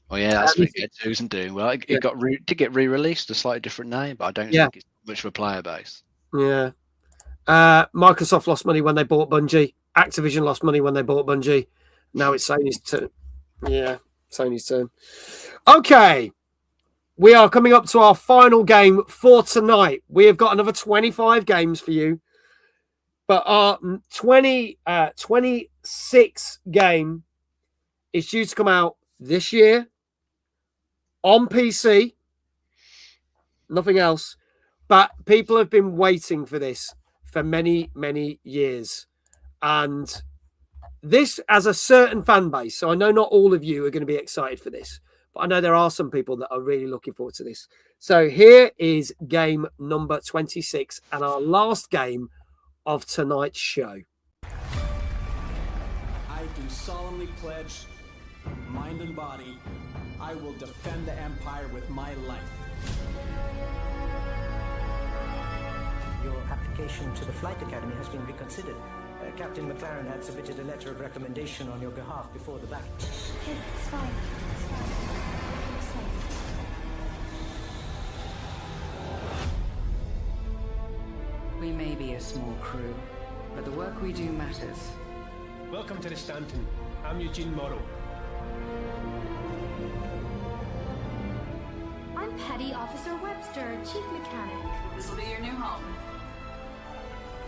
Well, that's Splitgate 2 isn't doing well. It did get re-released, a slightly different name, but I don't think it's much of a player base. Yeah. Microsoft lost money when they bought Bungie. Activision lost money when they bought Bungie. Now it's Sony's turn. Yeah, Sony's turn. Okay. We are coming up to our final game for tonight. We have got another 25 games for you. But our 26th game is due to come out this year on PC. Nothing else. But people have been waiting for this for many, many years. And this has a certain fan base. So I know not all of you are going to be excited for this. But I know there are some people that are really looking forward to this. So here is game number 26 and our last game of tonight's show. I do solemnly pledge, mind and body, I will defend the Empire with my life. Your application to the Flight Academy has been reconsidered. Captain McLaren had submitted a letter of recommendation on your behalf before the battle. Okay, it's fine. It's fine. You're safe. We may be a small crew, but the work we do matters. Welcome to the Stanton. I'm Eugene Morrow. I'm Petty Officer Webster, Chief Mechanic. This will be your new home.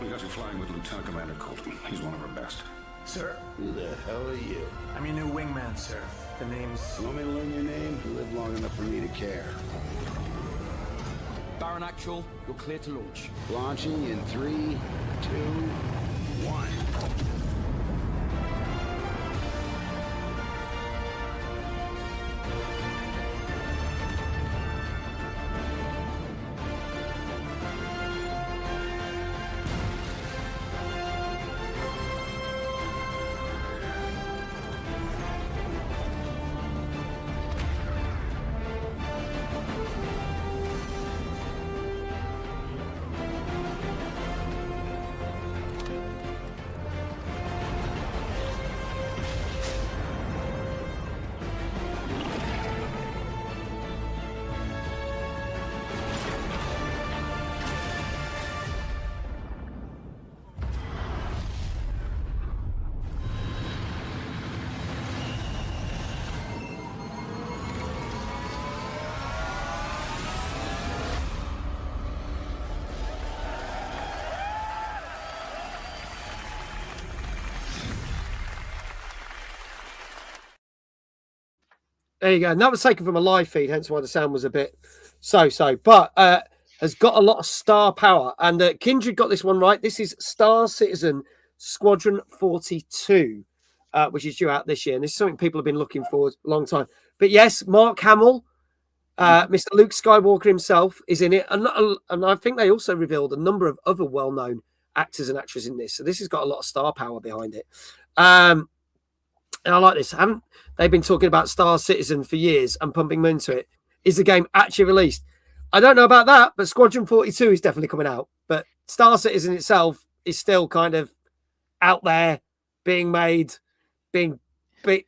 We got you flying with Lieutenant Commander Colton. He's one of our best. Sir? Who the hell are you? I'm your new wingman, sir. The name's... You want me to learn your name? You live long enough for me to care. Baron Actual, you're clear to launch. Launching in 3, 2, 1. There you go. And that was taken from a live feed, hence why the sound was a bit so-so. But has got a lot of star power. And Kindred got this one right. This is Star Citizen Squadron 42, which is due out this year. And this is something people have been looking for a long time. But yes, Mark Hamill, Mr. Luke Skywalker himself is in it. And I think they also revealed a number of other well-known actors and actresses in this. So this has got a lot of star power behind it. And I like this. They've been talking about Star Citizen for years and pumping them into it. Is the game actually released? I don't know about that, but Squadron 42 is definitely coming out. But Star Citizen itself is still kind of out there, being made, being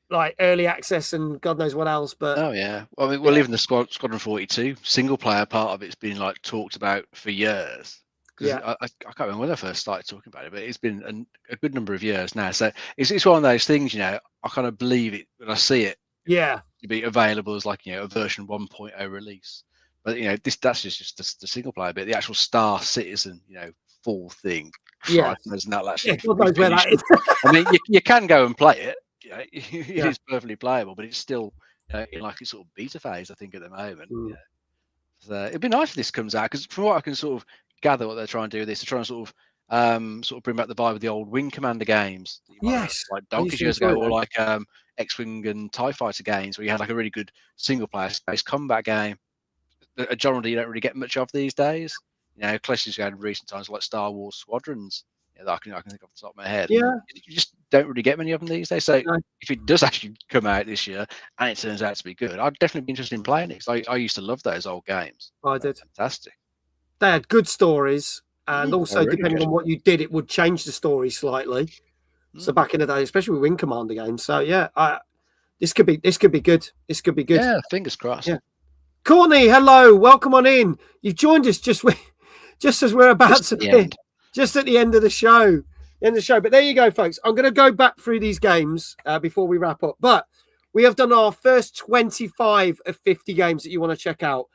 like early access and God knows what else. But oh yeah, well, I mean, we're leaving the Squadron 42 single player part of it's been like talked about for years. Yeah, I can't remember when I first started talking about it, but it's been a good number of years now. So it's one of those things, you know. I kind of believe it when I see it. Yeah, to be available as like, you know, a version 1.0 release. But you know, that's just the single player bit. The actual Star Citizen, you know, full thing. Yeah, isn't that actually? God knows where that is. I mean, you can go and play it. You know, it is perfectly playable, but it's still in like its sort of beta phase, I think, at the moment. Yeah. So it'd be nice if this comes out, because from what I can sort of gather, what they're trying to do with this, they're trying to sort of bring back the vibe of the old Wing Commander games. Yes, like donkeys years ago, or like X-Wing and TIE Fighter games, where you had like a really good single player space combat game. A genre you don't really get much of these days. You know, classes you had in recent times, like Star Wars Squadrons, that I can think off the top of my head. Yeah, you just don't really get many of them these days. So if it does actually come out this year and it turns out to be good, I'd definitely be interested in playing it. I used to love those old games. I did. Fantastic. They had good stories, and also really depending on what you did, it would change the story slightly. So back in the day, especially with Wing Commander games. So yeah, this could be good. This could be good. Yeah, fingers crossed. Yeah. Courtney, hello, welcome on in. You've joined us just as we're about to be just at the end of the show. But there you go, folks. I'm going to go back through these games before we wrap up. But we have done our first 25 of 50 games that you want to check out.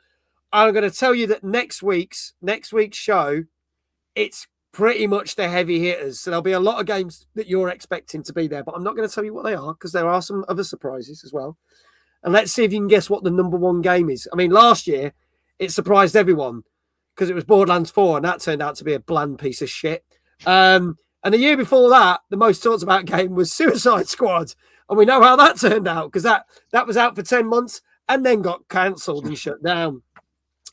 I'm going to tell you that next week's show, it's pretty much the heavy hitters. So there'll be a lot of games that you're expecting to be there, but I'm not going to tell you what they are, because there are some other surprises as well. And let's see if you can guess what the number one game is. I mean, last year, it surprised everyone because it was Borderlands 4, and that turned out to be a bland piece of shit. And the year before that, the most talked about game was Suicide Squad. And we know how that turned out, because that was out for 10 months and then got cancelled and shut down.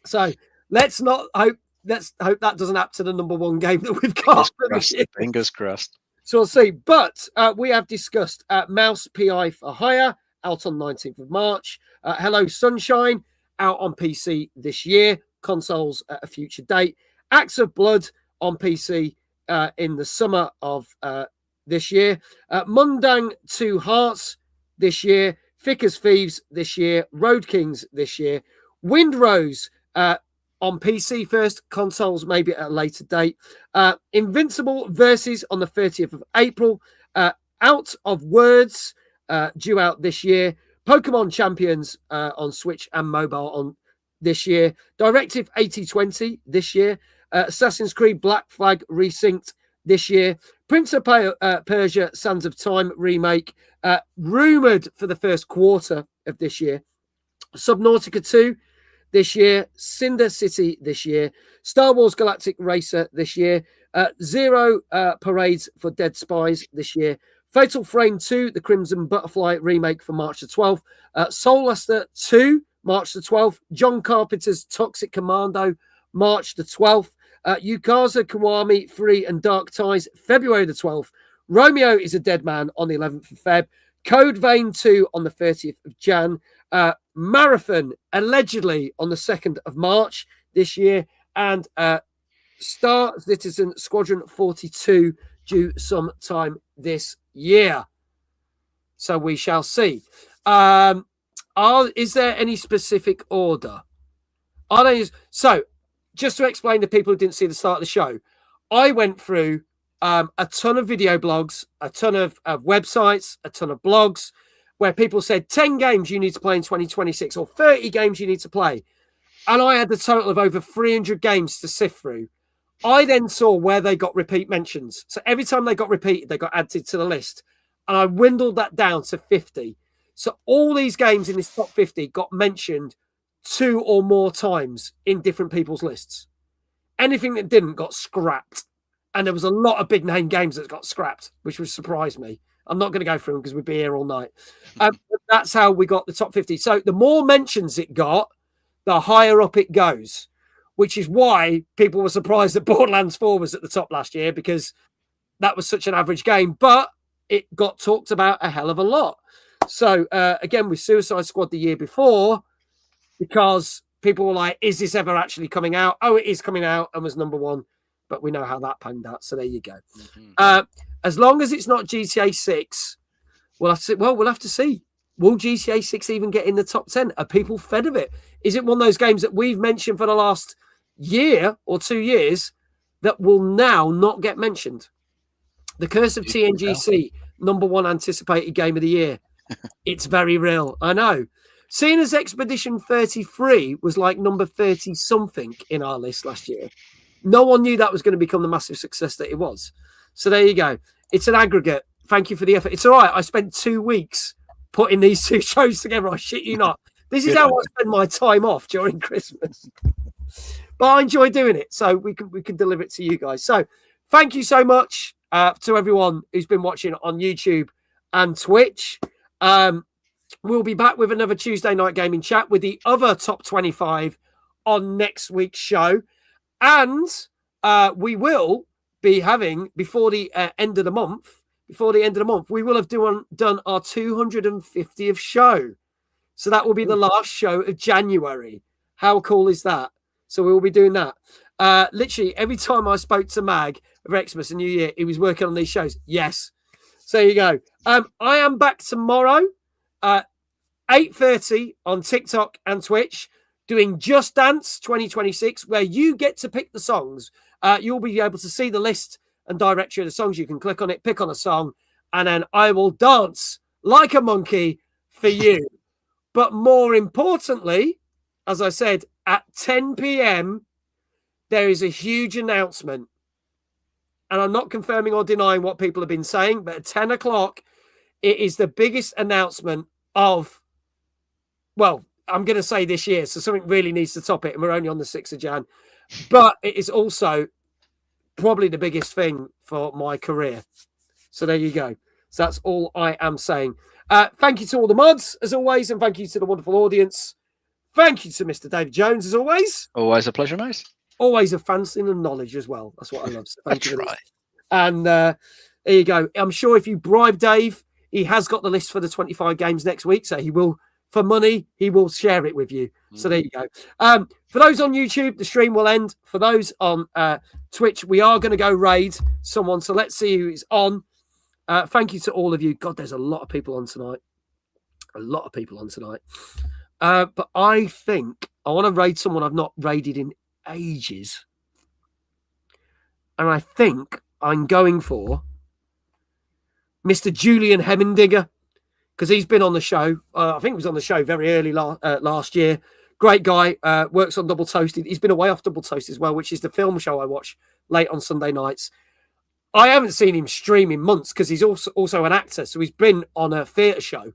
So let's not hope let's hope that doesn't happen to the number one game that we've got. Fingers crossed. So we'll see. But we have discussed Mouse PI for Hire, out on 19th of March. Hello Sunshine, out on PC this year. Consoles at a future date. Acts of Blood on PC in the summer of this year. Mundang 2 Hearts this year. Thick as Thieves this year. Road Kings this year. Windrose on PC first, consoles maybe at a later date. Invincible Versus on the 30th of April. Out of Words due out this year. Pokemon Champions on Switch and mobile on this year. Directive 8020 this year. Assassin's Creed Black Flag Resynced this year. Prince of Persia Sands of Time remake rumoured for the first quarter of this year. Subnautica 2 this year. Cinder City this year. Star Wars Galactic Racer this year. Zero Parades for Dead Spies this year. Fatal Frame 2, the Crimson Butterfly remake for March the 12th. Soul Luster 2, March the 12th. John Carpenter's Toxic Commando, March the 12th. Yukaza Kiwami 3 and Dark Ties, February the 12th. Romeo is a Dead Man on the 11th of Feb. Code Vein 2 on the 30th of Jan. Marathon allegedly on the 2nd of March this year. And Star Citizen Squadron 42 due sometime this year. So we shall see. Is there any specific order? So just to explain to people who didn't see the start of the show, I went through a ton of video blogs, a ton of websites, a ton of blogs where people said 10 games you need to play in 2026 or 30 games you need to play. And I had a total of over 300 games to sift through. I then saw where they got repeat mentions. So every time they got repeated, they got added to the list. And I dwindled that down to 50. So all these games in this top 50 got mentioned 2 or more times in different people's lists. Anything that didn't got scrapped. And there was a lot of big name games that got scrapped, which would surprise me. I'm not going to go through them because we'd be here all night. That's how we got the top 50. So the more mentions it got, the higher up it goes, which is why people were surprised that Borderlands 4 was at the top last year, because that was such an average game, but it got talked about a hell of a lot. So again, with Suicide Squad the year before, because people were like, is this ever actually coming out? Oh, it is coming out and was number one, but we know how that panned out. So there you go. As long as it's not GTA 6, we'll have to see. Will GTA 6 even get in the top 10? Are people fed of it? Is it one of those games that we've mentioned for the last year or 2 years that will now not get mentioned? The Curse of TNGC, number one anticipated game of the year. It's very real. I know. Seeing as Expedition 33 was like number 30 something in our list last year, no one knew that was going to become the massive success that it was. So there you go. It's an aggregate. Thank you for the effort. It's all right. I spent 2 weeks putting these two shows together. I shit you not. This is how I spend my time off during Christmas. But I enjoy doing it, so we can deliver it to you guys. So thank you so much to everyone who's been watching on YouTube and Twitch. We'll be back with another Tuesday night gaming chat with the other top 25 on next week's show. And we will be having, before the end of the month, we will have done our 250th show. So that will be the last show of January. How cool is that? So we will be doing that. Literally, every time I spoke to Mag over Xmas and New Year, he was working on these shows. Yes. So there you go. I am back tomorrow at 8:30 on TikTok and Twitch doing Just Dance 2026, where you get to pick the songs. You'll be able to see the list and directory of the songs. You can click on it, pick on a song, and then I will dance like a monkey for you. But more importantly, as I said, at 10 p.m., there is a huge announcement. And I'm not confirming or denying what people have been saying, but at 10 o'clock, it is the biggest announcement of, well, I'm going to say this year, so something really needs to top it, and we're only on the 6th of Jan. But it is also probably the biggest thing for my career. So there you go. So that's all I am saying. Thank you to all the mods, as always, and thank you to the wonderful audience. Thank you to Mr. David Jones, as always. Always a pleasure, mate. always advancing in knowledge as well. That's what I love. So thank you for right. this. And there you go. I'm sure if you bribe Dave, he has got the list for the 25 games next week. So he will, for money, he will share it with you. So there you go. For those on YouTube, the stream will end. For those on Twitch, we are going to go raid someone. So let's see who is on. Thank you to all of you. God, there's a lot of people on tonight. A lot of people on tonight. But I think I want to raid someone I've not raided in ages. And I think I'm going for Mr. Julian Hemmendigger, because he's been on the show. I think he was on the show very early last year. Great guy, works on Double Toasted. He's been away off Double Toasted as well, which is the film show I watch late on Sunday nights. I haven't seen him stream in months because he's also an actor. So he's been on a theatre show.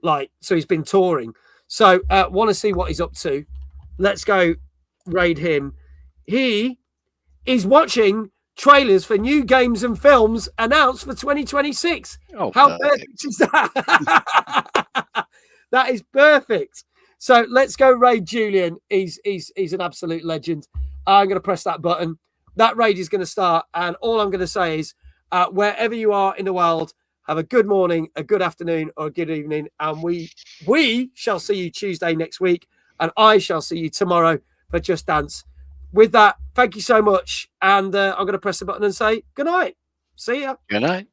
So he's been touring. So want to see what he's up to. Let's go raid him. He is watching trailers for new games and films announced for 2026. How perfect is that? That is perfect. So let's go raid Julian. He's an absolute legend. I'm going to press that button. That raid is going to start. And all I'm going to say is, wherever you are in the world, have a good morning, a good afternoon, or a good evening. And we shall see you Tuesday next week. And I shall see you tomorrow for Just Dance. With that, thank you so much. And I'm going to press the button and say good night. See ya. Good night.